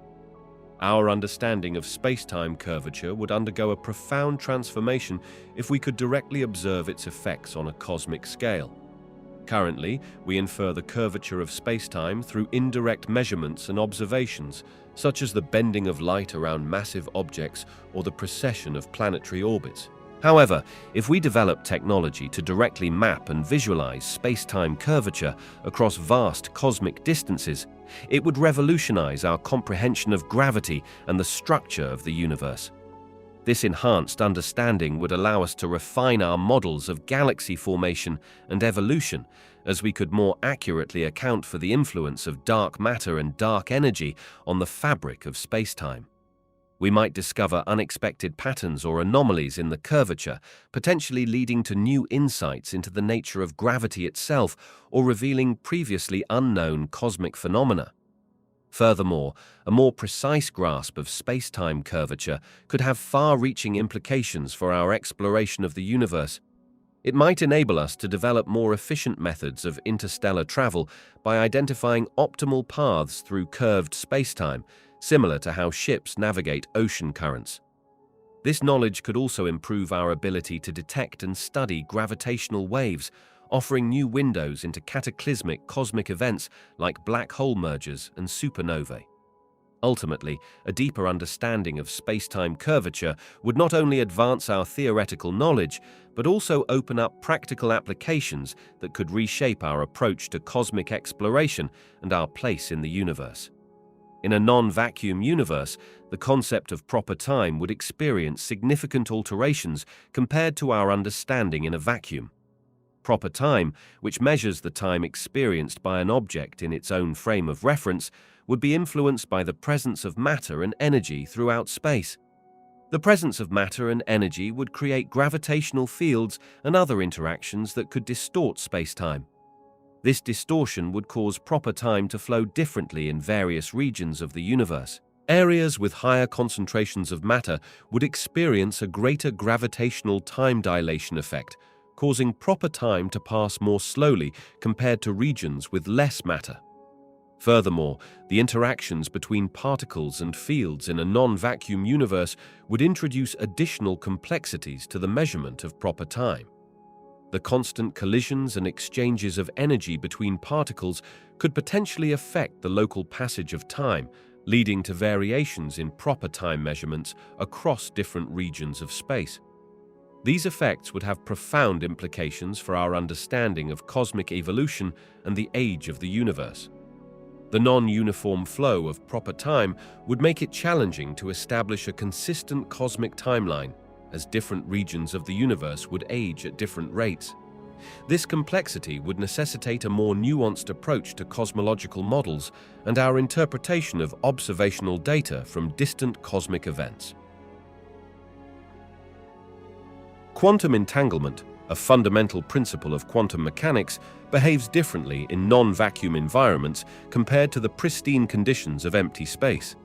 Our understanding of spacetime curvature would undergo a profound transformation if we could directly observe its effects on a cosmic scale. Currently, we infer the curvature of spacetime through indirect measurements and observations, such as the bending of light around massive objects or the precession of planetary orbits. However, if we develop technology to directly map and visualize space-time curvature across vast cosmic distances, it would revolutionize our comprehension of gravity and the structure of the universe. This enhanced understanding would allow us to refine our models of galaxy formation and evolution, as we could more accurately account for the influence of dark matter and dark energy on the fabric of space-time. We might discover unexpected patterns or anomalies in the curvature, potentially leading to new insights into the nature of gravity itself or revealing previously unknown cosmic phenomena. Furthermore, a more precise grasp of space-time curvature could have far-reaching implications for our exploration of the universe. It might enable us to develop more efficient methods of interstellar travel by identifying optimal paths through curved spacetime, similar to how ships navigate ocean currents. This knowledge could also improve our ability to detect and study gravitational waves, offering new windows into cataclysmic cosmic events like black hole mergers and supernovae. Ultimately, a deeper understanding of space-time curvature would not only advance our theoretical knowledge, but also open up practical applications that could reshape our approach to cosmic exploration and our place in the universe. In a non-vacuum universe, the concept of proper time would experience significant alterations compared to our understanding in a vacuum. Proper time, which measures the time experienced by an object in its own frame of reference, would be influenced by the presence of matter and energy throughout space. The presence of matter and energy would create gravitational fields and other interactions that could distort space-time. This distortion would cause proper time to flow differently in various regions of the universe. Areas with higher concentrations of matter would experience a greater gravitational time dilation effect, causing proper time to pass more slowly compared to regions with less matter. Furthermore, the interactions between particles and fields in a non-vacuum universe would introduce additional complexities to the measurement of proper time. The constant collisions and exchanges of energy between particles could potentially affect the local passage of time, leading to variations in proper time measurements across different regions of space. These effects would have profound implications for our understanding of cosmic evolution and the age of the universe. The non-uniform flow of proper time would make it challenging to establish a consistent cosmic timeline, as different regions of the universe would age at different rates. This complexity would necessitate a more nuanced approach to cosmological models and our interpretation of observational data from distant cosmic events. Quantum entanglement, a fundamental principle of quantum mechanics, behaves differently in non-vacuum environments compared to the pristine conditions of empty space.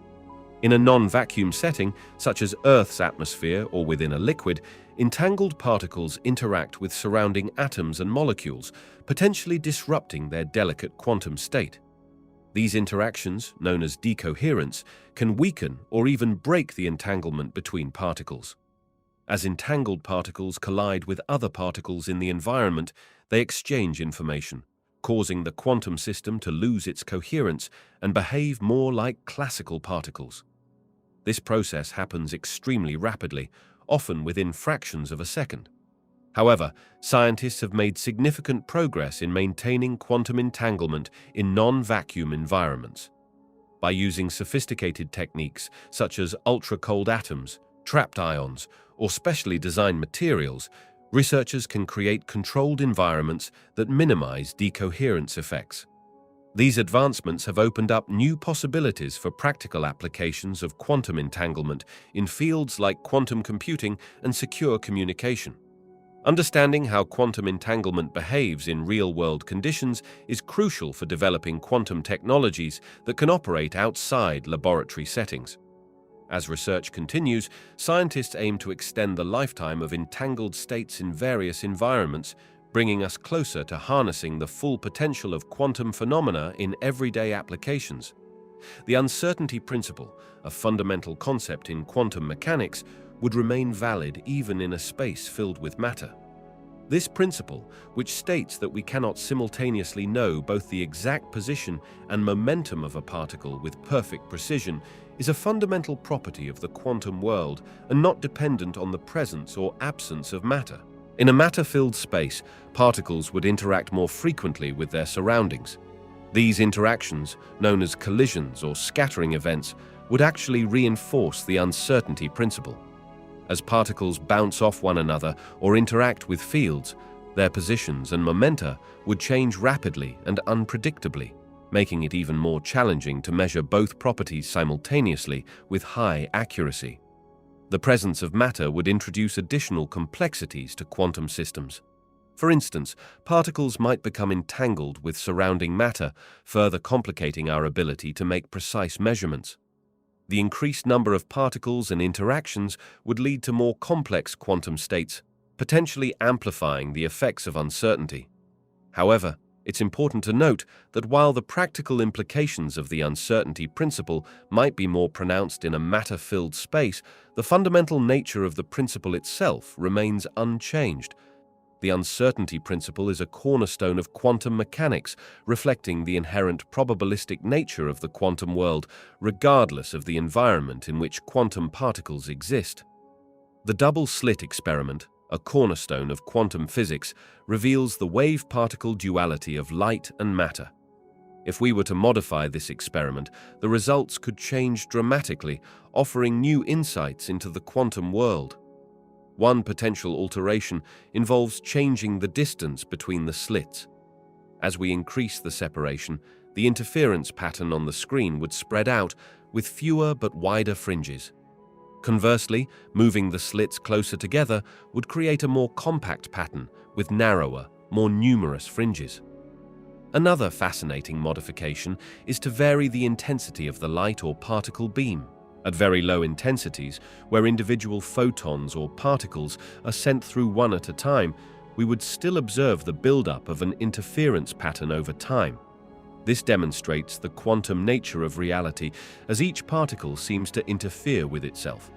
In a non-vacuum setting, such as Earth's atmosphere or within a liquid, entangled particles interact with surrounding atoms and molecules, potentially disrupting their delicate quantum state. These interactions, known as decoherence, can weaken or even break the entanglement between particles. As entangled particles collide with other particles in the environment, they exchange information, causing the quantum system to lose its coherence and behave more like classical particles. This process happens extremely rapidly, often within fractions of a second. However, scientists have made significant progress in maintaining quantum entanglement in non-vacuum environments. By using sophisticated techniques such as ultra-cold atoms, trapped ions, or specially designed materials, researchers can create controlled environments that minimize decoherence effects. These advancements have opened up new possibilities for practical applications of quantum entanglement in fields like quantum computing and secure communication. Understanding how quantum entanglement behaves in real-world conditions is crucial for developing quantum technologies that can operate outside laboratory settings. As research continues, scientists aim to extend the lifetime of entangled states in various environments, bringing us closer to harnessing the full potential of quantum phenomena in everyday applications. The uncertainty principle, a fundamental concept in quantum mechanics, would remain valid even in a space filled with matter. This principle, which states that we cannot simultaneously know both the exact position and momentum of a particle with perfect precision, is a fundamental property of the quantum world and not dependent on the presence or absence of matter. In a matter-filled space, particles would interact more frequently with their surroundings. These interactions, known as collisions or scattering events, would actually reinforce the uncertainty principle. As particles bounce off one another or interact with fields, their positions and momenta would change rapidly and unpredictably, making it even more challenging to measure both properties simultaneously with high accuracy. The presence of matter would introduce additional complexities to quantum systems. For instance, particles might become entangled with surrounding matter, further complicating our ability to make precise measurements. The increased number of particles and interactions would lead to more complex quantum states, potentially amplifying the effects of uncertainty. However, it's important to note that while the practical implications of the uncertainty principle might be more pronounced in a matter-filled space, the fundamental nature of the principle itself remains unchanged. The uncertainty principle is a cornerstone of quantum mechanics, reflecting the inherent probabilistic nature of the quantum world, regardless of the environment in which quantum particles exist. The double-slit experiment, a cornerstone of quantum physics, reveals the wave-particle duality of light and matter. If we were to modify this experiment, the results could change dramatically, offering new insights into the quantum world. One potential alteration involves changing the distance between the slits. As we increase the separation, the interference pattern on the screen would spread out with fewer but wider fringes. Conversely, moving the slits closer together would create a more compact pattern with narrower, more numerous fringes. Another fascinating modification is to vary the intensity of the light or particle beam. At very low intensities, where individual photons or particles are sent through one at a time, we would still observe the buildup of an interference pattern over time. This demonstrates the quantum nature of reality, as each particle seems to interfere with itself.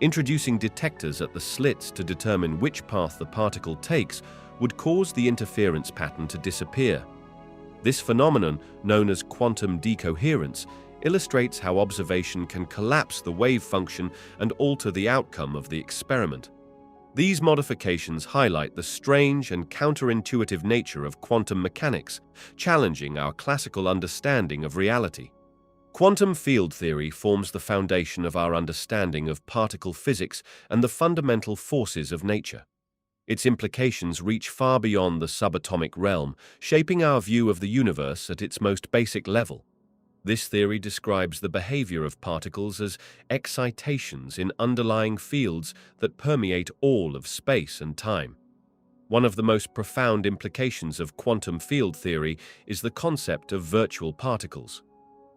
Introducing detectors at the slits to determine which path the particle takes would cause the interference pattern to disappear. This phenomenon, known as quantum decoherence, illustrates how observation can collapse the wave function and alter the outcome of the experiment. These modifications highlight the strange and counterintuitive nature of quantum mechanics, challenging our classical understanding of reality. Quantum field theory forms the foundation of our understanding of particle physics and the fundamental forces of nature. Its implications reach far beyond the subatomic realm, shaping our view of the universe at its most basic level. This theory describes the behavior of particles as excitations in underlying fields that permeate all of space and time. One of the most profound implications of quantum field theory is the concept of virtual particles.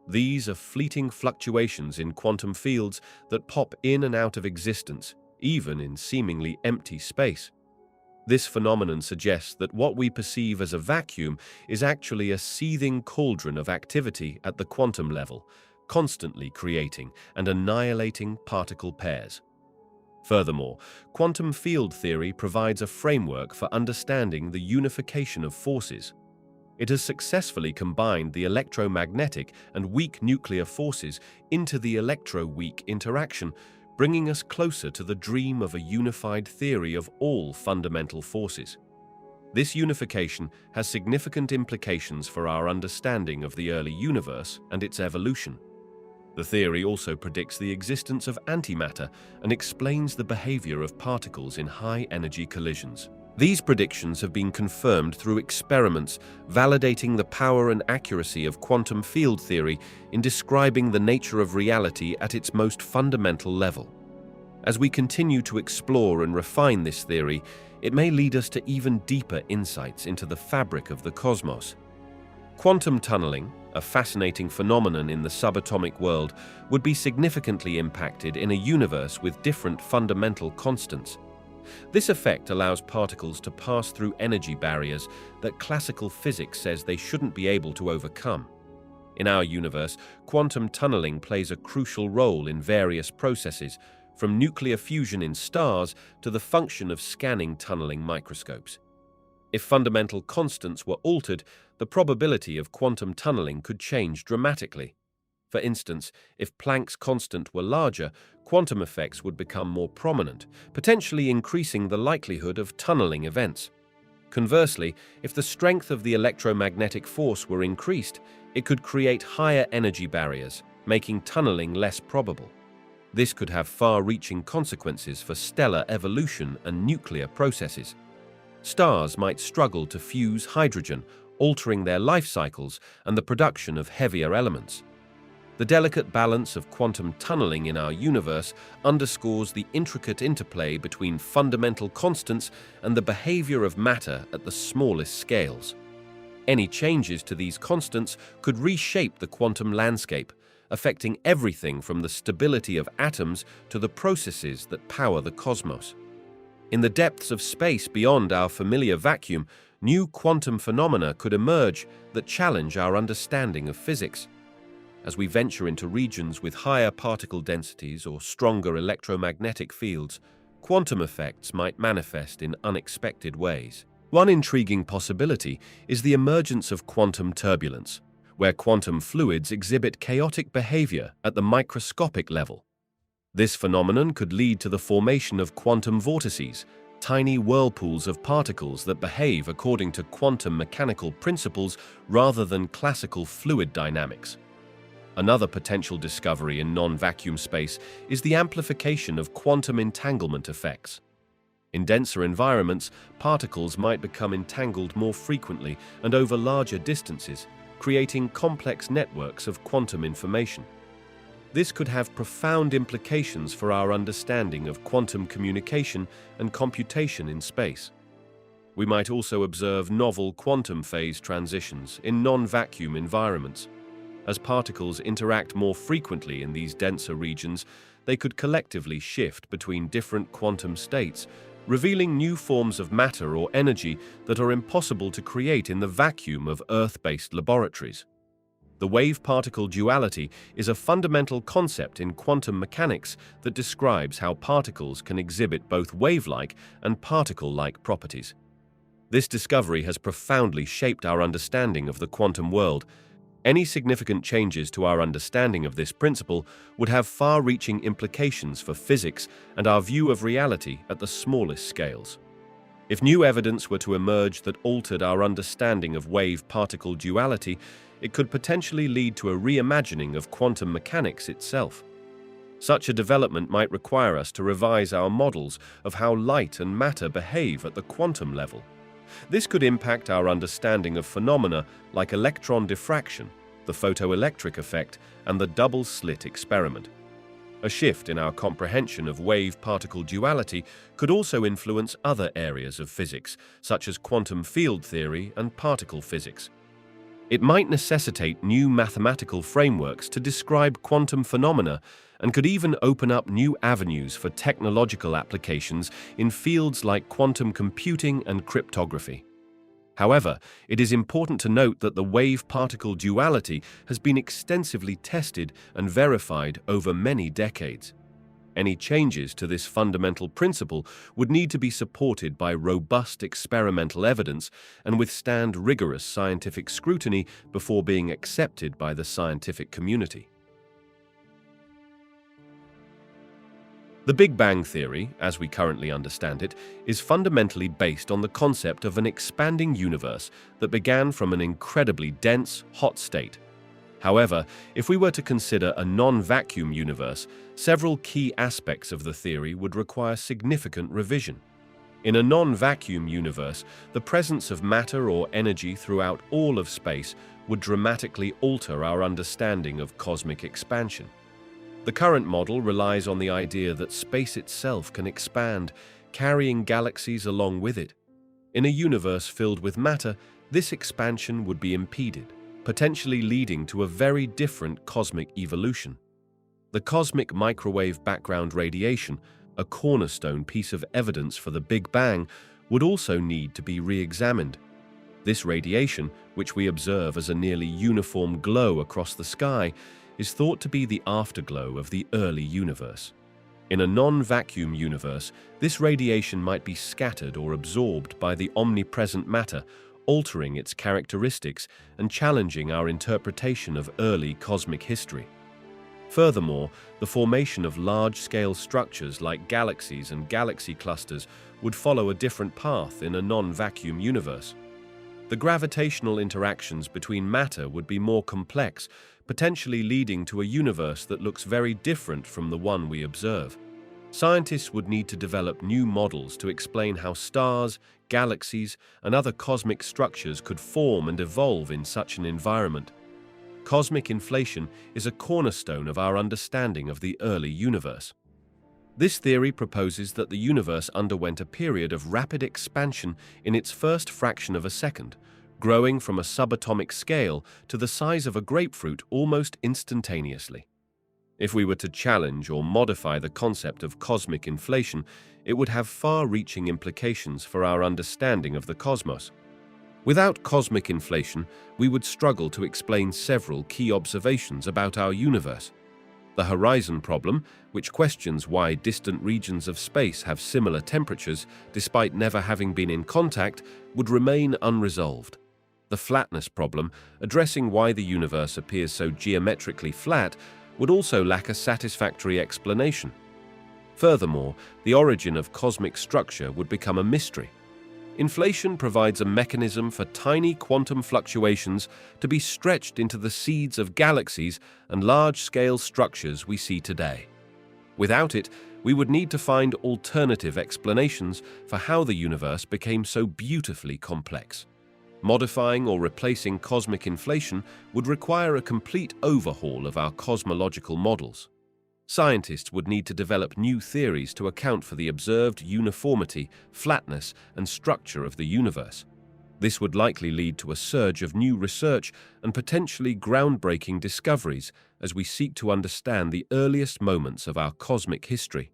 These are fleeting fluctuations in quantum fields that pop in and out of existence, even in seemingly empty space. This phenomenon suggests that what we perceive as a vacuum is actually a seething cauldron of activity at the quantum level, constantly creating and annihilating particle pairs. Furthermore, quantum field theory provides a framework for understanding the unification of forces. It has successfully combined the electromagnetic and weak nuclear forces into the electro-weak interaction, bringing us closer to the dream of a unified theory of all fundamental forces. This unification has significant implications for our understanding of the early universe and its evolution. The theory also predicts the existence of antimatter and explains the behavior of particles in high-energy collisions. These predictions have been confirmed through experiments validating the power and accuracy of quantum field theory in describing the nature of reality at its most fundamental level. As we continue to explore and refine this theory, it may lead us to even deeper insights into the fabric of the cosmos. Quantum tunneling, a fascinating phenomenon in the subatomic world, would be significantly impacted in a universe with different fundamental constants. This effect allows particles to pass through energy barriers that classical physics says they shouldn't be able to overcome. In our universe, quantum tunneling plays a crucial role in various processes, from nuclear fusion in stars to the function of scanning tunneling microscopes. If fundamental constants were altered, the probability of quantum tunneling could change dramatically. For instance, if Planck's constant were larger, quantum effects would become more prominent, potentially increasing the likelihood of tunneling events. Conversely, if the strength of the electromagnetic force were increased, it could create higher energy barriers, making tunneling less probable. This could have far-reaching consequences for stellar evolution and nuclear processes. Stars might struggle to fuse hydrogen, altering their life cycles and the production of heavier elements. The delicate balance of quantum tunneling in our universe underscores the intricate interplay between fundamental constants and the behavior of matter at the smallest scales. Any changes to these constants could reshape the quantum landscape, affecting everything from the stability of atoms to the processes that power the cosmos. In the depths of space beyond our familiar vacuum, new quantum phenomena could emerge that challenge our understanding of physics. As we venture into regions with higher particle densities or stronger electromagnetic fields, quantum effects might manifest in unexpected ways. One intriguing possibility is the emergence of quantum turbulence, where quantum fluids exhibit chaotic behavior at the microscopic level. This phenomenon could lead to the formation of quantum vortices, tiny whirlpools of particles that behave according to quantum mechanical principles rather than classical fluid dynamics. Another potential discovery in non-vacuum space is the amplification of quantum entanglement effects. In denser environments, particles might become entangled more frequently and over larger distances, creating complex networks of quantum information. This could have profound implications for our understanding of quantum communication and computation in space. We might also observe novel quantum phase transitions in non-vacuum environments. As particles interact more frequently in these denser regions, they could collectively shift between different quantum states, revealing new forms of matter or energy that are impossible to create in the vacuum of Earth-based laboratories. The wave-particle duality is a fundamental concept in quantum mechanics that describes how particles can exhibit both wave-like and particle-like properties. This discovery has profoundly shaped our understanding of the quantum world. Any significant changes to our understanding of this principle would have far-reaching implications for physics and our view of reality at the smallest scales. If new evidence were to emerge that altered our understanding of wave-particle duality, it could potentially lead to a reimagining of quantum mechanics itself. Such a development might require us to revise our models of how light and matter behave at the quantum level. This could impact our understanding of phenomena like electron diffraction, the photoelectric effect, and the double-slit experiment. A shift in our comprehension of wave-particle duality could also influence other areas of physics, such as quantum field theory and particle physics. It might necessitate new mathematical frameworks to describe quantum phenomena and could even open up new avenues for technological applications in fields like quantum computing and cryptography. However, it is important to note that the wave-particle duality has been extensively tested and verified over many decades. Any changes to this fundamental principle would need to be supported by robust experimental evidence and withstand rigorous scientific scrutiny before being accepted by the scientific community. The Big Bang Theory, as we currently understand it, is fundamentally based on the concept of an expanding universe that began from an incredibly dense, hot state. However, if we were to consider a non-vacuum universe, several key aspects of the theory would require significant revision. In a non-vacuum universe, the presence of matter or energy throughout all of space would dramatically alter our understanding of cosmic expansion. The current model relies on the idea that space itself can expand, carrying galaxies along with it. In a universe filled with matter, this expansion would be impeded, potentially leading to a very different cosmic evolution. The cosmic microwave background radiation, a cornerstone piece of evidence for the Big Bang, would also need to be re-examined. This radiation, which we observe as a nearly uniform glow across the sky, is thought to be the afterglow of the early universe. In a non-vacuum universe, this radiation might be scattered or absorbed by the omnipresent matter, altering its characteristics and challenging our interpretation of early cosmic history. Furthermore, the formation of large-scale structures like galaxies and galaxy clusters would follow a different path in a non-vacuum universe. The gravitational interactions between matter would be more complex, potentially leading to a universe that looks very different from the one we observe. Scientists would need to develop new models to explain how stars, galaxies, and other cosmic structures could form and evolve in such an environment. Cosmic inflation is a cornerstone of our understanding of the early universe. This theory proposes that the universe underwent a period of rapid expansion in its first fraction of a second, growing from a subatomic scale to the size of a grapefruit almost instantaneously. If we were to challenge or modify the concept of cosmic inflation, it would have far-reaching implications for our understanding of the cosmos. Without cosmic inflation, we would struggle to explain several key observations about our universe. The horizon problem, which questions why distant regions of space have similar temperatures despite never having been in contact, would remain unresolved. The flatness problem, addressing why the universe appears so geometrically flat, would also lack a satisfactory explanation. Furthermore, the origin of cosmic structure would become a mystery. Inflation provides a mechanism for tiny quantum fluctuations to be stretched into the seeds of galaxies and large-scale structures we see today. Without it, we would need to find alternative explanations for how the universe became so beautifully complex. Modifying or replacing cosmic inflation would require a complete overhaul of our cosmological models. Scientists would need to develop new theories to account for the observed uniformity, flatness, and structure of the universe. This would likely lead to a surge of new research and potentially groundbreaking discoveries as we seek to understand the earliest moments of our cosmic history.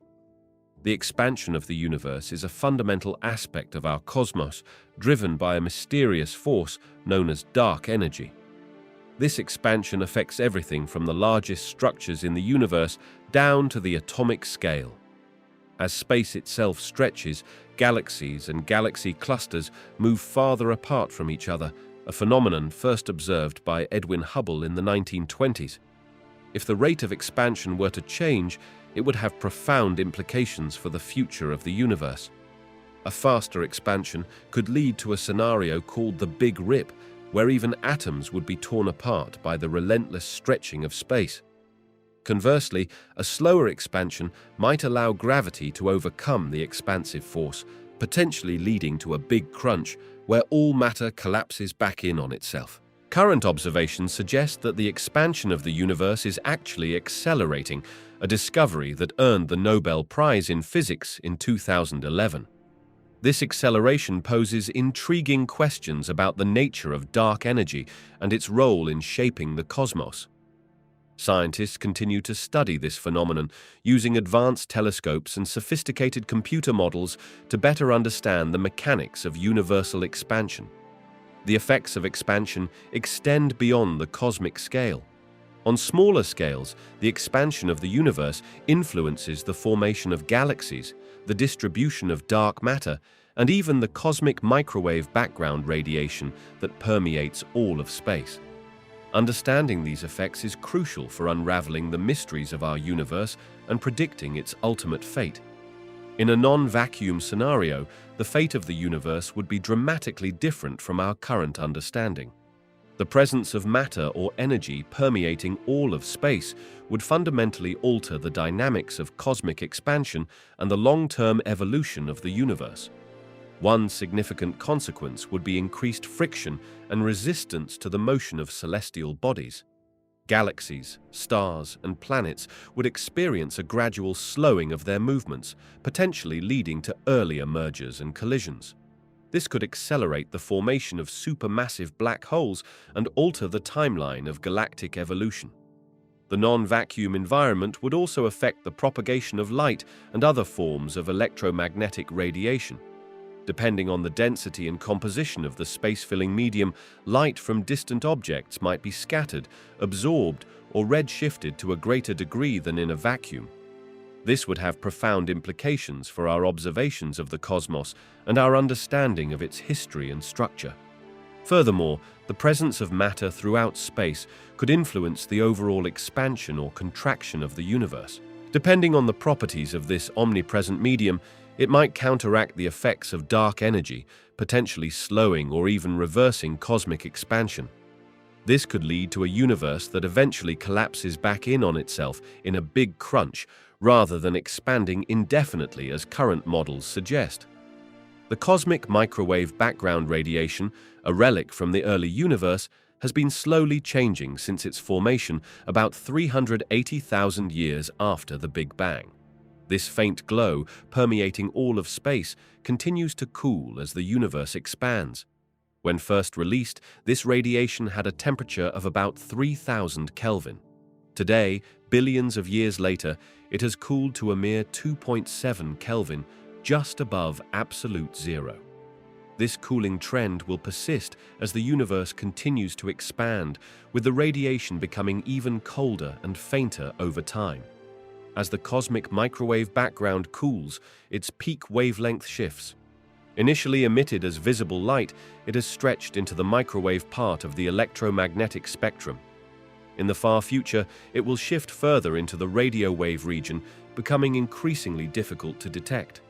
The expansion of the universe is a fundamental aspect of our cosmos, driven by a mysterious force known as dark energy. This expansion affects everything from the largest structures in the universe down to the atomic scale. As space itself stretches, galaxies and galaxy clusters move farther apart from each other, a phenomenon first observed by Edwin Hubble in the 1920s. If the rate of expansion were to change, it would have profound implications for the future of the universe. A faster expansion could lead to a scenario called the Big Rip, where even atoms would be torn apart by the relentless stretching of space. Conversely, a slower expansion might allow gravity to overcome the expansive force, potentially leading to a big crunch where all matter collapses back in on itself. Current observations suggest that the expansion of the universe is actually accelerating, a discovery that earned the Nobel Prize in Physics in 2011. This acceleration poses intriguing questions about the nature of dark energy and its role in shaping the cosmos. Scientists continue to study this phenomenon using advanced telescopes and sophisticated computer models to better understand the mechanics of universal expansion. The effects of expansion extend beyond the cosmic scale. On smaller scales, the expansion of the universe influences the formation of galaxies, the distribution of dark matter, and even the cosmic microwave background radiation that permeates all of space. Understanding these effects is crucial for unraveling the mysteries of our universe and predicting its ultimate fate. In a non-vacuum scenario, the fate of the universe would be dramatically different from our current understanding. The presence of matter or energy permeating all of space would fundamentally alter the dynamics of cosmic expansion and the long-term evolution of the universe. One significant consequence would be increased friction and resistance to the motion of celestial bodies. Galaxies, stars, and planets would experience a gradual slowing of their movements, potentially leading to earlier mergers and collisions. This could accelerate the formation of supermassive black holes and alter the timeline of galactic evolution. The non-vacuum environment would also affect the propagation of light and other forms of electromagnetic radiation. Depending on the density and composition of the space-filling medium, light from distant objects might be scattered, absorbed, or redshifted to a greater degree than in a vacuum. This would have profound implications for our observations of the cosmos and our understanding of its history and structure. Furthermore, the presence of matter throughout space could influence the overall expansion or contraction of the universe. Depending on the properties of this omnipresent medium, it might counteract the effects of dark energy, potentially slowing or even reversing cosmic expansion. This could lead to a universe that eventually collapses back in on itself in a big crunch, rather than expanding indefinitely as current models suggest. The cosmic microwave background radiation, a relic from the early universe, has been slowly changing since its formation about 380,000 years after the Big Bang. This faint glow, permeating all of space, continues to cool as the universe expands. When first released, this radiation had a temperature of about 3,000 Kelvin. Today, billions of years later, it has cooled to a mere 2.7 Kelvin, just above absolute zero. This cooling trend will persist as the universe continues to expand, with the radiation becoming even colder and fainter over time. As the cosmic microwave background cools, its peak wavelength shifts. Initially emitted as visible light, it has stretched into the microwave part of the electromagnetic spectrum. In the far future, it will shift further into the radio wave region, becoming increasingly difficult to detect.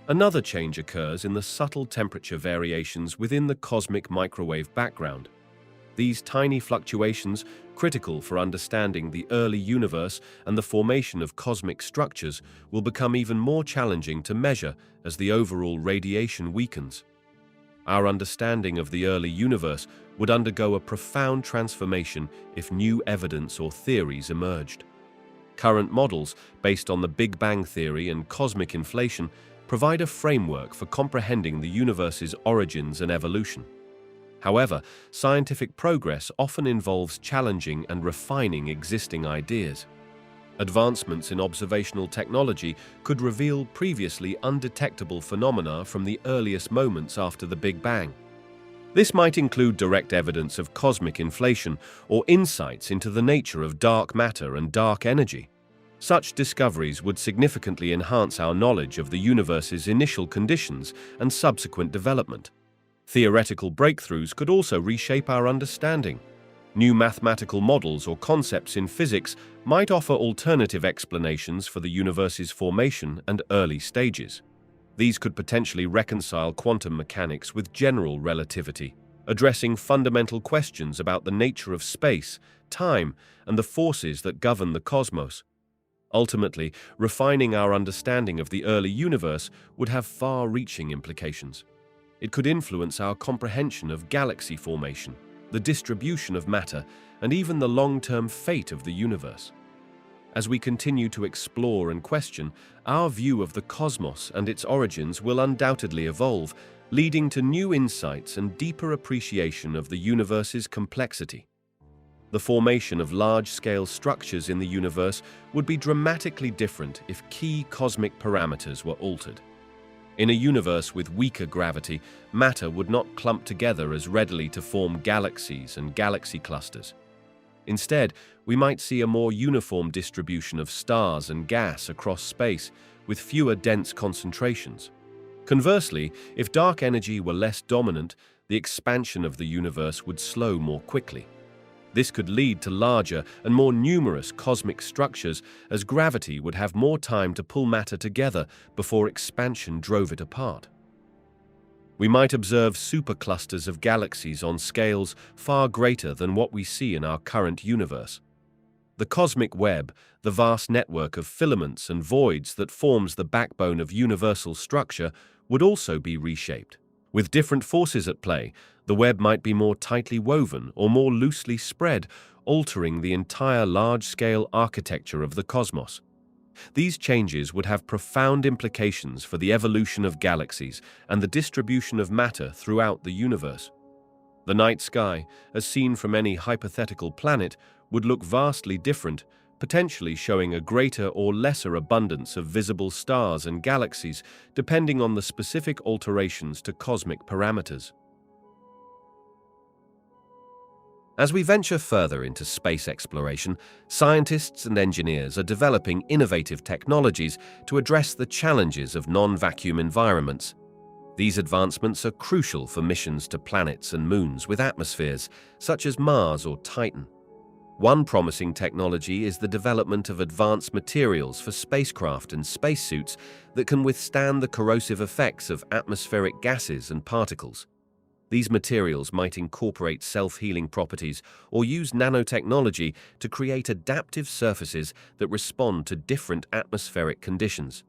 Another change occurs in the subtle temperature variations within the cosmic microwave background. These tiny fluctuations, critical for understanding the early universe and the formation of cosmic structures, will become even more challenging to measure as the overall radiation weakens. Our understanding of the early universe would undergo a profound transformation if new evidence or theories emerged. Current models, based on the Big Bang theory and cosmic inflation, provide a framework for comprehending the universe's origins and evolution. However, scientific progress often involves challenging and refining existing ideas. Advancements in observational technology could reveal previously undetectable phenomena from the earliest moments after the Big Bang. This might include direct evidence of cosmic inflation or insights into the nature of dark matter and dark energy. Such discoveries would significantly enhance our knowledge of the universe's initial conditions and subsequent development. Theoretical breakthroughs could also reshape our understanding. New mathematical models or concepts in physics might offer alternative explanations for the universe's formation and early stages. These could potentially reconcile quantum mechanics with general relativity, addressing fundamental questions about the nature of space, time, and the forces that govern the cosmos. Ultimately, refining our understanding of the early universe would have far-reaching implications. It could influence our comprehension of galaxy formation, the distribution of matter, and even the long-term fate of the universe. As we continue to explore and question, our view of the cosmos and its origins will undoubtedly evolve, leading to new insights and deeper appreciation of the universe's complexity. The formation of large-scale structures in the universe would be dramatically different if key cosmic parameters were altered. In a universe with weaker gravity, matter would not clump together as readily to form galaxies and galaxy clusters. Instead, we might see a more uniform distribution of stars and gas across space, with fewer dense concentrations. Conversely, if dark energy were less dominant, the expansion of the universe would slow more quickly. This could lead to larger and more numerous cosmic structures, as gravity would have more time to pull matter together before expansion drove it apart. We might observe superclusters of galaxies on scales far greater than what we see in our current universe. The cosmic web, the vast network of filaments and voids that forms the backbone of universal structure, would also be reshaped. With different forces at play, the web might be more tightly woven or more loosely spread, altering the entire large-scale architecture of the cosmos. These changes would have profound implications for the evolution of galaxies and the distribution of matter throughout the universe. The night sky, as seen from any hypothetical planet, would look vastly different, potentially showing a greater or lesser abundance of visible stars and galaxies, depending on the specific alterations to cosmic parameters. As we venture further into space exploration, scientists and engineers are developing innovative technologies to address the challenges of non-vacuum environments. These advancements are crucial for missions to planets and moons with atmospheres, such as Mars or Titan. One promising technology is the development of advanced materials for spacecraft and spacesuits that can withstand the corrosive effects of atmospheric gases and particles. These materials might incorporate self-healing properties or use nanotechnology to create adaptive surfaces that respond to different atmospheric conditions.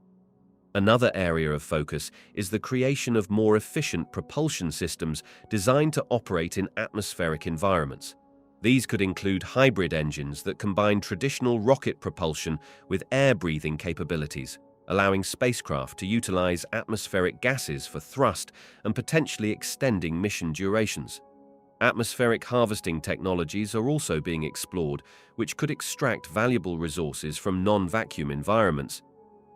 Another area of focus is the creation of more efficient propulsion systems designed to operate in atmospheric environments. These could include hybrid engines that combine traditional rocket propulsion with air-breathing capabilities, allowing spacecraft to utilize atmospheric gases for thrust and potentially extending mission durations. Atmospheric harvesting technologies are also being explored, which could extract valuable resources from non-vacuum environments.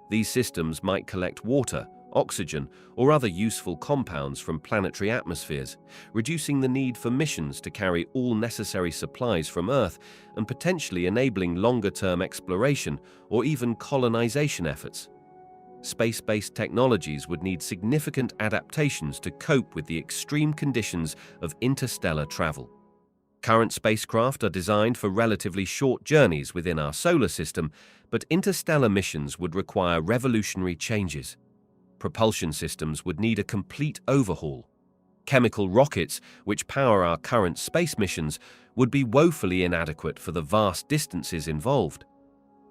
These systems might collect water, oxygen, or other useful compounds from planetary atmospheres, reducing the need for missions to carry all necessary supplies from Earth and potentially enabling longer-term exploration or even colonization efforts. Space-based technologies would need significant adaptations to cope with the extreme conditions of interstellar travel. Current spacecraft are designed for relatively short journeys within our solar system, but interstellar missions would require revolutionary changes. Propulsion systems would need a complete overhaul. Chemical rockets, which power our current space missions, would be woefully inadequate for the vast distances involved.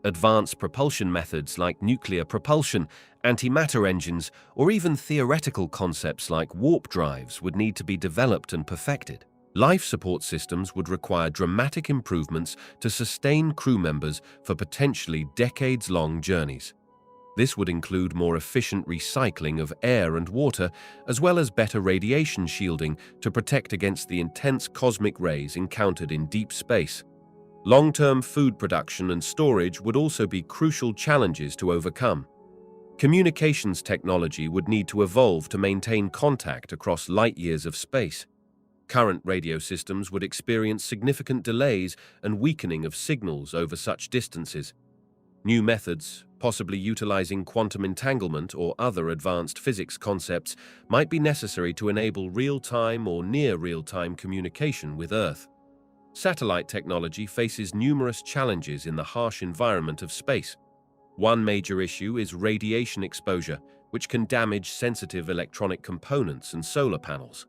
Advanced propulsion methods like nuclear propulsion, antimatter engines, or even theoretical concepts like warp drives would need to be developed and perfected. Life support systems would require dramatic improvements to sustain crew members for potentially decades-long journeys. This would include more efficient recycling of air and water, as well as better radiation shielding to protect against the intense cosmic rays encountered in deep space. Long-term food production and storage would also be crucial challenges to overcome. Communications technology would need to evolve to maintain contact across light years of space. Current radio systems would experience significant delays and weakening of signals over such distances. New methods, possibly utilizing quantum entanglement or other advanced physics concepts, might be necessary to enable real-time or near-real-time communication with Earth. Satellite technology faces numerous challenges in the harsh environment of space. One major issue is radiation exposure, which can damage sensitive electronic components and solar panels.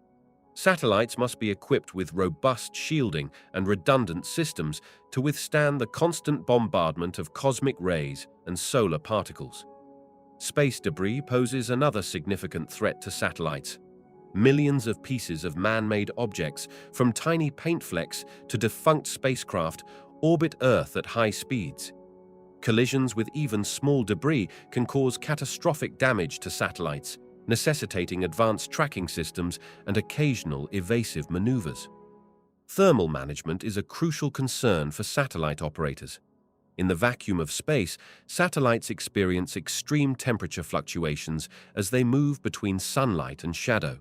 Satellites must be equipped with robust shielding and redundant systems to withstand the constant bombardment of cosmic rays and solar particles. Space debris poses another significant threat to satellites. Millions of pieces of man-made objects, from tiny paint flecks to defunct spacecraft, orbit Earth at high speeds. Collisions with even small debris can cause catastrophic damage to satellites, necessitating advanced tracking systems and occasional evasive maneuvers. Thermal management is a crucial concern for satellite operators. In the vacuum of space, satellites experience extreme temperature fluctuations as they move between sunlight and shadow.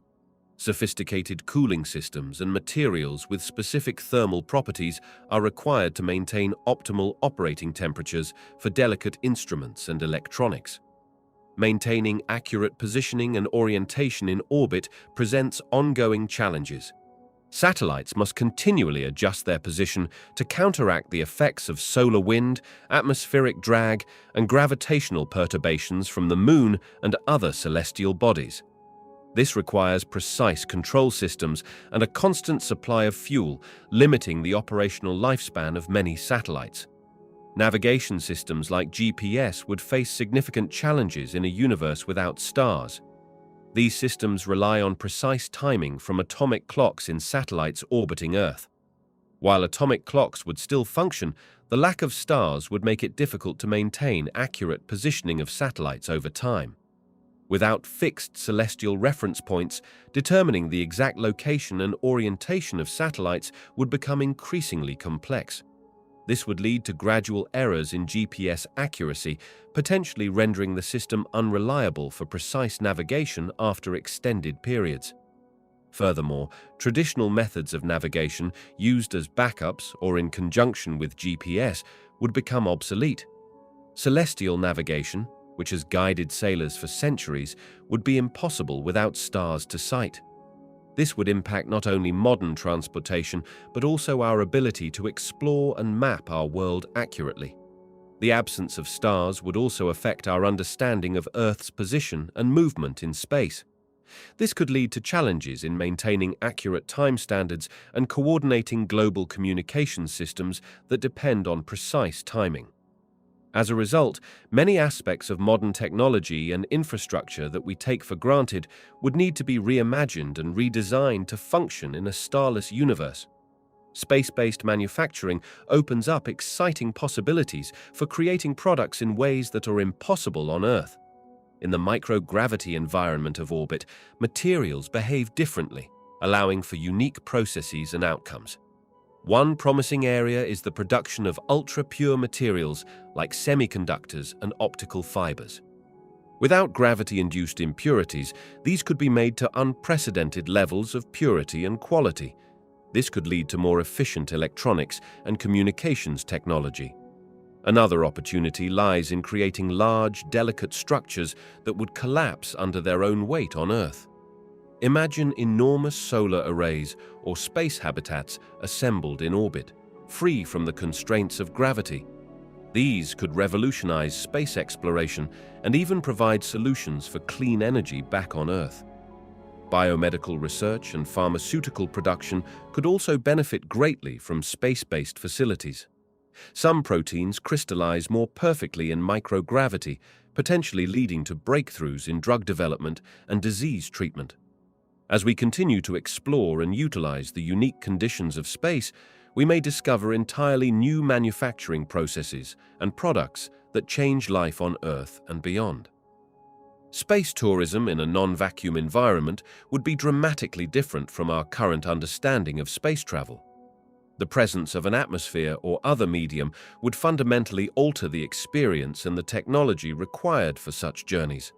Sophisticated cooling systems and materials with specific thermal properties are required to maintain optimal operating temperatures for delicate instruments and electronics. Maintaining accurate positioning and orientation in orbit presents ongoing challenges. Satellites must continually adjust their position to counteract the effects of solar wind, atmospheric drag, and gravitational perturbations from the Moon and other celestial bodies. This requires precise control systems and a constant supply of fuel, limiting the operational lifespan of many satellites. Navigation systems like GPS would face significant challenges in a universe without stars. These systems rely on precise timing from atomic clocks in satellites orbiting Earth. While atomic clocks would still function, the lack of stars would make it difficult to maintain accurate positioning of satellites over time. Without fixed celestial reference points, determining the exact location and orientation of satellites would become increasingly complex. This would lead to gradual errors in GPS accuracy, potentially rendering the system unreliable for precise navigation after extended periods. Furthermore, traditional methods of navigation used as backups or in conjunction with GPS would become obsolete. Celestial navigation, which has guided sailors for centuries, would be impossible without stars to sight. This would impact not only modern transportation, but also our ability to explore and map our world accurately. The absence of stars would also affect our understanding of Earth's position and movement in space. This could lead to challenges in maintaining accurate time standards and coordinating global communication systems that depend on precise timing. As a result, many aspects of modern technology and infrastructure that we take for granted would need to be reimagined and redesigned to function in a starless universe. Space-based manufacturing opens up exciting possibilities for creating products in ways that are impossible on Earth. In the microgravity environment of orbit, materials behave differently, allowing for unique processes and outcomes. One promising area is the production of ultra-pure materials like semiconductors and optical fibers. Without gravity-induced impurities, these could be made to unprecedented levels of purity and quality. This could lead to more efficient electronics and communications technology. Another opportunity lies in creating large, delicate structures that would collapse under their own weight on Earth. Imagine enormous solar arrays or space habitats assembled in orbit, free from the constraints of gravity. These could revolutionize space exploration and even provide solutions for clean energy back on Earth. Biomedical research and pharmaceutical production could also benefit greatly from space-based facilities. Some proteins crystallize more perfectly in microgravity, potentially leading to breakthroughs in drug development and disease treatment. As we continue to explore and utilize the unique conditions of space, we may discover entirely new manufacturing processes and products that change life on Earth and beyond. Space tourism in a non-vacuum environment would be dramatically different from our current understanding of space travel. The presence of an atmosphere or other medium would fundamentally alter the experience and the technology required for such journeys.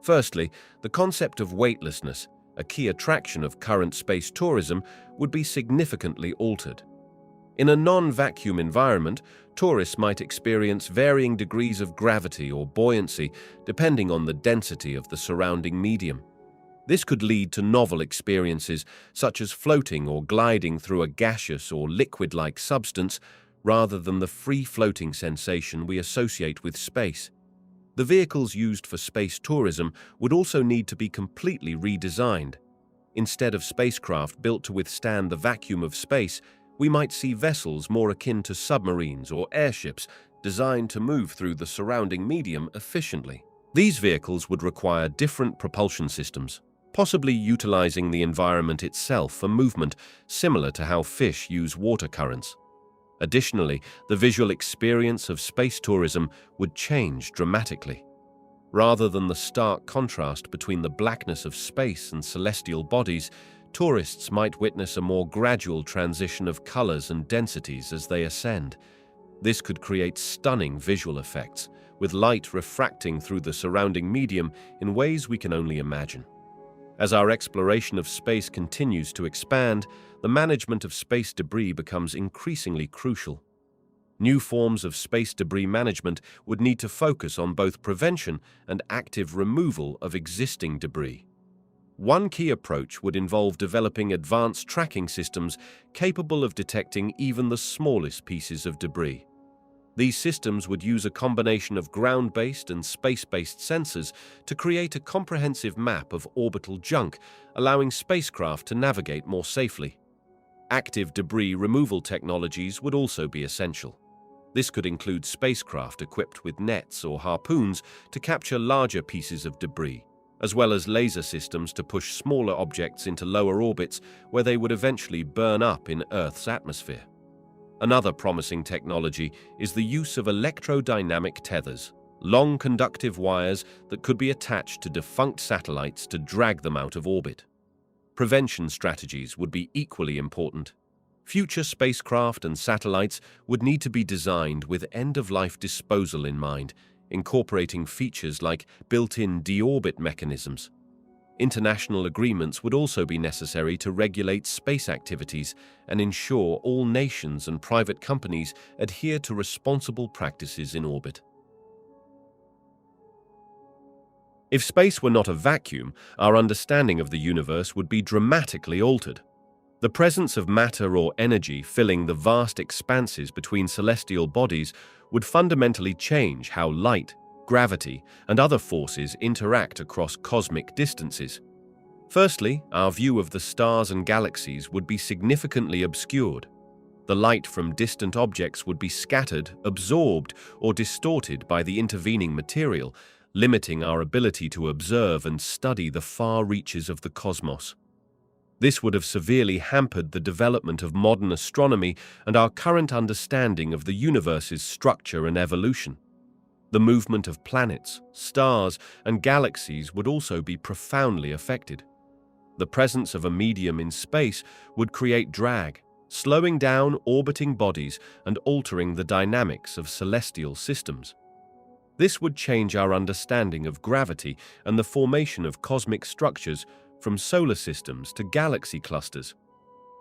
Firstly, the concept of weightlessness, a key attraction of current space tourism, would be significantly altered. In a non-vacuum environment, tourists might experience varying degrees of gravity or buoyancy depending on the density of the surrounding medium. This could lead to novel experiences such as floating or gliding through a gaseous or liquid-like substance rather than the free-floating sensation we associate with space. The vehicles used for space tourism would also need to be completely redesigned. Instead of spacecraft built to withstand the vacuum of space, we might see vessels more akin to submarines or airships designed to move through the surrounding medium efficiently. These vehicles would require different propulsion systems, possibly utilizing the environment itself for movement, similar to how fish use water currents. Additionally, the visual experience of space tourism would change dramatically. Rather than the stark contrast between the blackness of space and celestial bodies, tourists might witness a more gradual transition of colors and densities as they ascend. This could create stunning visual effects, with light refracting through the surrounding medium in ways we can only imagine. As our exploration of space continues to expand, the management of space debris becomes increasingly crucial. New forms of space debris management would need to focus on both prevention and active removal of existing debris. One key approach would involve developing advanced tracking systems capable of detecting even the smallest pieces of debris. These systems would use a combination of ground-based and space-based sensors to create a comprehensive map of orbital junk, allowing spacecraft to navigate more safely. Active debris removal technologies would also be essential. This could include spacecraft equipped with nets or harpoons to capture larger pieces of debris, as well as laser systems to push smaller objects into lower orbits where they would eventually burn up in Earth's atmosphere. Another promising technology is the use of electrodynamic tethers, long conductive wires that could be attached to defunct satellites to drag them out of orbit. Prevention strategies would be equally important. Future spacecraft and satellites would need to be designed with end-of-life disposal in mind, incorporating features like built-in deorbit mechanisms. International agreements would also be necessary to regulate space activities and ensure all nations and private companies adhere to responsible practices in orbit. If space were not a vacuum, our understanding of the universe would be dramatically altered. The presence of matter or energy filling the vast expanses between celestial bodies would fundamentally change how light, gravity, and other forces interact across cosmic distances. Firstly, our view of the stars and galaxies would be significantly obscured. The light from distant objects would be scattered, absorbed, or distorted by the intervening material, limiting our ability to observe and study the far reaches of the cosmos. This would have severely hampered the development of modern astronomy and our current understanding of the universe's structure and evolution. The movement of planets, stars, and galaxies would also be profoundly affected. The presence of a medium in space would create drag, slowing down orbiting bodies and altering the dynamics of celestial systems. This would change our understanding of gravity and the formation of cosmic structures from solar systems to galaxy clusters.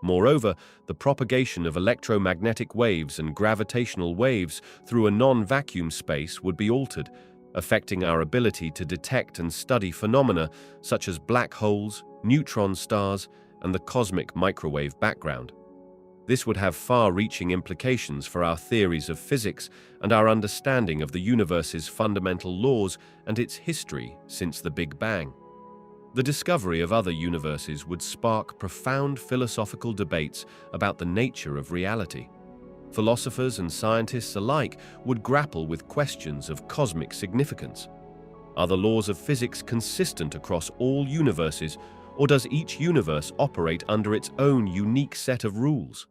Moreover, the propagation of electromagnetic waves and gravitational waves through a non-vacuum space would be altered, affecting our ability to detect and study phenomena such as black holes, neutron stars, and the cosmic microwave background. This would have far-reaching implications for our theories of physics and our understanding of the universe's fundamental laws and its history since the Big Bang. The discovery of other universes would spark profound philosophical debates about the nature of reality. Philosophers and scientists alike would grapple with questions of cosmic significance. Are the laws of physics consistent across all universes, or does each universe operate under its own unique set of rules?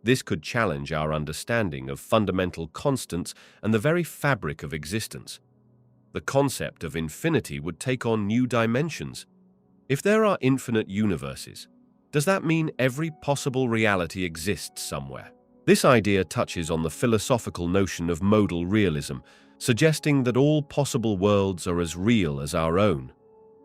This could challenge our understanding of fundamental constants and the very fabric of existence. The concept of infinity would take on new dimensions. If there are infinite universes, does that mean every possible reality exists somewhere? This idea touches on the philosophical notion of modal realism, suggesting that all possible worlds are as real as our own.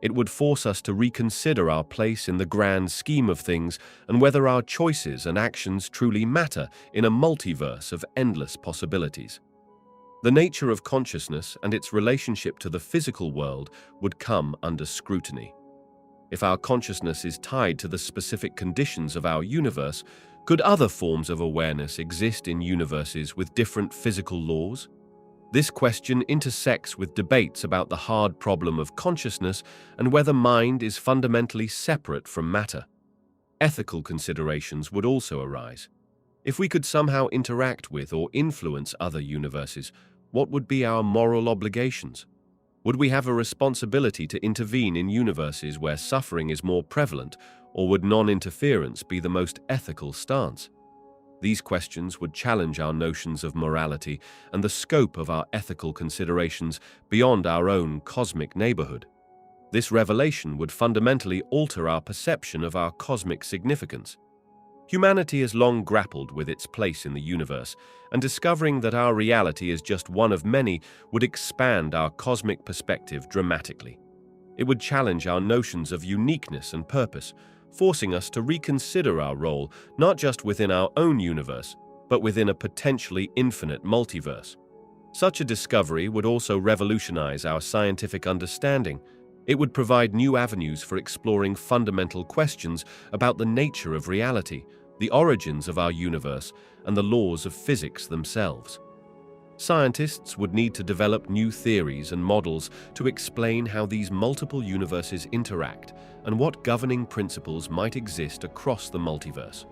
It would force us to reconsider our place in the grand scheme of things and whether our choices and actions truly matter in a multiverse of endless possibilities. The nature of consciousness and its relationship to the physical world would come under scrutiny. If our consciousness is tied to the specific conditions of our universe, could other forms of awareness exist in universes with different physical laws? This question intersects with debates about the hard problem of consciousness and whether mind is fundamentally separate from matter. Ethical considerations would also arise. If we could somehow interact with or influence other universes, what would be our moral obligations? Would we have a responsibility to intervene in universes where suffering is more prevalent, or would non-interference be the most ethical stance? These questions would challenge our notions of morality and the scope of our ethical considerations beyond our own cosmic neighborhood. This revelation would fundamentally alter our perception of our cosmic significance. Humanity has long grappled with its place in the universe, and discovering that our reality is just one of many would expand our cosmic perspective dramatically. It would challenge our notions of uniqueness and purpose, forcing us to reconsider our role not just within our own universe, but within a potentially infinite multiverse. Such a discovery would also revolutionize our scientific understanding. It would provide new avenues for exploring fundamental questions about the nature of reality, the origins of our universe, and the laws of physics themselves. Scientists would need to develop new theories and models to explain how these multiple universes interact and what governing principles might exist across the multiverse.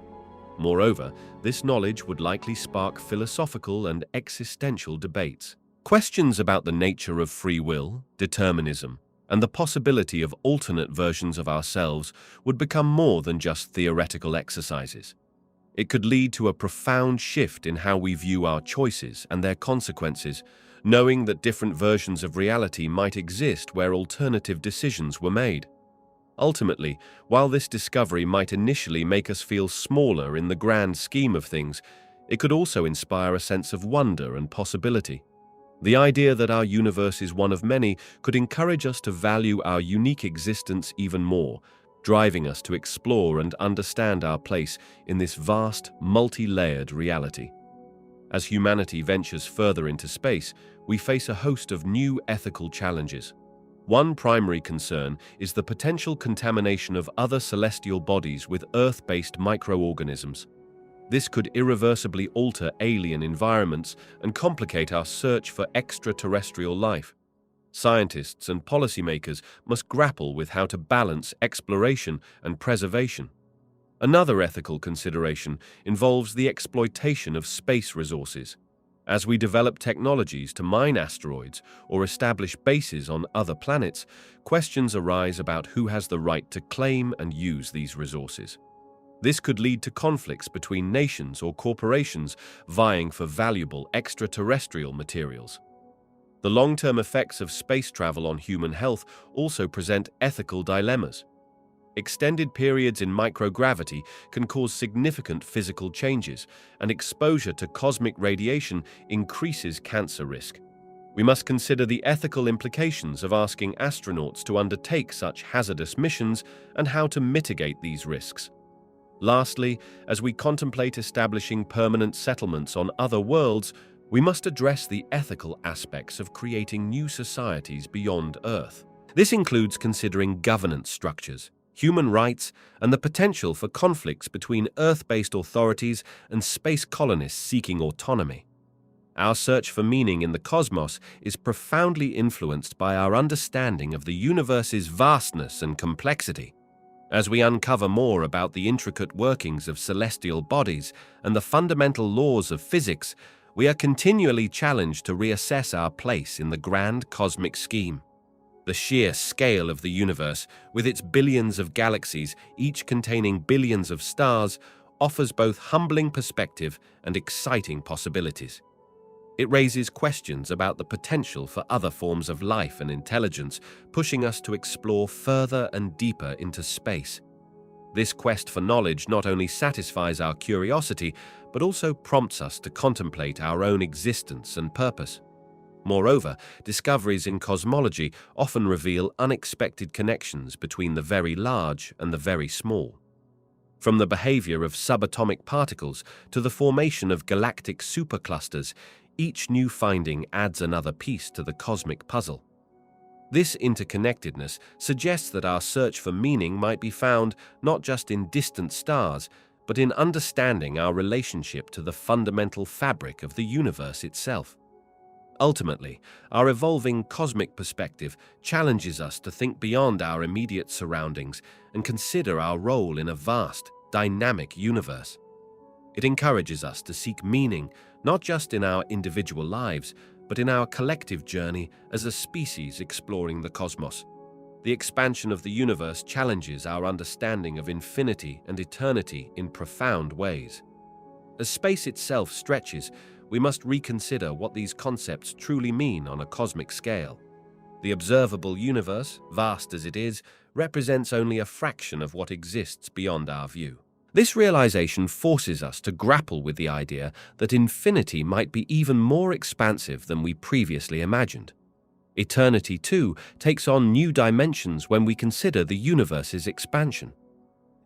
Moreover, this knowledge would likely spark philosophical and existential debates. Questions about the nature of free will, determinism, and the possibility of alternate versions of ourselves would become more than just theoretical exercises. It could lead to a profound shift in how we view our choices and their consequences, knowing that different versions of reality might exist where alternative decisions were made. Ultimately, while this discovery might initially make us feel smaller in the grand scheme of things, it could also inspire a sense of wonder and possibility. The idea that our universe is one of many could encourage us to value our unique existence even more, driving us to explore and understand our place in this vast, multi-layered reality. As humanity ventures further into space, we face a host of new ethical challenges. One primary concern is the potential contamination of other celestial bodies with Earth-based microorganisms. This could irreversibly alter alien environments and complicate our search for extraterrestrial life. Scientists and policymakers must grapple with how to balance exploration and preservation. Another ethical consideration involves the exploitation of space resources. As we develop technologies to mine asteroids or establish bases on other planets, questions arise about who has the right to claim and use these resources. This could lead to conflicts between nations or corporations vying for valuable extraterrestrial materials. The long-term effects of space travel on human health also present ethical dilemmas. Extended periods in microgravity can cause significant physical changes, and exposure to cosmic radiation increases cancer risk. We must consider the ethical implications of asking astronauts to undertake such hazardous missions and how to mitigate these risks. Lastly, as we contemplate establishing permanent settlements on other worlds, we must address the ethical aspects of creating new societies beyond Earth. This includes considering governance structures, human rights, and the potential for conflicts between Earth-based authorities and space colonists seeking autonomy. Our search for meaning in the cosmos is profoundly influenced by our understanding of the universe's vastness and complexity. As we uncover more about the intricate workings of celestial bodies and the fundamental laws of physics, we are continually challenged to reassess our place in the grand cosmic scheme. The sheer scale of the universe, with its billions of galaxies, each containing billions of stars, offers both humbling perspective and exciting possibilities. It raises questions about the potential for other forms of life and intelligence, pushing us to explore further and deeper into space. This quest for knowledge not only satisfies our curiosity, but also prompts us to contemplate our own existence and purpose. Moreover, discoveries in cosmology often reveal unexpected connections between the very large and the very small. From the behavior of subatomic particles to the formation of galactic superclusters, each new finding adds another piece to the cosmic puzzle. This interconnectedness suggests that our search for meaning might be found not just in distant stars, but in understanding our relationship to the fundamental fabric of the universe itself. Ultimately, our evolving cosmic perspective challenges us to think beyond our immediate surroundings and consider our role in a vast, dynamic universe. It encourages us to seek meaning not just in our individual lives, but in our collective journey as a species exploring the cosmos. The expansion of the universe challenges our understanding of infinity and eternity in profound ways. As space itself stretches, we must reconsider what these concepts truly mean on a cosmic scale. The observable universe, vast as it is, represents only a fraction of what exists beyond our view. This realization forces us to grapple with the idea that infinity might be even more expansive than we previously imagined. Eternity, too, takes on new dimensions when we consider the universe's expansion.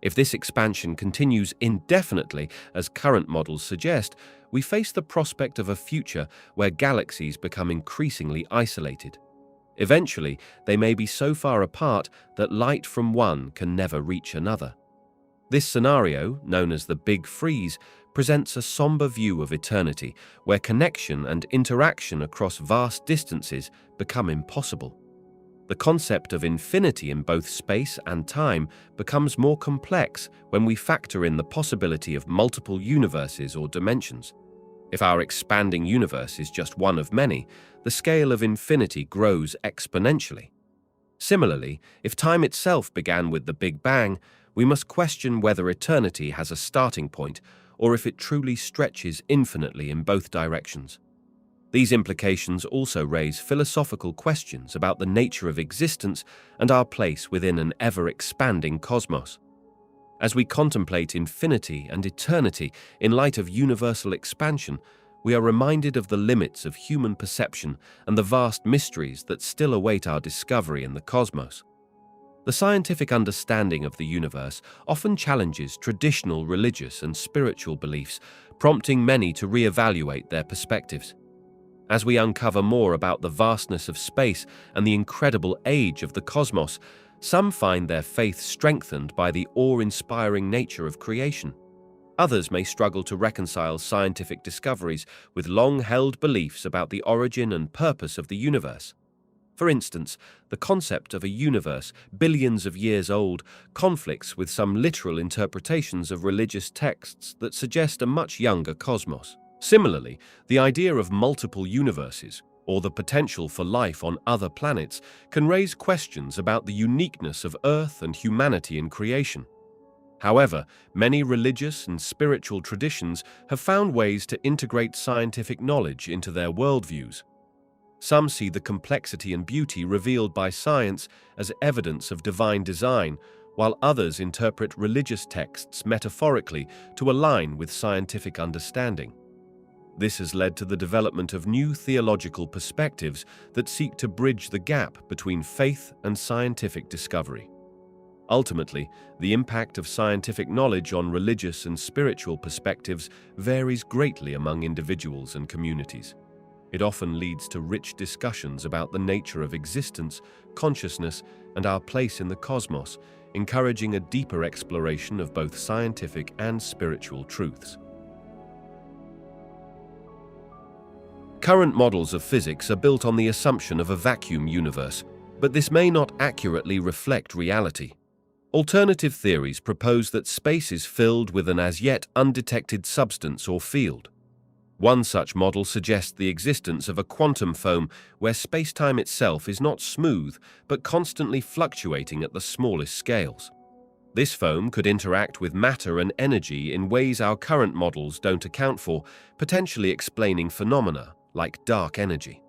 If this expansion continues indefinitely, as current models suggest, we face the prospect of a future where galaxies become increasingly isolated. Eventually, they may be so far apart that light from one can never reach another. This scenario, known as the Big Freeze, presents a somber view of eternity, where connection and interaction across vast distances become impossible. The concept of infinity in both space and time becomes more complex when we factor in the possibility of multiple universes or dimensions. If our expanding universe is just one of many, the scale of infinity grows exponentially. Similarly, if time itself began with the Big Bang, we must question whether eternity has a starting point or if it truly stretches infinitely in both directions. These implications also raise philosophical questions about the nature of existence and our place within an ever-expanding cosmos. As we contemplate infinity and eternity in light of universal expansion, we are reminded of the limits of human perception and the vast mysteries that still await our discovery in the cosmos. The scientific understanding of the universe often challenges traditional religious and spiritual beliefs, prompting many to re-evaluate their perspectives. As we uncover more about the vastness of space and the incredible age of the cosmos, some find their faith strengthened by the awe-inspiring nature of creation. Others may struggle to reconcile scientific discoveries with long-held beliefs about the origin and purpose of the universe. For instance, the concept of a universe billions of years old conflicts with some literal interpretations of religious texts that suggest a much younger cosmos. Similarly, the idea of multiple universes, or the potential for life on other planets, can raise questions about the uniqueness of Earth and humanity in creation. However, many religious and spiritual traditions have found ways to integrate scientific knowledge into their worldviews. Some see the complexity and beauty revealed by science as evidence of divine design, while others interpret religious texts metaphorically to align with scientific understanding. This has led to the development of new theological perspectives that seek to bridge the gap between faith and scientific discovery. Ultimately, the impact of scientific knowledge on religious and spiritual perspectives varies greatly among individuals and communities. It often leads to rich discussions about the nature of existence, consciousness, and our place in the cosmos, encouraging a deeper exploration of both scientific and spiritual truths. Current models of physics are built on the assumption of a vacuum universe, but this may not accurately reflect reality. Alternative theories propose that space is filled with an as-yet undetected substance or field. One such model suggests the existence of a quantum foam where spacetime itself is not smooth but constantly fluctuating at the smallest scales. This foam could interact with matter and energy in ways our current models don't account for, potentially explaining phenomena like dark energy.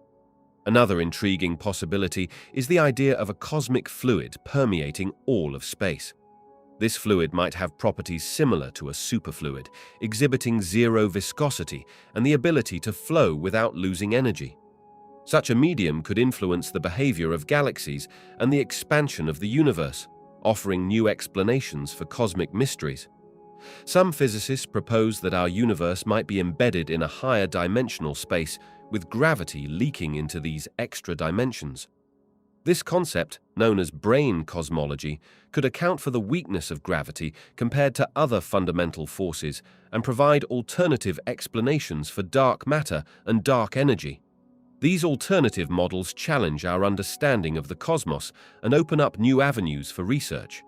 Another intriguing possibility is the idea of a cosmic fluid permeating all of space. This fluid might have properties similar to a superfluid, exhibiting zero viscosity and the ability to flow without losing energy. Such a medium could influence the behavior of galaxies and the expansion of the universe, offering new explanations for cosmic mysteries. Some physicists propose that our universe might be embedded in a higher dimensional space, with gravity leaking into these extra dimensions. This concept, known as brane cosmology, could account for the weakness of gravity compared to other fundamental forces and provide alternative explanations for dark matter and dark energy. These alternative models challenge our understanding of the cosmos and open up new avenues for research.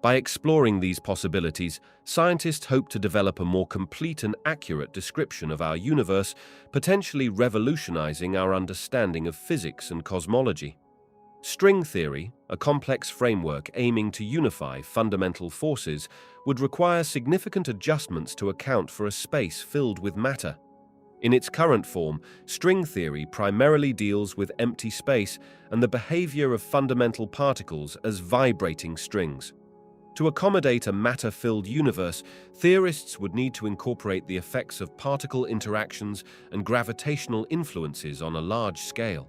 By exploring these possibilities, scientists hope to develop a more complete and accurate description of our universe, potentially revolutionizing our understanding of physics and cosmology. String theory, a complex framework aiming to unify fundamental forces, would require significant adjustments to account for a space filled with matter. In its current form, string theory primarily deals with empty space and the behavior of fundamental particles as vibrating strings. To accommodate a matter-filled universe, theorists would need to incorporate the effects of particle interactions and gravitational influences on a large scale.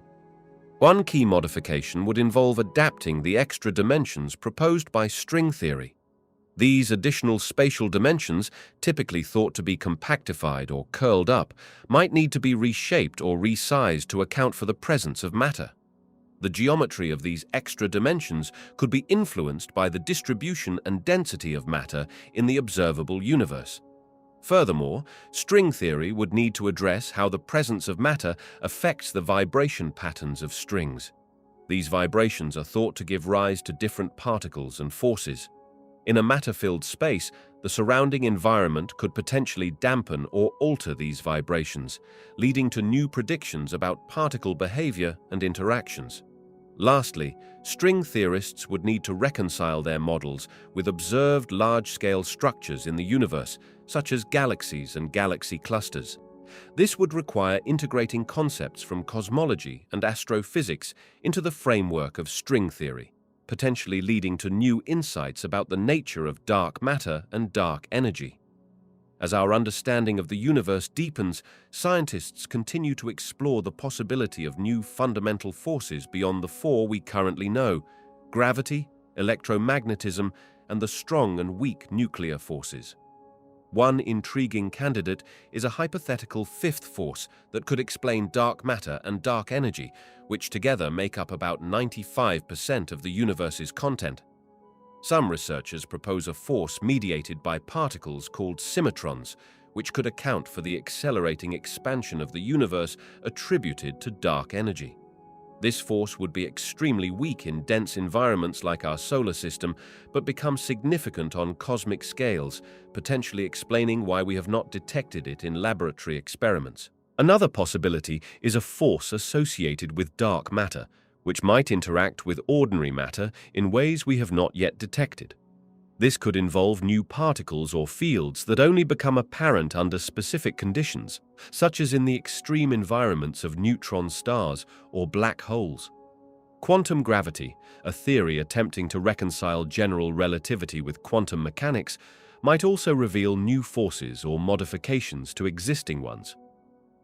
One key modification would involve adapting the extra dimensions proposed by string theory. These additional spatial dimensions, typically thought to be compactified or curled up, might need to be reshaped or resized to account for the presence of matter. The geometry of these extra dimensions could be influenced by the distribution and density of matter in the observable universe. Furthermore, string theory would need to address how the presence of matter affects the vibration patterns of strings. These vibrations are thought to give rise to different particles and forces. In a matter-filled space, the surrounding environment could potentially dampen or alter these vibrations, leading to new predictions about particle behavior and interactions. Lastly, string theorists would need to reconcile their models with observed large-scale structures in the universe, such as galaxies and galaxy clusters. This would require integrating concepts from cosmology and astrophysics into the framework of string theory, potentially leading to new insights about the nature of dark matter and dark energy. As our understanding of the universe deepens, scientists continue to explore the possibility of new fundamental forces beyond the four we currently know: gravity, electromagnetism, and the strong and weak nuclear forces. One intriguing candidate is a hypothetical fifth force that could explain dark matter and dark energy, which together make up about 95% of the universe's content. Some researchers propose a force mediated by particles called symmetrons, which could account for the accelerating expansion of the universe attributed to dark energy. This force would be extremely weak in dense environments like our solar system, but become significant on cosmic scales, potentially explaining why we have not detected it in laboratory experiments. Another possibility is a force associated with dark matter, which might interact with ordinary matter in ways we have not yet detected. This could involve new particles or fields that only become apparent under specific conditions, such as in the extreme environments of neutron stars or black holes. Quantum gravity, a theory attempting to reconcile general relativity with quantum mechanics, might also reveal new forces or modifications to existing ones.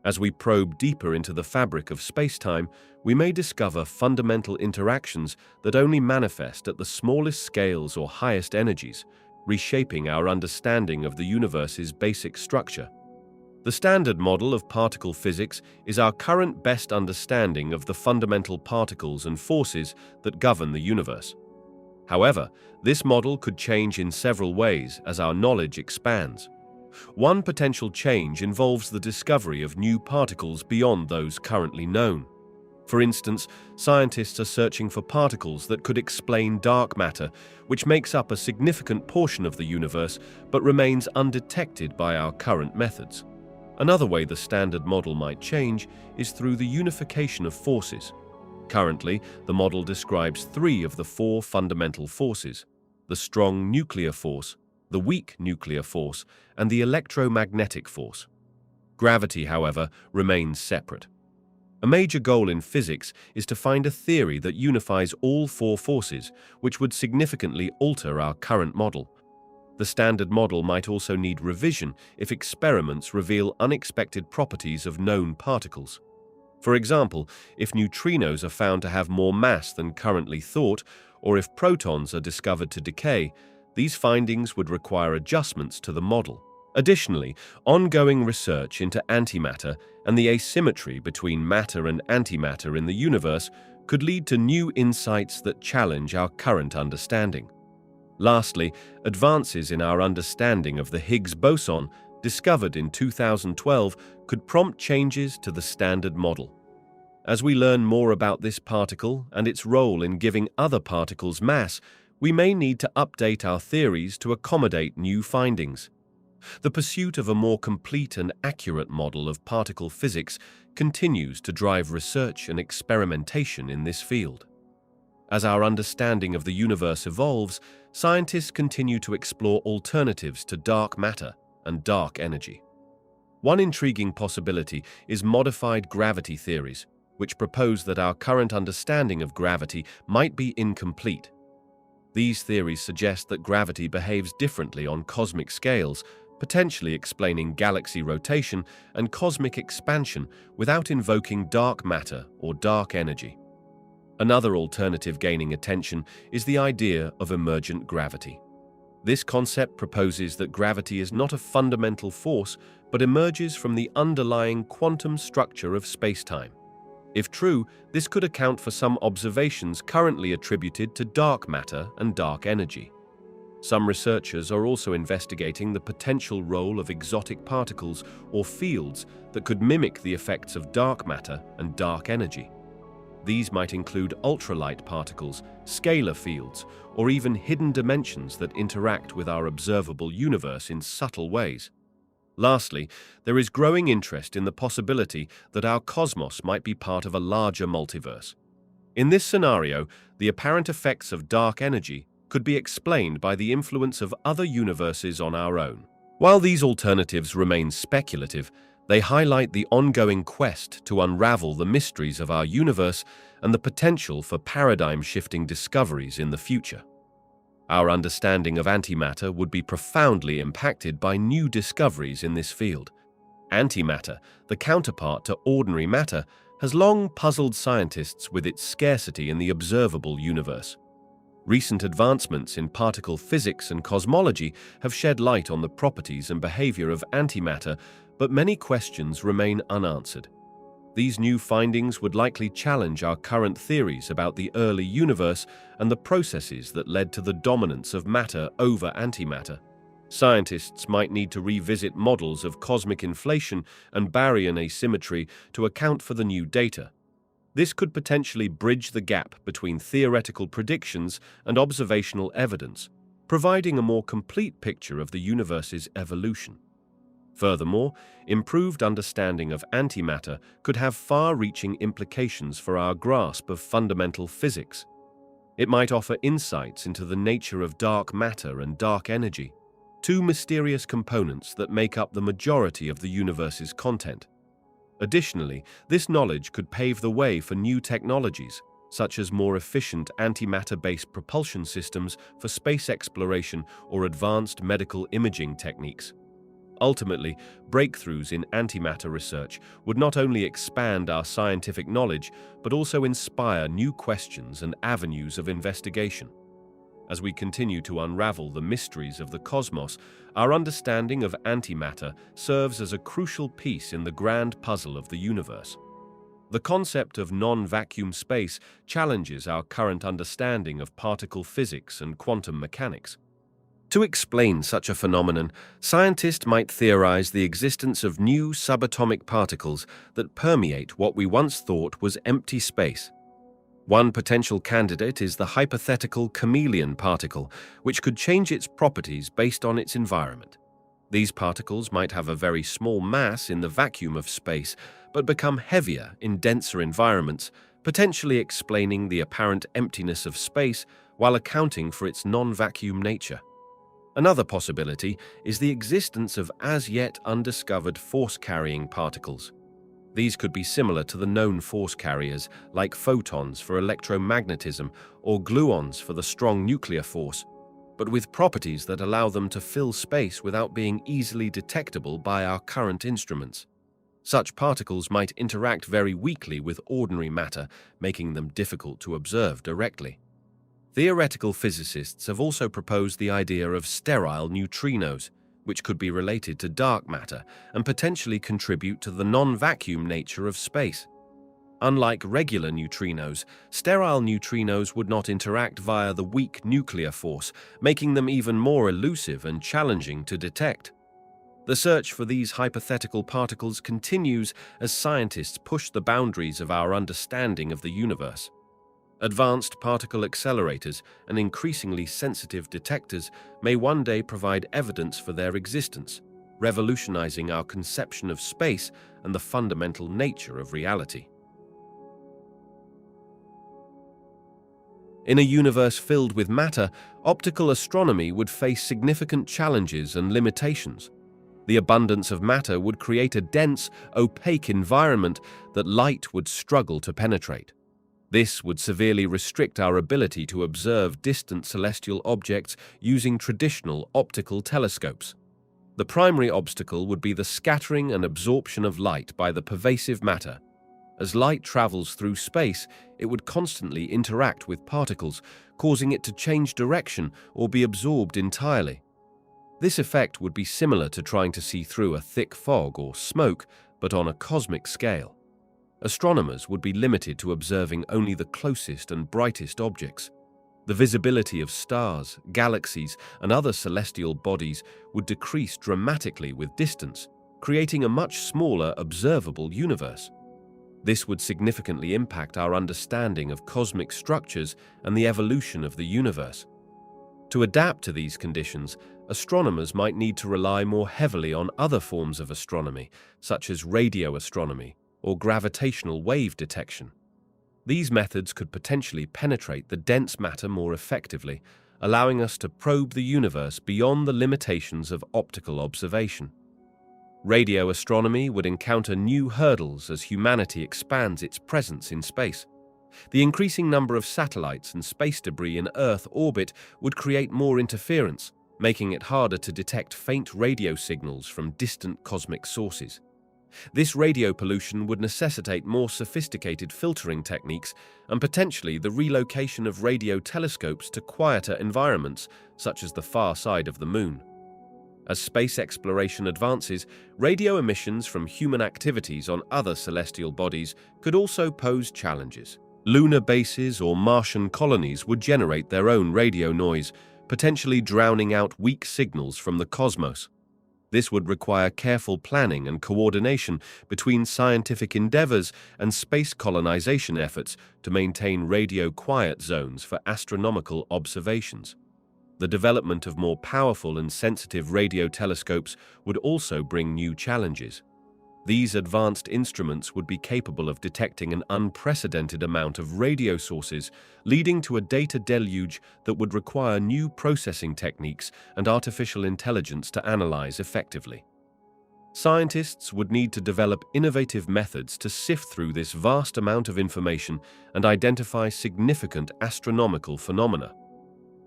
As we probe deeper into the fabric of spacetime, we may discover fundamental interactions that only manifest at the smallest scales or highest energies, reshaping our understanding of the universe's basic structure. The standard model of particle physics is our current best understanding of the fundamental particles and forces that govern the universe. However, this model could change in several ways as our knowledge expands. One potential change involves the discovery of new particles beyond those currently known. For instance, scientists are searching for particles that could explain dark matter, which makes up a significant portion of the universe but remains undetected by our current methods. Another way the standard model might change is through the unification of forces. Currently, the model describes three of the four fundamental forces: the strong nuclear force, the weak nuclear force, and the electromagnetic force. Gravity, however, remains separate. A major goal in physics is to find a theory that unifies all four forces, which would significantly alter our current model. The standard model might also need revision if experiments reveal unexpected properties of known particles. For example, if neutrinos are found to have more mass than currently thought, or if protons are discovered to decay, these findings would require adjustments to the model. Additionally, ongoing research into antimatter and the asymmetry between matter and antimatter in the universe could lead to new insights that challenge our current understanding. Lastly, advances in our understanding of the Higgs boson, discovered in 2012, could prompt changes to the standard model. As we learn more about this particle and its role in giving other particles mass, we may need to update our theories to accommodate new findings. The pursuit of a more complete and accurate model of particle physics continues to drive research and experimentation in this field. As our understanding of the universe evolves, scientists continue to explore alternatives to dark matter and dark energy. One intriguing possibility is modified gravity theories, which propose that our current understanding of gravity might be incomplete. These theories suggest that gravity behaves differently on cosmic scales, potentially explaining galaxy rotation and cosmic expansion without invoking dark matter or dark energy. Another alternative gaining attention is the idea of emergent gravity. This concept proposes that gravity is not a fundamental force, but emerges from the underlying quantum structure of spacetime. If true, this could account for some observations currently attributed to dark matter and dark energy. Some researchers are also investigating the potential role of exotic particles or fields that could mimic the effects of dark matter and dark energy. These might include ultralight particles, scalar fields, or even hidden dimensions that interact with our observable universe in subtle ways. Lastly, there is growing interest in the possibility that our cosmos might be part of a larger multiverse. In this scenario, the apparent effects of dark energy could be explained by the influence of other universes on our own. While these alternatives remain speculative, they highlight the ongoing quest to unravel the mysteries of our universe and the potential for paradigm-shifting discoveries in the future. Our understanding of antimatter would be profoundly impacted by new discoveries in this field. Antimatter, the counterpart to ordinary matter, has long puzzled scientists with its scarcity in the observable universe. Recent advancements in particle physics and cosmology have shed light on the properties and behavior of antimatter, but many questions remain unanswered. These new findings would likely challenge our current theories about the early universe and the processes that led to the dominance of matter over antimatter. Scientists might need to revisit models of cosmic inflation and baryon asymmetry to account for the new data. This could potentially bridge the gap between theoretical predictions and observational evidence, providing a more complete picture of the universe's evolution. Furthermore, improved understanding of antimatter could have far-reaching implications for our grasp of fundamental physics. It might offer insights into the nature of dark matter and dark energy, two mysterious components that make up the majority of the universe's content. Additionally, this knowledge could pave the way for new technologies, such as more efficient antimatter-based propulsion systems for space exploration or advanced medical imaging techniques. Ultimately, breakthroughs in antimatter research would not only expand our scientific knowledge, but also inspire new questions and avenues of investigation. As we continue to unravel the mysteries of the cosmos, our understanding of antimatter serves as a crucial piece in the grand puzzle of the universe. The concept of non-vacuum space challenges our current understanding of particle physics and quantum mechanics. To explain such a phenomenon, scientists might theorize the existence of new subatomic particles that permeate what we once thought was empty space. One potential candidate is the hypothetical chameleon particle, which could change its properties based on its environment. These particles might have a very small mass in the vacuum of space, but become heavier in denser environments, potentially explaining the apparent emptiness of space while accounting for its non-vacuum nature. Another possibility is the existence of as-yet undiscovered force-carrying particles. These could be similar to the known force carriers, like photons for electromagnetism or gluons for the strong nuclear force, but with properties that allow them to fill space without being easily detectable by our current instruments. Such particles might interact very weakly with ordinary matter, making them difficult to observe directly. Theoretical physicists have also proposed the idea of sterile neutrinos, which could be related to dark matter and potentially contribute to the non-vacuum nature of space. Unlike regular neutrinos, sterile neutrinos would not interact via the weak nuclear force, making them even more elusive and challenging to detect. The search for these hypothetical particles continues as scientists push the boundaries of our understanding of the universe. Advanced particle accelerators and increasingly sensitive detectors may one day provide evidence for their existence, revolutionizing our conception of space and the fundamental nature of reality. In a universe filled with matter, optical astronomy would face significant challenges and limitations. The abundance of matter would create a dense, opaque environment that light would struggle to penetrate. This would severely restrict our ability to observe distant celestial objects using traditional optical telescopes. The primary obstacle would be the scattering and absorption of light by the pervasive matter. As light travels through space, it would constantly interact with particles, causing it to change direction or be absorbed entirely. This effect would be similar to trying to see through a thick fog or smoke, but on a cosmic scale. Astronomers would be limited to observing only the closest and brightest objects. The visibility of stars, galaxies, and other celestial bodies would decrease dramatically with distance, creating a much smaller observable universe. This would significantly impact our understanding of cosmic structures and the evolution of the universe. To adapt to these conditions, astronomers might need to rely more heavily on other forms of astronomy, such as radio astronomy or gravitational wave detection. These methods could potentially penetrate the dense matter more effectively, allowing us to probe the universe beyond the limitations of optical observation. Radio astronomy would encounter new hurdles as humanity expands its presence in space. The increasing number of satellites and space debris in Earth orbit would create more interference, making it harder to detect faint radio signals from distant cosmic sources. This radio pollution would necessitate more sophisticated filtering techniques and potentially the relocation of radio telescopes to quieter environments, such as the far side of the Moon. As space exploration advances, radio emissions from human activities on other celestial bodies could also pose challenges. Lunar bases or Martian colonies would generate their own radio noise, potentially drowning out weak signals from the cosmos. This would require careful planning and coordination between scientific endeavors and space colonization efforts to maintain radio quiet zones for astronomical observations. The development of more powerful and sensitive radio telescopes would also bring new challenges. These advanced instruments would be capable of detecting an unprecedented amount of radio sources, leading to a data deluge that would require new processing techniques and artificial intelligence to analyze effectively. Scientists would need to develop innovative methods to sift through this vast amount of information and identify significant astronomical phenomena.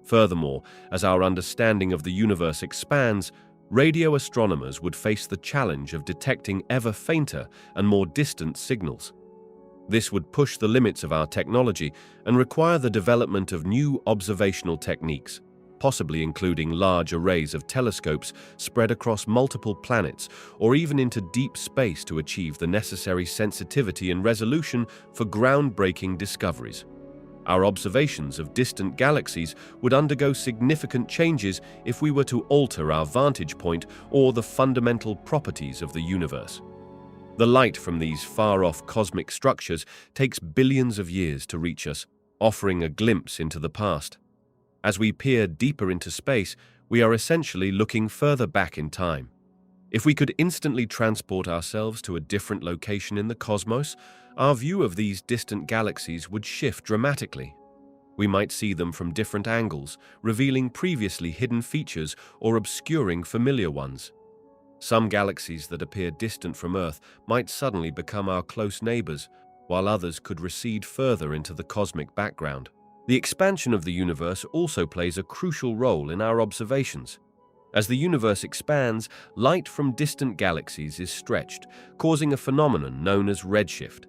Furthermore, as our understanding of the universe expands, radio astronomers would face the challenge of detecting ever fainter and more distant signals. This would push the limits of our technology and require the development of new observational techniques, possibly including large arrays of telescopes spread across multiple planets or even into deep space to achieve the necessary sensitivity and resolution for groundbreaking discoveries. Our observations of distant galaxies would undergo significant changes if we were to alter our vantage point or the fundamental properties of the universe. The light from these far-off cosmic structures takes billions of years to reach us, offering a glimpse into the past. As we peer deeper into space, we are essentially looking further back in time. If we could instantly transport ourselves to a different location in the cosmos, our view of these distant galaxies would shift dramatically. We might see them from different angles, revealing previously hidden features or obscuring familiar ones. Some galaxies that appear distant from Earth might suddenly become our close neighbors, while others could recede further into the cosmic background. The expansion of the universe also plays a crucial role in our observations. As the universe expands, light from distant galaxies is stretched, causing a phenomenon known as redshift.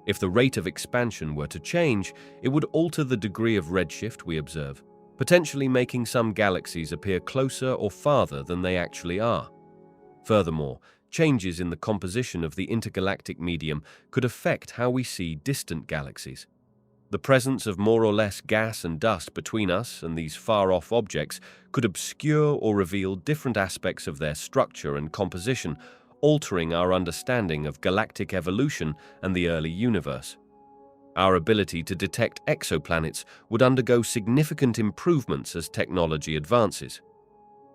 If the rate of expansion were to change, it would alter the degree of redshift we observe, potentially making some galaxies appear closer or farther than they actually are. Furthermore, changes in the composition of the intergalactic medium could affect how we see distant galaxies. The presence of more or less gas and dust between us and these far-off objects could obscure or reveal different aspects of their structure and composition, altering our understanding of galactic evolution and the early universe. Our ability to detect exoplanets would undergo significant improvements as technology advances.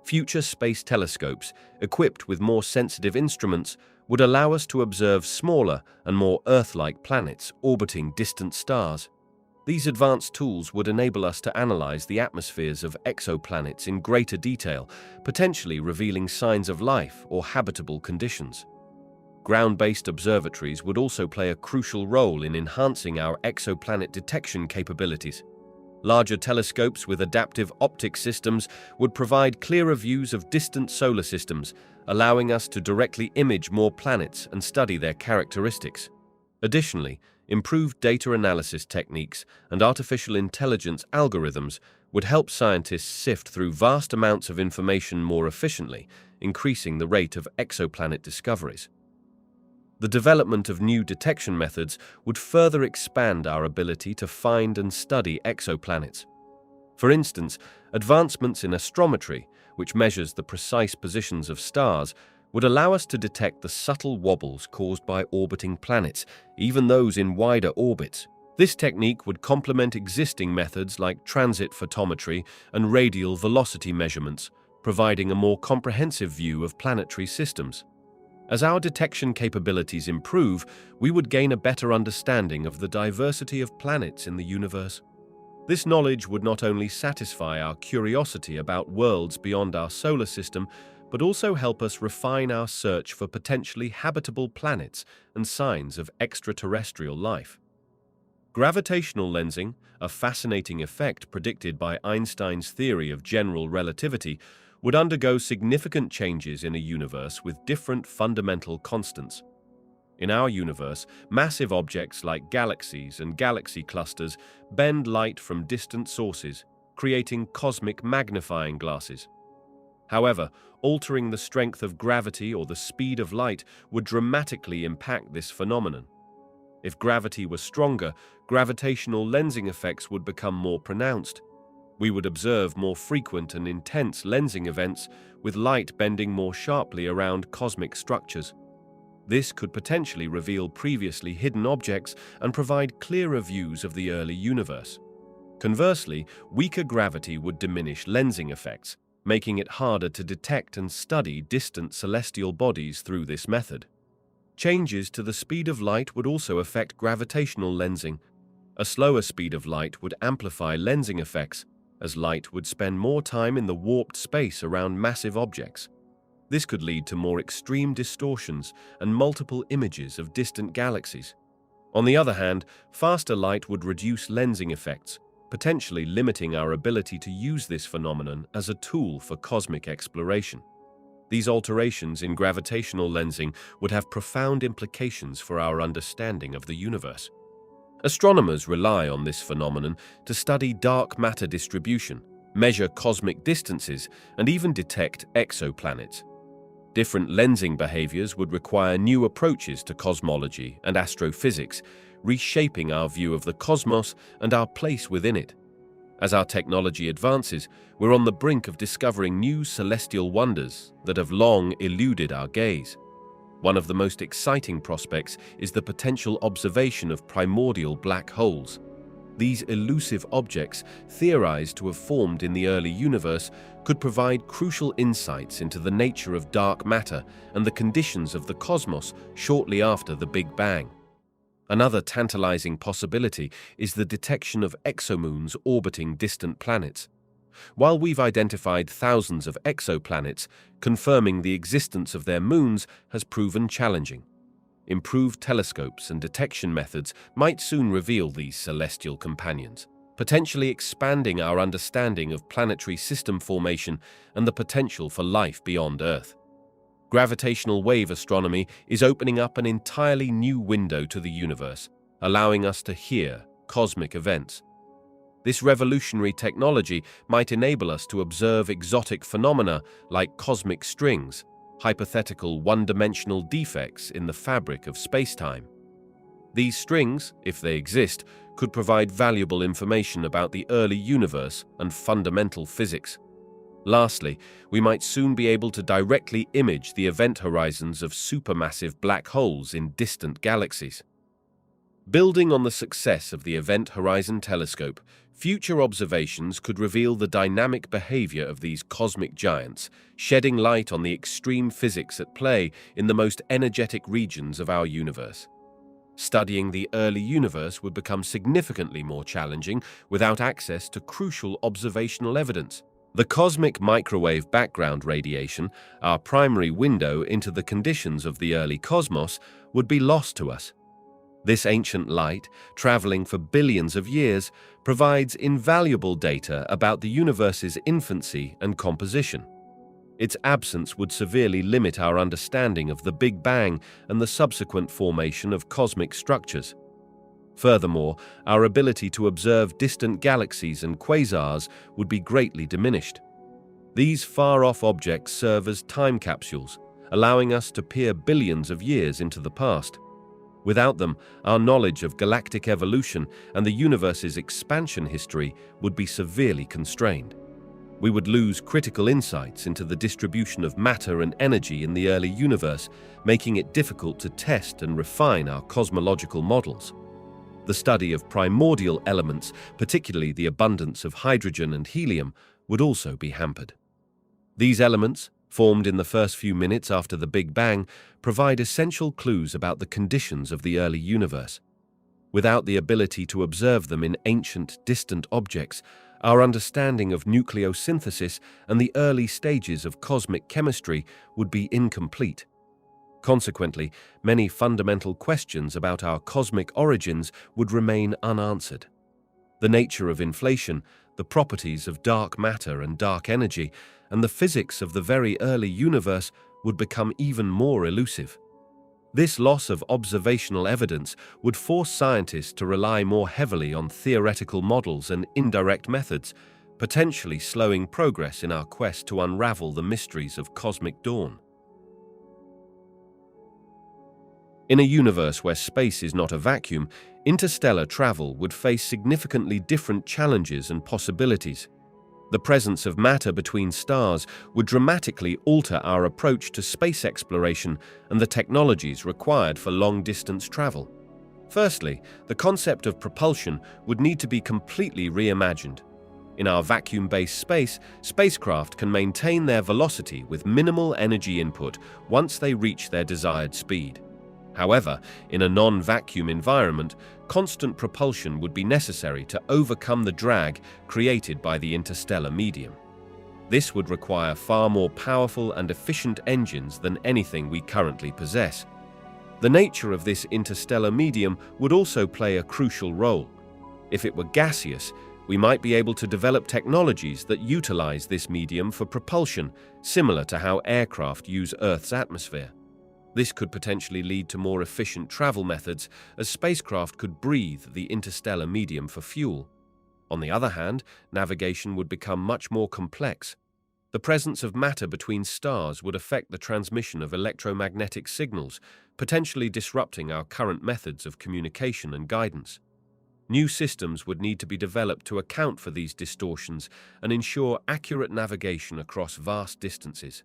Future space telescopes, equipped with more sensitive instruments, would allow us to observe smaller and more Earth-like planets orbiting distant stars. These advanced tools would enable us to analyze the atmospheres of exoplanets in greater detail, potentially revealing signs of life or habitable conditions. Ground-based observatories would also play a crucial role in enhancing our exoplanet detection capabilities. Larger telescopes with adaptive optic systems would provide clearer views of distant solar systems, allowing us to directly image more planets and study their characteristics. Additionally, improved data analysis techniques and artificial intelligence algorithms would help scientists sift through vast amounts of information more efficiently, increasing the rate of exoplanet discoveries. The development of new detection methods would further expand our ability to find and study exoplanets. For instance, advancements in astrometry, which measures the precise positions of stars, would allow us to detect the subtle wobbles caused by orbiting planets, even those in wider orbits. This technique would complement existing methods like transit photometry and radial velocity measurements, providing a more comprehensive view of planetary systems. As our detection capabilities improve, we would gain a better understanding of the diversity of planets in the universe. This knowledge would not only satisfy our curiosity about worlds beyond our solar system, but also help us refine our search for potentially habitable planets and signs of extraterrestrial life. Gravitational lensing, a fascinating effect predicted by Einstein's theory of general relativity, would undergo significant changes in a universe with different fundamental constants. In our universe, massive objects like galaxies and galaxy clusters bend light from distant sources, creating cosmic magnifying glasses. However, altering the strength of gravity or the speed of light would dramatically impact this phenomenon. If gravity were stronger, gravitational lensing effects would become more pronounced. We would observe more frequent and intense lensing events, with light bending more sharply around cosmic structures. This could potentially reveal previously hidden objects and provide clearer views of the early universe. Conversely, weaker gravity would diminish lensing effects, making it harder to detect and study distant celestial bodies through this method. Changes to the speed of light would also affect gravitational lensing. A slower speed of light would amplify lensing effects, as light would spend more time in the warped space around massive objects. This could lead to more extreme distortions and multiple images of distant galaxies. On the other hand, faster light would reduce lensing effects, potentially limiting our ability to use this phenomenon as a tool for cosmic exploration. These alterations in gravitational lensing would have profound implications for our understanding of the universe. Astronomers rely on this phenomenon to study dark matter distribution, measure cosmic distances, and even detect exoplanets. Different lensing behaviors would require new approaches to cosmology and astrophysics, reshaping our view of the cosmos and our place within it. As our technology advances, we're on the brink of discovering new celestial wonders that have long eluded our gaze. One of the most exciting prospects is the potential observation of primordial black holes. These elusive objects, theorized to have formed in the early universe, could provide crucial insights into the nature of dark matter and the conditions of the cosmos shortly after the Big Bang. Another tantalizing possibility is the detection of exomoons orbiting distant planets. While we've identified thousands of exoplanets, confirming the existence of their moons has proven challenging. Improved telescopes and detection methods might soon reveal these celestial companions, potentially expanding our understanding of planetary system formation and the potential for life beyond Earth. Gravitational wave astronomy is opening up an entirely new window to the universe, allowing us to hear cosmic events. This revolutionary technology might enable us to observe exotic phenomena like cosmic strings, hypothetical one-dimensional defects in the fabric of spacetime. These strings, if they exist, could provide valuable information about the early universe and fundamental physics. Lastly, we might soon be able to directly image the event horizons of supermassive black holes in distant galaxies. Building on the success of the Event Horizon Telescope, future observations could reveal the dynamic behavior of these cosmic giants, shedding light on the extreme physics at play in the most energetic regions of our universe. Studying the early universe would become significantly more challenging without access to crucial observational evidence. The cosmic microwave background radiation, our primary window into the conditions of the early cosmos, would be lost to us. This ancient light, traveling for billions of years, provides invaluable data about the universe's infancy and composition. Its absence would severely limit our understanding of the Big Bang and the subsequent formation of cosmic structures. Furthermore, our ability to observe distant galaxies and quasars would be greatly diminished. These far-off objects serve as time capsules, allowing us to peer billions of years into the past. Without them, our knowledge of galactic evolution and the universe's expansion history would be severely constrained. We would lose critical insights into the distribution of matter and energy in the early universe, making it difficult to test and refine our cosmological models. The study of primordial elements, particularly the abundance of hydrogen and helium, would also be hampered. These elements, formed in the first few minutes after the Big Bang, provide essential clues about the conditions of the early universe. Without the ability to observe them in ancient, distant objects, our understanding of nucleosynthesis and the early stages of cosmic chemistry would be incomplete. Consequently, many fundamental questions about our cosmic origins would remain unanswered. The nature of inflation, the properties of dark matter and dark energy, and the physics of the very early universe would become even more elusive. This loss of observational evidence would force scientists to rely more heavily on theoretical models and indirect methods, potentially slowing progress in our quest to unravel the mysteries of cosmic dawn. In a universe where space is not a vacuum, interstellar travel would face significantly different challenges and possibilities. The presence of matter between stars would dramatically alter our approach to space exploration and the technologies required for long-distance travel. Firstly, the concept of propulsion would need to be completely reimagined. In our vacuum-based space, spacecraft can maintain their velocity with minimal energy input once they reach their desired speed. However, in a non-vacuum environment, constant propulsion would be necessary to overcome the drag created by the interstellar medium. This would require far more powerful and efficient engines than anything we currently possess. The nature of this interstellar medium would also play a crucial role. If it were gaseous, we might be able to develop technologies that utilize this medium for propulsion, similar to how aircraft use Earth's atmosphere. This could potentially lead to more efficient travel methods, as spacecraft could breathe the interstellar medium for fuel. On the other hand, navigation would become much more complex. The presence of matter between stars would affect the transmission of electromagnetic signals, potentially disrupting our current methods of communication and guidance. New systems would need to be developed to account for these distortions and ensure accurate navigation across vast distances.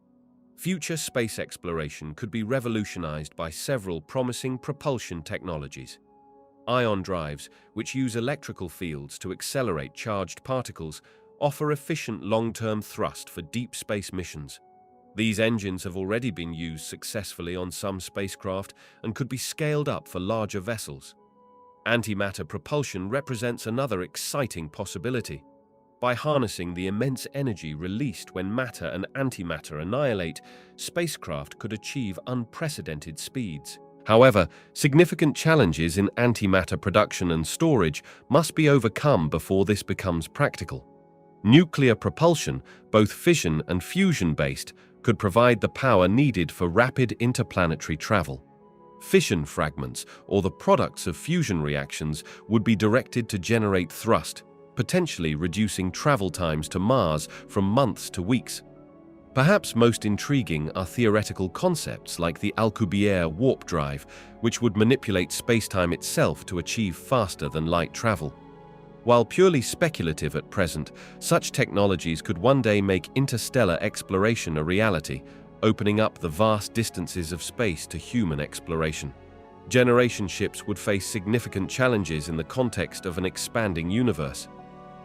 Future space exploration could be revolutionized by several promising propulsion technologies. Ion drives, which use electrical fields to accelerate charged particles, offer efficient long-term thrust for deep space missions. These engines have already been used successfully on some spacecraft and could be scaled up for larger vessels. Antimatter propulsion represents another exciting possibility. By harnessing the immense energy released when matter and antimatter annihilate, spacecraft could achieve unprecedented speeds. However, significant challenges in antimatter production and storage must be overcome before this becomes practical. Nuclear propulsion, both fission and fusion-based, could provide the power needed for rapid interplanetary travel. Fission fragments, or the products of fusion reactions, would be directed to generate thrust, potentially reducing travel times to Mars from months to weeks. Perhaps most intriguing are theoretical concepts like the Alcubierre warp drive, which would manipulate spacetime itself to achieve faster-than-light travel. While purely speculative at present, such technologies could one day make interstellar exploration a reality, opening up the vast distances of space to human exploration. Generation ships would face significant challenges in the context of an expanding universe.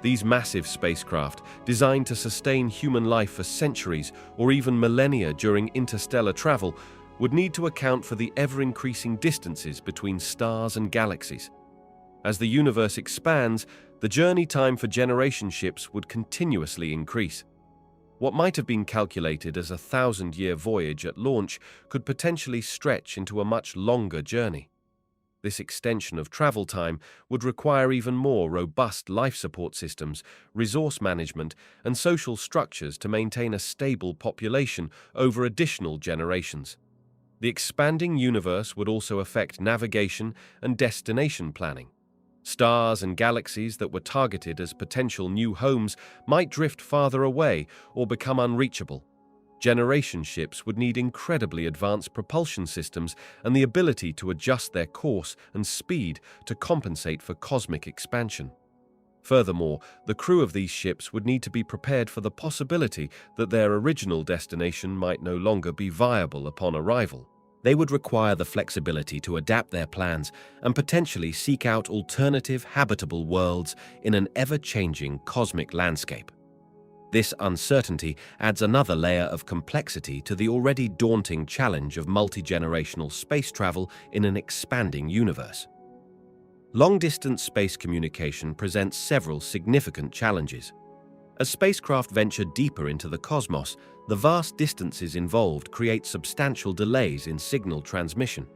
These massive spacecraft, designed to sustain human life for centuries or even millennia during interstellar travel, would need to account for the ever-increasing distances between stars and galaxies. As the universe expands, the journey time for generation ships would continuously increase. What might have been calculated as a 1,000-year voyage at launch could potentially stretch into a much longer journey. This extension of travel time would require even more robust life support systems, resource management, and social structures to maintain a stable population over additional generations. The expanding universe would also affect navigation and destination planning. Stars and galaxies that were targeted as potential new homes might drift farther away or become unreachable. Generation ships would need incredibly advanced propulsion systems and the ability to adjust their course and speed to compensate for cosmic expansion. Furthermore, the crew of these ships would need to be prepared for the possibility that their original destination might no longer be viable upon arrival. They would require the flexibility to adapt their plans and potentially seek out alternative habitable worlds in an ever-changing cosmic landscape. This uncertainty adds another layer of complexity to the already daunting challenge of multi-generational space travel in an expanding universe. Long-distance space communication presents several significant challenges. As spacecraft venture deeper into the cosmos, the vast distances involved create substantial delays in signal transmission.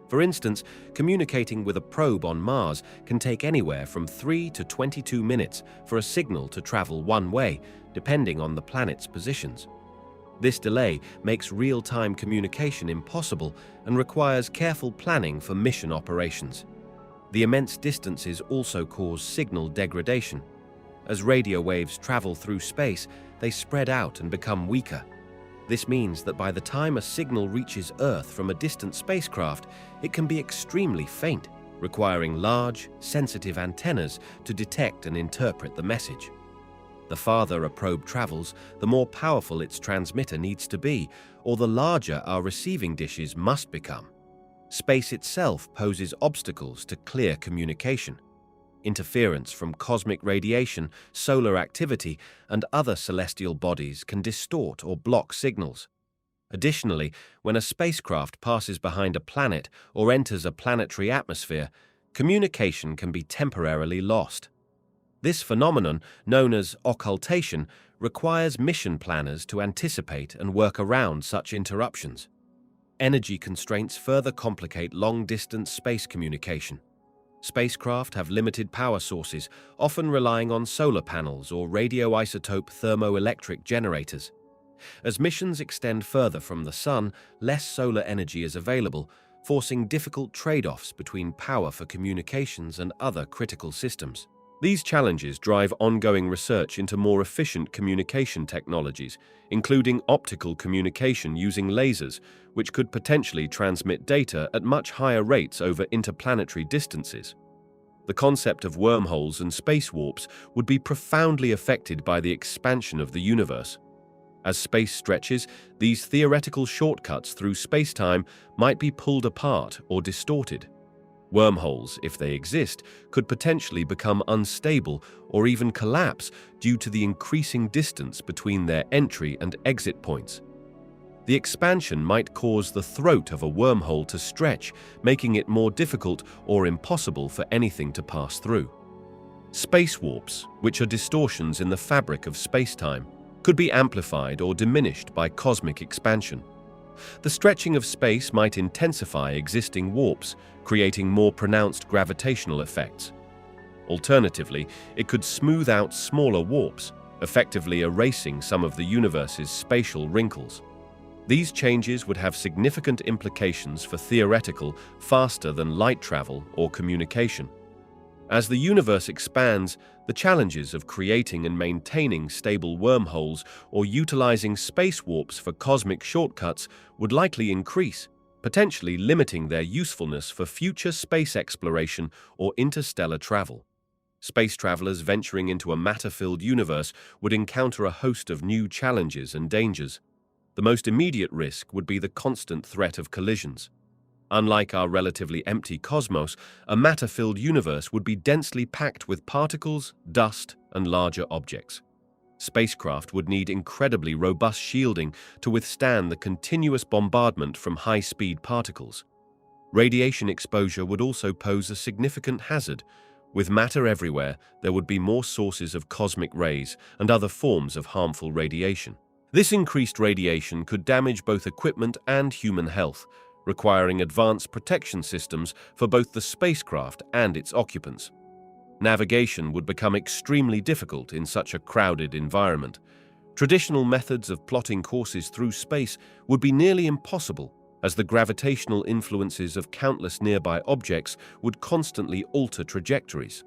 For instance, communicating with a probe on Mars can take anywhere from 3 to 22 minutes for a signal to travel one way, depending on the planet's positions. This delay makes real-time communication impossible and requires careful planning for mission operations. The immense distances also cause signal degradation. As radio waves travel through space, they spread out and become weaker. This means that by the time a signal reaches Earth from a distant spacecraft, it can be extremely faint, requiring large, sensitive antennas to detect and interpret the message. The farther a probe travels, the more powerful its transmitter needs to be, or the larger our receiving dishes must become. Space itself poses obstacles to clear communication. Interference from cosmic radiation, solar activity, and other celestial bodies can distort or block signals. Additionally, when a spacecraft passes behind a planet or enters a planetary atmosphere, communication can be temporarily lost. This phenomenon, known as occultation, requires mission planners to anticipate and work around such interruptions. Energy constraints further complicate long-distance space communication. Spacecraft have limited power sources, often relying on solar panels or radioisotope thermoelectric generators. As missions extend further from the Sun, less solar energy is available, forcing difficult trade-offs between power for communications and other critical systems. These challenges drive ongoing research into more efficient communication technologies, including optical communication using lasers, which could potentially transmit data at much higher rates over interplanetary distances. The concept of wormholes and space warps would be profoundly affected by the expansion of the universe. As space stretches, these theoretical shortcuts through spacetime might be pulled apart or distorted. Wormholes, if they exist, could potentially become unstable or even collapse due to the increasing distance between their entry and exit points. The expansion might cause the throat of a wormhole to stretch, making it more difficult or impossible for anything to pass through. Space warps, which are distortions in the fabric of spacetime, could be amplified or diminished by cosmic expansion. The stretching of space might intensify existing warps, creating more pronounced gravitational effects. Alternatively, it could smooth out smaller warps, effectively erasing some of the universe's spatial wrinkles. These changes would have significant implications for theoretical, faster-than-light travel or communication. As the universe expands, the challenges of creating and maintaining stable wormholes or utilizing space warps for cosmic shortcuts would likely increase, potentially limiting their usefulness for future space exploration or interstellar travel. Space travelers venturing into a matter-filled universe would encounter a host of new challenges and dangers. The most immediate risk would be the constant threat of collisions. Unlike our relatively empty cosmos, a matter-filled universe would be densely packed with particles, dust, and larger objects. Spacecraft would need incredibly robust shielding to withstand the continuous bombardment from high-speed particles. Radiation exposure would also pose a significant hazard. With matter everywhere, there would be more sources of cosmic rays and other forms of harmful radiation. This increased radiation could damage both equipment and human health, requiring advanced protection systems for both the spacecraft and its occupants. Navigation would become extremely difficult in such a crowded environment. Traditional methods of plotting courses through space would be nearly impossible, as the gravitational influences of countless nearby objects would constantly alter trajectories.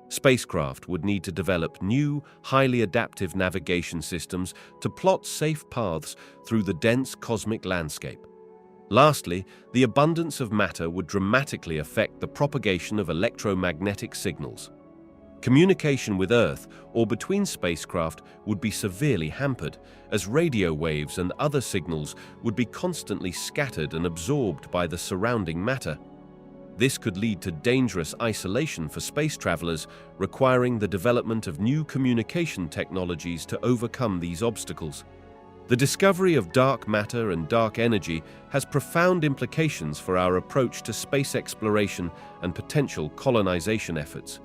Spacecraft would need to develop new, highly adaptive navigation systems to plot safe paths through the dense cosmic landscape. Lastly, the abundance of matter would dramatically affect the propagation of electromagnetic signals. Communication with Earth or between spacecraft would be severely hampered, as radio waves and other signals would be constantly scattered and absorbed by the surrounding matter. This could lead to dangerous isolation for space travelers, requiring the development of new communication technologies to overcome these obstacles. The discovery of dark matter and dark energy has profound implications for our approach to space exploration and potential colonization efforts.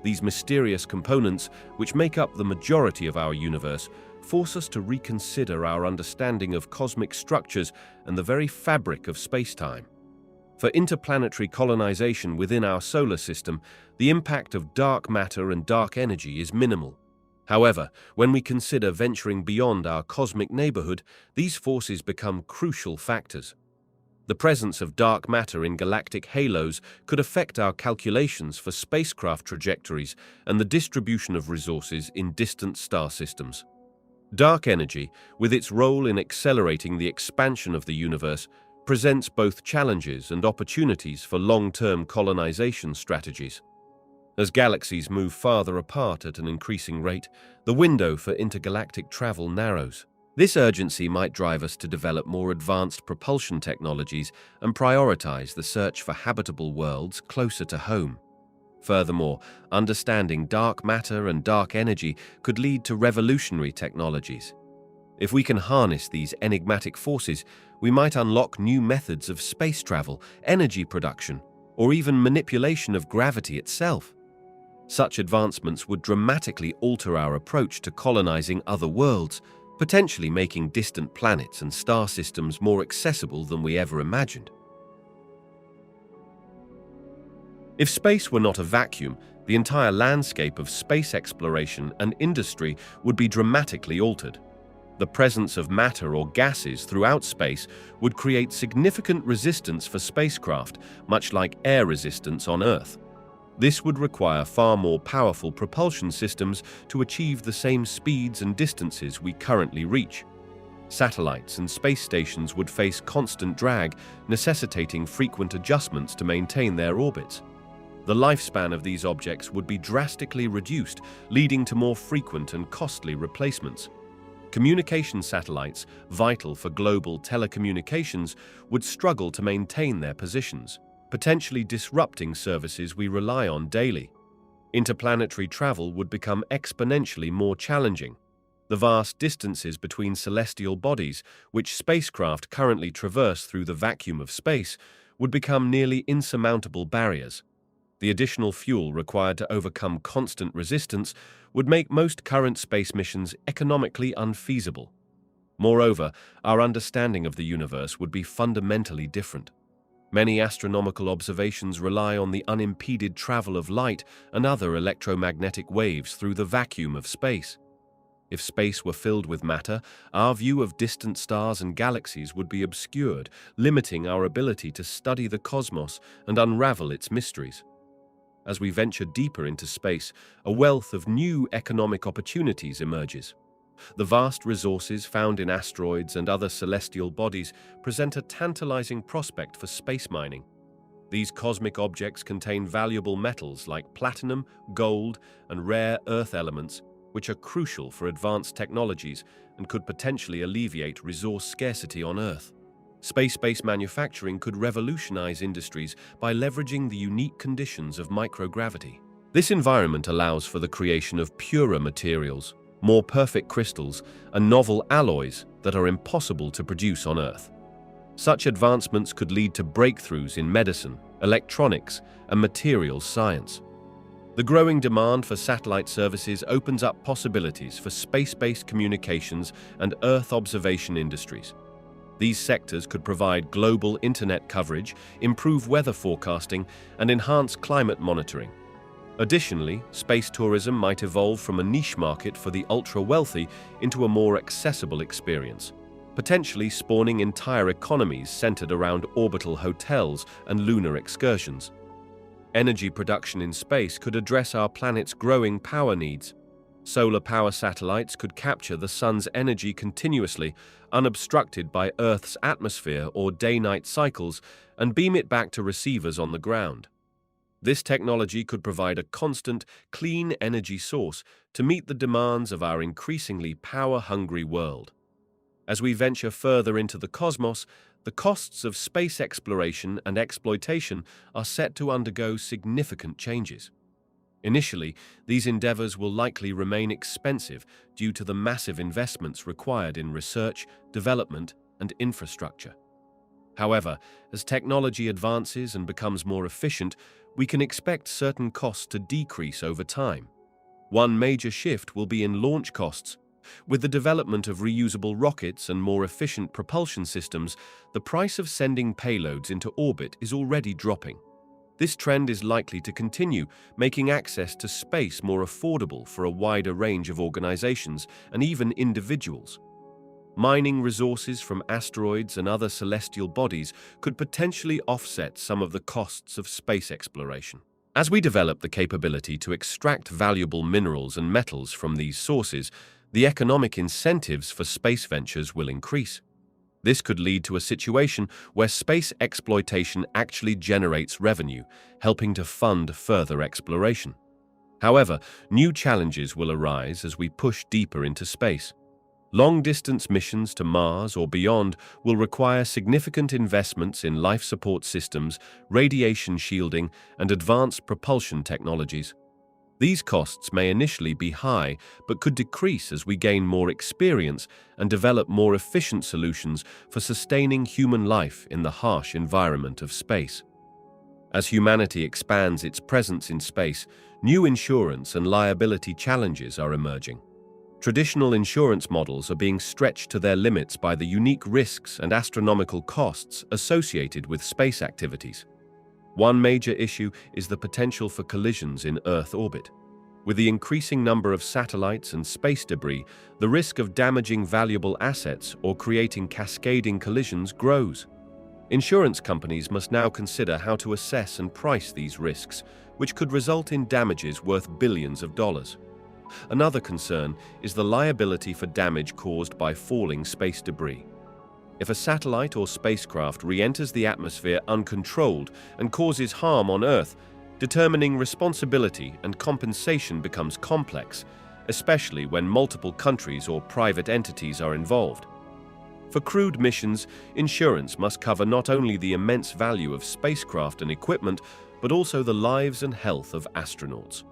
These mysterious components, which make up the majority of our universe, force us to reconsider our understanding of cosmic structures and the very fabric of spacetime. For interplanetary colonization within our solar system, the impact of dark matter and dark energy is minimal. However, when we consider venturing beyond our cosmic neighborhood, these forces become crucial factors. The presence of dark matter in galactic halos could affect our calculations for spacecraft trajectories and the distribution of resources in distant star systems. Dark energy, with its role in accelerating the expansion of the universe, presents both challenges and opportunities for long-term colonization strategies. As galaxies move farther apart at an increasing rate, the window for intergalactic travel narrows. This urgency might drive us to develop more advanced propulsion technologies and prioritize the search for habitable worlds closer to home. Furthermore, understanding dark matter and dark energy could lead to revolutionary technologies. If we can harness these enigmatic forces, we might unlock new methods of space travel, energy production, or even manipulation of gravity itself. Such advancements would dramatically alter our approach to colonizing other worlds, potentially making distant planets and star systems more accessible than we ever imagined. If space were not a vacuum, the entire landscape of space exploration and industry would be dramatically altered. The presence of matter or gases throughout space would create significant resistance for spacecraft, much like air resistance on Earth. This would require far more powerful propulsion systems to achieve the same speeds and distances we currently reach. Satellites and space stations would face constant drag, necessitating frequent adjustments to maintain their orbits. The lifespan of these objects would be drastically reduced, leading to more frequent and costly replacements. Communication satellites, vital for global telecommunications, would struggle to maintain their positions, potentially disrupting services we rely on daily. Interplanetary travel would become exponentially more challenging. The vast distances between celestial bodies, which spacecraft currently traverse through the vacuum of space, would become nearly insurmountable barriers. The additional fuel required to overcome constant resistance would make most current space missions economically unfeasible. Moreover, our understanding of the universe would be fundamentally different. Many astronomical observations rely on the unimpeded travel of light and other electromagnetic waves through the vacuum of space. If space were filled with matter, our view of distant stars and galaxies would be obscured, limiting our ability to study the cosmos and unravel its mysteries. As we venture deeper into space, a wealth of new economic opportunities emerges. The vast resources found in asteroids and other celestial bodies present a tantalizing prospect for space mining. These cosmic objects contain valuable metals like platinum, gold, and rare earth elements, which are crucial for advanced technologies and could potentially alleviate resource scarcity on Earth. Space-based manufacturing could revolutionize industries by leveraging the unique conditions of microgravity. This environment allows for the creation of purer materials, more perfect crystals, and novel alloys that are impossible to produce on Earth. Such advancements could lead to breakthroughs in medicine, electronics, and materials science. The growing demand for satellite services opens up possibilities for space-based communications and Earth observation industries. These sectors could provide global internet coverage, improve weather forecasting, and enhance climate monitoring. Additionally, space tourism might evolve from a niche market for the ultra-wealthy into a more accessible experience, potentially spawning entire economies centered around orbital hotels and lunar excursions. Energy production in space could address our planet's growing power needs. Solar power satellites could capture the sun's energy continuously, unobstructed by Earth's atmosphere or day-night cycles, and beam it back to receivers on the ground. This technology could provide a constant, clean energy source to meet the demands of our increasingly power-hungry world. As we venture further into the cosmos, the costs of space exploration and exploitation are set to undergo significant changes. Initially, these endeavors will likely remain expensive due to the massive investments required in research, development, and infrastructure. However, as technology advances and becomes more efficient, we can expect certain costs to decrease over time. One major shift will be in launch costs. With the development of reusable rockets and more efficient propulsion systems, the price of sending payloads into orbit is already dropping. This trend is likely to continue, making access to space more affordable for a wider range of organizations and even individuals. Mining resources from asteroids and other celestial bodies could potentially offset some of the costs of space exploration. As we develop the capability to extract valuable minerals and metals from these sources, the economic incentives for space ventures will increase. This could lead to a situation where space exploitation actually generates revenue, helping to fund further exploration. However, new challenges will arise as we push deeper into space. Long-distance missions to Mars or beyond will require significant investments in life support systems, radiation shielding, and advanced propulsion technologies. These costs may initially be high, but could decrease as we gain more experience and develop more efficient solutions for sustaining human life in the harsh environment of space. As humanity expands its presence in space, new insurance and liability challenges are emerging. Traditional insurance models are being stretched to their limits by the unique risks and astronomical costs associated with space activities. One major issue is the potential for collisions in Earth orbit. With the increasing number of satellites and space debris, the risk of damaging valuable assets or creating cascading collisions grows. Insurance companies must now consider how to assess and price these risks, which could result in damages worth billions of dollars. Another concern is the liability for damage caused by falling space debris. If a satellite or spacecraft re-enters the atmosphere uncontrolled and causes harm on Earth, determining responsibility and compensation becomes complex, especially when multiple countries or private entities are involved. For crewed missions, insurance must cover not only the immense value of spacecraft and equipment, but also the lives and health of astronauts.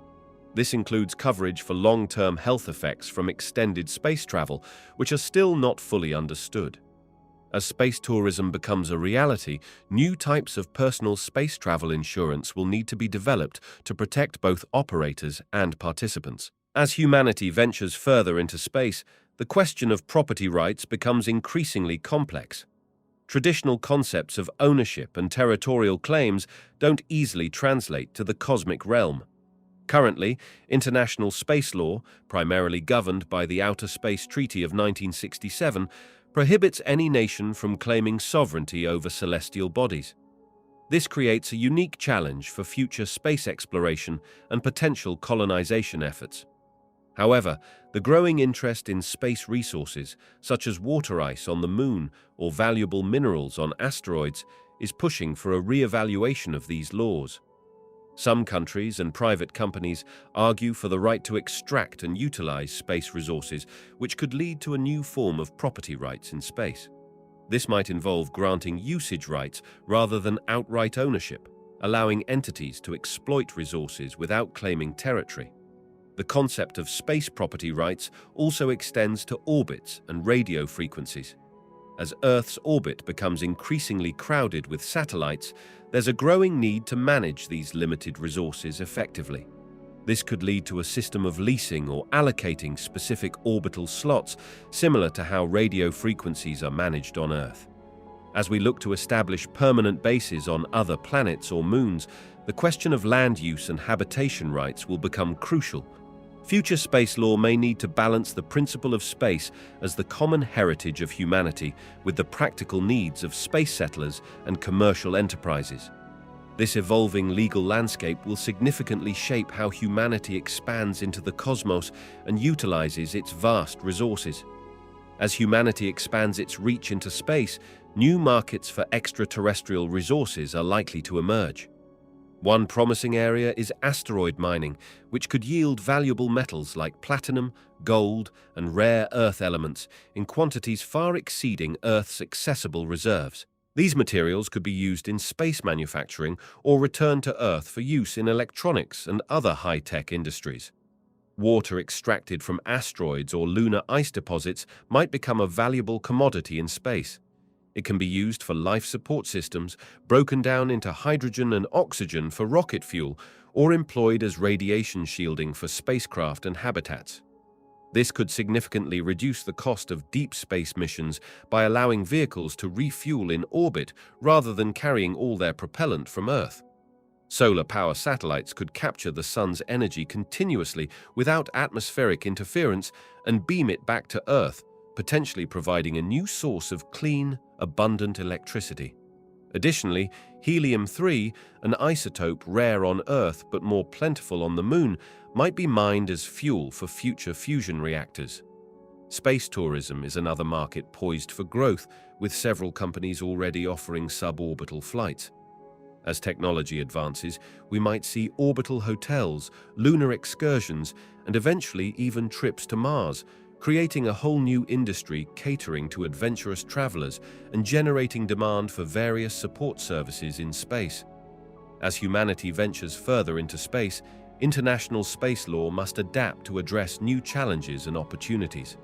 This includes coverage for long-term health effects from extended space travel, which are still not fully understood. As space tourism becomes a reality, new types of personal space travel insurance will need to be developed to protect both operators and participants. As humanity ventures further into space, the question of property rights becomes increasingly complex. Traditional concepts of ownership and territorial claims don't easily translate to the cosmic realm. Currently, international space law, primarily governed by the Outer Space Treaty of 1967, prohibits any nation from claiming sovereignty over celestial bodies. This creates a unique challenge for future space exploration and potential colonization efforts. However, the growing interest in space resources, such as water ice on the Moon or valuable minerals on asteroids, is pushing for a re-evaluation of these laws. Some countries and private companies argue for the right to extract and utilize space resources, which could lead to a new form of property rights in space. This might involve granting usage rights rather than outright ownership, allowing entities to exploit resources without claiming territory. The concept of space property rights also extends to orbits and radio frequencies. As Earth's orbit becomes increasingly crowded with satellites, there's a growing need to manage these limited resources effectively. This could lead to a system of leasing or allocating specific orbital slots, similar to how radio frequencies are managed on Earth. As we look to establish permanent bases on other planets or moons, the question of land use and habitation rights will become crucial. Future space law may need to balance the principle of space as the common heritage of humanity with the practical needs of space settlers and commercial enterprises. This evolving legal landscape will significantly shape how humanity expands into the cosmos and utilizes its vast resources. As humanity expands its reach into space, new markets for extraterrestrial resources are likely to emerge. One promising area is asteroid mining, which could yield valuable metals like platinum, gold, and rare earth elements in quantities far exceeding Earth's accessible reserves. These materials could be used in space manufacturing or returned to Earth for use in electronics and other high-tech industries. Water extracted from asteroids or lunar ice deposits might become a valuable commodity in space. It can be used for life support systems, broken down into hydrogen and oxygen for rocket fuel, or employed as radiation shielding for spacecraft and habitats. This could significantly reduce the cost of deep space missions by allowing vehicles to refuel in orbit rather than carrying all their propellant from Earth. Solar power satellites could capture the sun's energy continuously without atmospheric interference and beam it back to Earth, potentially providing a new source of clean, abundant electricity. Additionally, helium-3, an isotope rare on Earth but more plentiful on the Moon, might be mined as fuel for future fusion reactors. Space tourism is another market poised for growth, with several companies already offering suborbital flights. As technology advances, we might see orbital hotels, lunar excursions, and eventually even trips to Mars, creating a whole new industry catering to adventurous travelers and generating demand for various support services in space. As humanity ventures further into space, international space law must adapt to address new challenges and opportunities.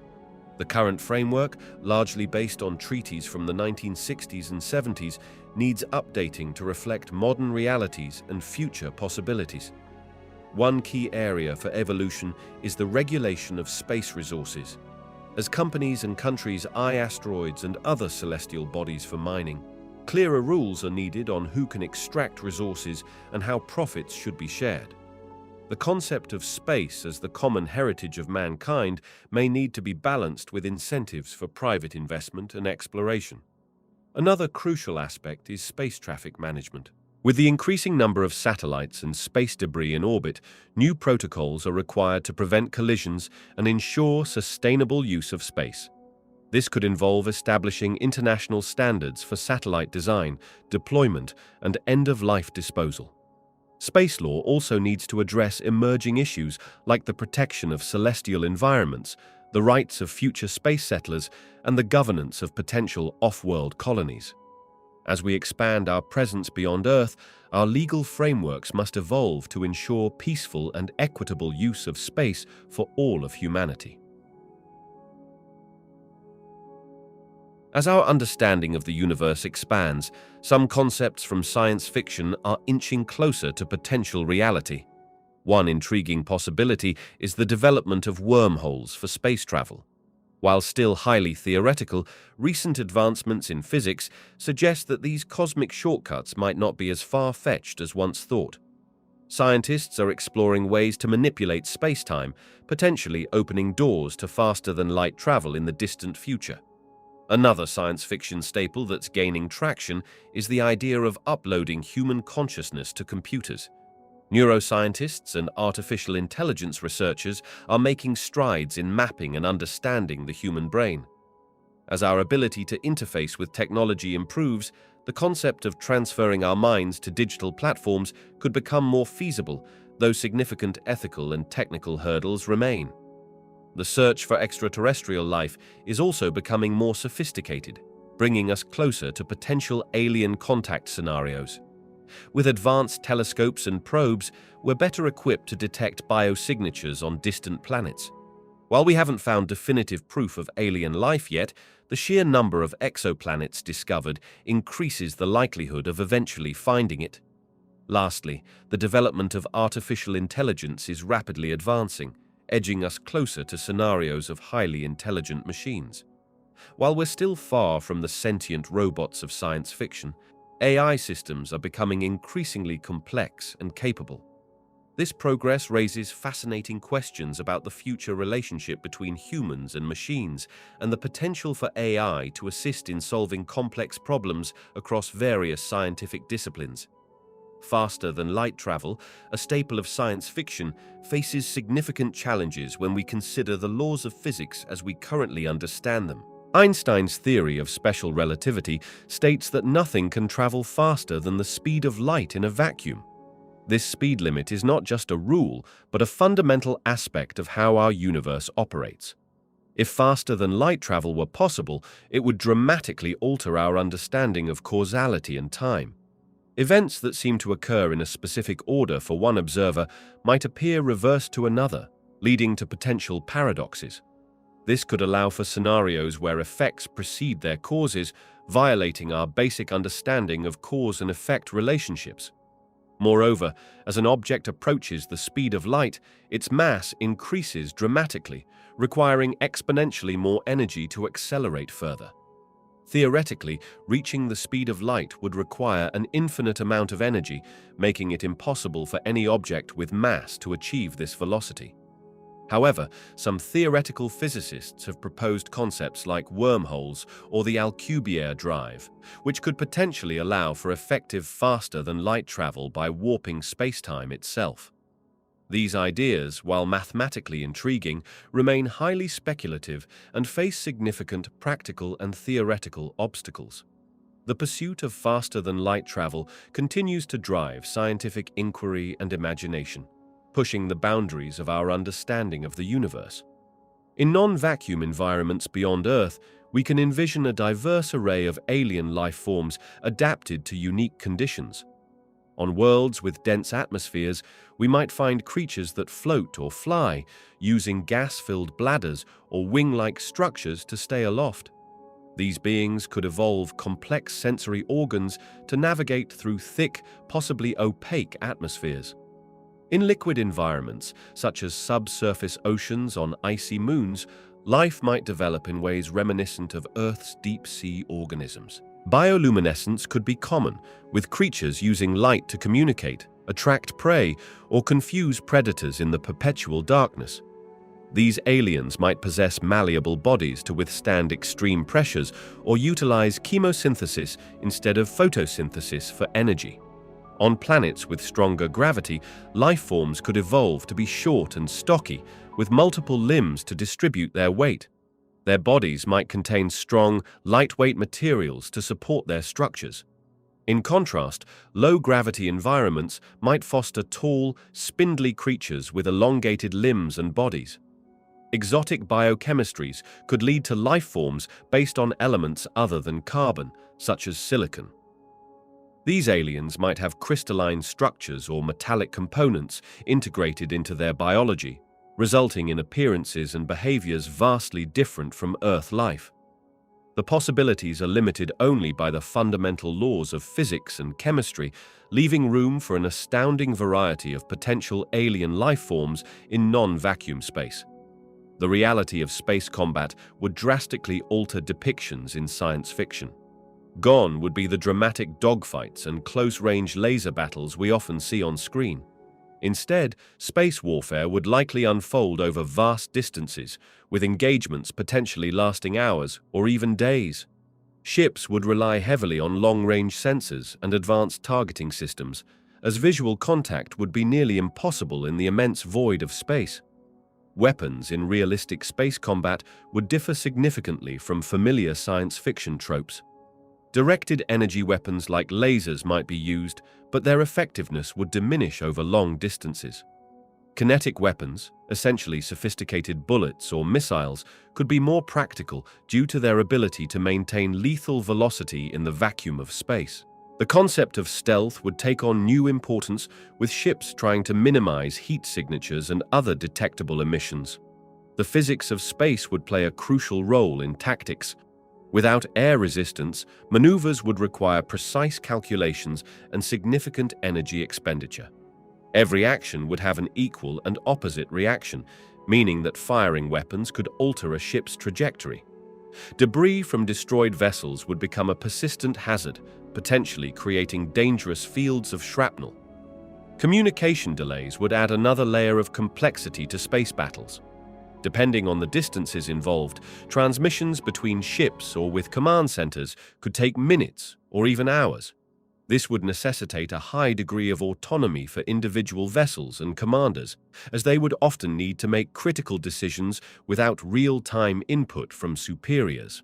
The current framework, largely based on treaties from the 1960s and 70s, needs updating to reflect modern realities and future possibilities. One key area for evolution is the regulation of space resources. As companies and countries eye asteroids and other celestial bodies for mining, clearer rules are needed on who can extract resources and how profits should be shared. The concept of space as the common heritage of mankind may need to be balanced with incentives for private investment and exploration. Another crucial aspect is space traffic management. With the increasing number of satellites and space debris in orbit, new protocols are required to prevent collisions and ensure sustainable use of space. This could involve establishing international standards for satellite design, deployment, and end-of-life disposal. Space law also needs to address emerging issues like the protection of celestial environments, the rights of future space settlers, and the governance of potential off-world colonies. As we expand our presence beyond Earth, our legal frameworks must evolve to ensure peaceful and equitable use of space for all of humanity. As our understanding of the universe expands, some concepts from science fiction are inching closer to potential reality. One intriguing possibility is the development of wormholes for space travel. While still highly theoretical, recent advancements in physics suggest that these cosmic shortcuts might not be as far-fetched as once thought. Scientists are exploring ways to manipulate spacetime, potentially opening doors to faster-than-light travel in the distant future. Another science fiction staple that's gaining traction is the idea of uploading human consciousness to computers. Neuroscientists and artificial intelligence researchers are making strides in mapping and understanding the human brain. As our ability to interface with technology improves, the concept of transferring our minds to digital platforms could become more feasible, though significant ethical and technical hurdles remain. The search for extraterrestrial life is also becoming more sophisticated, bringing us closer to potential alien contact scenarios. With advanced telescopes and probes, we're better equipped to detect biosignatures on distant planets. While we haven't found definitive proof of alien life yet, the sheer number of exoplanets discovered increases the likelihood of eventually finding it. Lastly, the development of artificial intelligence is rapidly advancing, edging us closer to scenarios of highly intelligent machines. While we're still far from the sentient robots of science fiction, AI systems are becoming increasingly complex and capable. This progress raises fascinating questions about the future relationship between humans and machines and the potential for AI to assist in solving complex problems across various scientific disciplines. Faster than light travel, a staple of science fiction, faces significant challenges when we consider the laws of physics as we currently understand them. Einstein's theory of special relativity states that nothing can travel faster than the speed of light in a vacuum. This speed limit is not just a rule, but a fundamental aspect of how our universe operates. If faster than light travel were possible, it would dramatically alter our understanding of causality and time. Events that seem to occur in a specific order for one observer might appear reversed to another, leading to potential paradoxes. This could allow for scenarios where effects precede their causes, violating our basic understanding of cause and effect relationships. Moreover, as an object approaches the speed of light, its mass increases dramatically, requiring exponentially more energy to accelerate further. Theoretically, reaching the speed of light would require an infinite amount of energy, making it impossible for any object with mass to achieve this velocity. However, some theoretical physicists have proposed concepts like wormholes or the Alcubierre drive, which could potentially allow for effective faster-than-light travel by warping spacetime itself. These ideas, while mathematically intriguing, remain highly speculative and face significant practical and theoretical obstacles. The pursuit of faster-than-light travel continues to drive scientific inquiry and imagination, pushing the boundaries of our understanding of the universe. In non-vacuum environments beyond Earth, we can envision a diverse array of alien life forms adapted to unique conditions. On worlds with dense atmospheres, we might find creatures that float or fly, using gas-filled bladders or wing-like structures to stay aloft. These beings could evolve complex sensory organs to navigate through thick, possibly opaque atmospheres. In liquid environments, such as subsurface oceans on icy moons, life might develop in ways reminiscent of Earth's deep-sea organisms. Bioluminescence could be common, with creatures using light to communicate, attract prey, or confuse predators in the perpetual darkness. These aliens might possess malleable bodies to withstand extreme pressures or utilize chemosynthesis instead of photosynthesis for energy. On planets with stronger gravity, life forms could evolve to be short and stocky, with multiple limbs to distribute their weight. Their bodies might contain strong, lightweight materials to support their structures. In contrast, low-gravity environments might foster tall, spindly creatures with elongated limbs and bodies. Exotic biochemistries could lead to life forms based on elements other than carbon, such as silicon. These aliens might have crystalline structures or metallic components integrated into their biology, resulting in appearances and behaviors vastly different from Earth life. The possibilities are limited only by the fundamental laws of physics and chemistry, leaving room for an astounding variety of potential alien life forms in non-vacuum space. The reality of space combat would drastically alter depictions in science fiction. Gone would be the dramatic dogfights and close-range laser battles we often see on screen. Instead, space warfare would likely unfold over vast distances, with engagements potentially lasting hours or even days. Ships would rely heavily on long-range sensors and advanced targeting systems, as visual contact would be nearly impossible in the immense void of space. Weapons in realistic space combat would differ significantly from familiar science fiction tropes. Directed energy weapons like lasers might be used, but their effectiveness would diminish over long distances. Kinetic weapons, essentially sophisticated bullets or missiles, could be more practical due to their ability to maintain lethal velocity in the vacuum of space. The concept of stealth would take on new importance, with ships trying to minimize heat signatures and other detectable emissions. The physics of space would play a crucial role in tactics. Without air resistance, maneuvers would require precise calculations and significant energy expenditure. Every action would have an equal and opposite reaction, meaning that firing weapons could alter a ship's trajectory. Debris from destroyed vessels would become a persistent hazard, potentially creating dangerous fields of shrapnel. Communication delays would add another layer of complexity to space battles. Depending on the distances involved, transmissions between ships or with command centers could take minutes or even hours. This would necessitate a high degree of autonomy for individual vessels and commanders, as they would often need to make critical decisions without real-time input from superiors.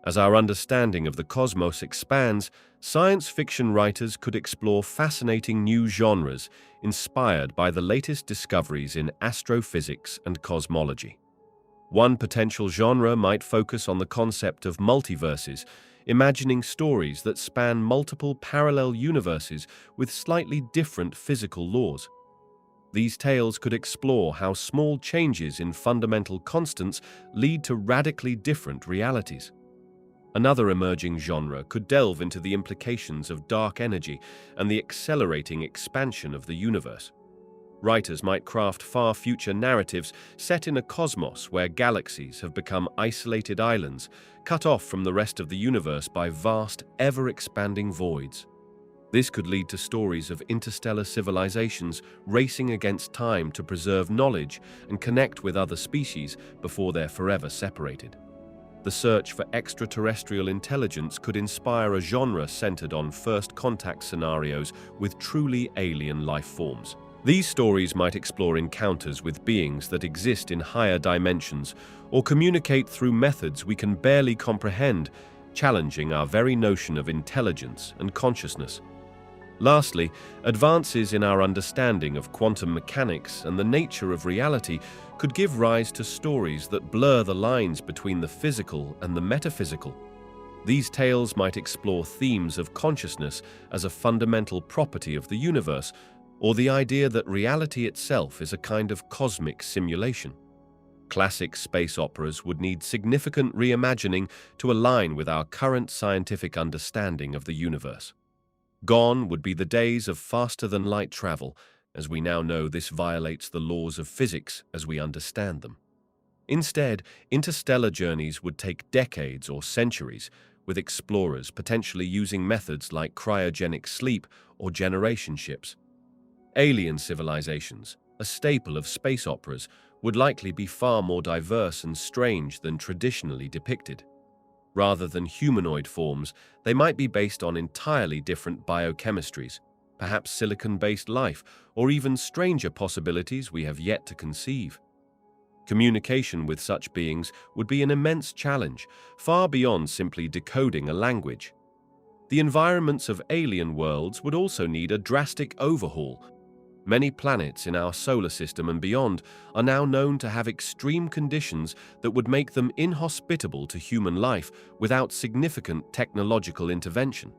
As our understanding of the cosmos expands, science fiction writers could explore fascinating new genres inspired by the latest discoveries in astrophysics and cosmology. One potential genre might focus on the concept of multiverses, imagining stories that span multiple parallel universes with slightly different physical laws. These tales could explore how small changes in fundamental constants lead to radically different realities. Another emerging genre could delve into the implications of dark energy and the accelerating expansion of the universe. Writers might craft far-future narratives set in a cosmos where galaxies have become isolated islands, cut off from the rest of the universe by vast, ever-expanding voids. This could lead to stories of interstellar civilizations racing against time to preserve knowledge and connect with other species before they're forever separated. The search for extraterrestrial intelligence could inspire a genre centered on first contact scenarios with truly alien life forms. These stories might explore encounters with beings that exist in higher dimensions or communicate through methods we can barely comprehend, challenging our very notion of intelligence and consciousness. Lastly, advances in our understanding of quantum mechanics and the nature of reality could give rise to stories that blur the lines between the physical and the metaphysical. These tales might explore themes of consciousness as a fundamental property of the universe, or the idea that reality itself is a kind of cosmic simulation. Classic space operas would need significant reimagining to align with our current scientific understanding of the universe. Gone would be the days of faster-than-light travel, as we now know this violates the laws of physics as we understand them. Instead, interstellar journeys would take decades or centuries, with explorers potentially using methods like cryogenic sleep or generation ships. Alien civilizations, a staple of space operas, would likely be far more diverse and strange than traditionally depicted. Rather than humanoid forms, they might be based on entirely different biochemistries, perhaps silicon-based life, or even stranger possibilities we have yet to conceive. Communication with such beings would be an immense challenge, far beyond simply decoding a language. The environments of alien worlds would also need a drastic overhaul. Many planets in our solar system and beyond are now known to have extreme conditions that would make them inhospitable to human life without significant technological intervention.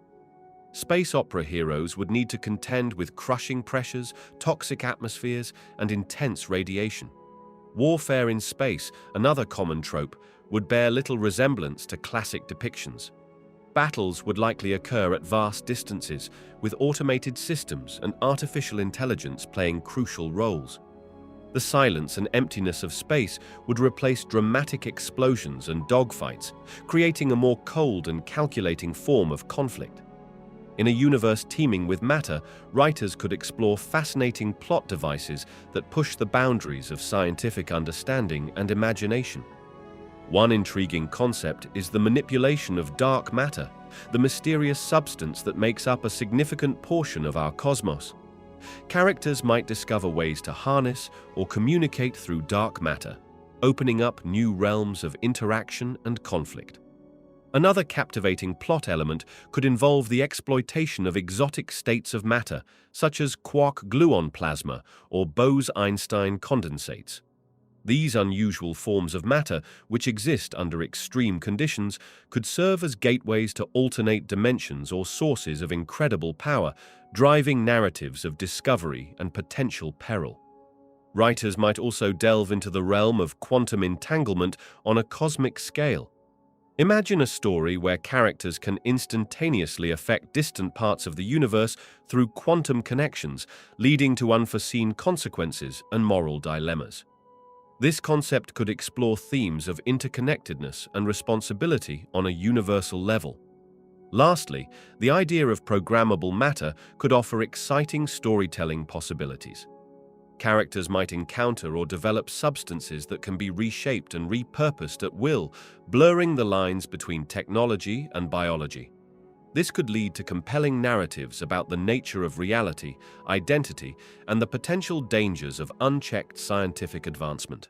Space opera heroes would need to contend with crushing pressures, toxic atmospheres, and intense radiation. Warfare in space, another common trope, would bear little resemblance to classic depictions. Battles would likely occur at vast distances, with automated systems and artificial intelligence playing crucial roles. The silence and emptiness of space would replace dramatic explosions and dogfights, creating a more cold and calculating form of conflict. In a universe teeming with matter, writers could explore fascinating plot devices that push the boundaries of scientific understanding and imagination. One intriguing concept is the manipulation of dark matter, the mysterious substance that makes up a significant portion of our cosmos. Characters might discover ways to harness or communicate through dark matter, opening up new realms of interaction and conflict. Another captivating plot element could involve the exploitation of exotic states of matter, such as quark-gluon plasma or Bose-Einstein condensates. These unusual forms of matter, which exist under extreme conditions, could serve as gateways to alternate dimensions or sources of incredible power, driving narratives of discovery and potential peril. Writers might also delve into the realm of quantum entanglement on a cosmic scale. Imagine a story where characters can instantaneously affect distant parts of the universe through quantum connections, leading to unforeseen consequences and moral dilemmas. This concept could explore themes of interconnectedness and responsibility on a universal level. Lastly, the idea of programmable matter could offer exciting storytelling possibilities. Characters might encounter or develop substances that can be reshaped and repurposed at will, blurring the lines between technology and biology. This could lead to compelling narratives about the nature of reality, identity, and the potential dangers of unchecked scientific advancement.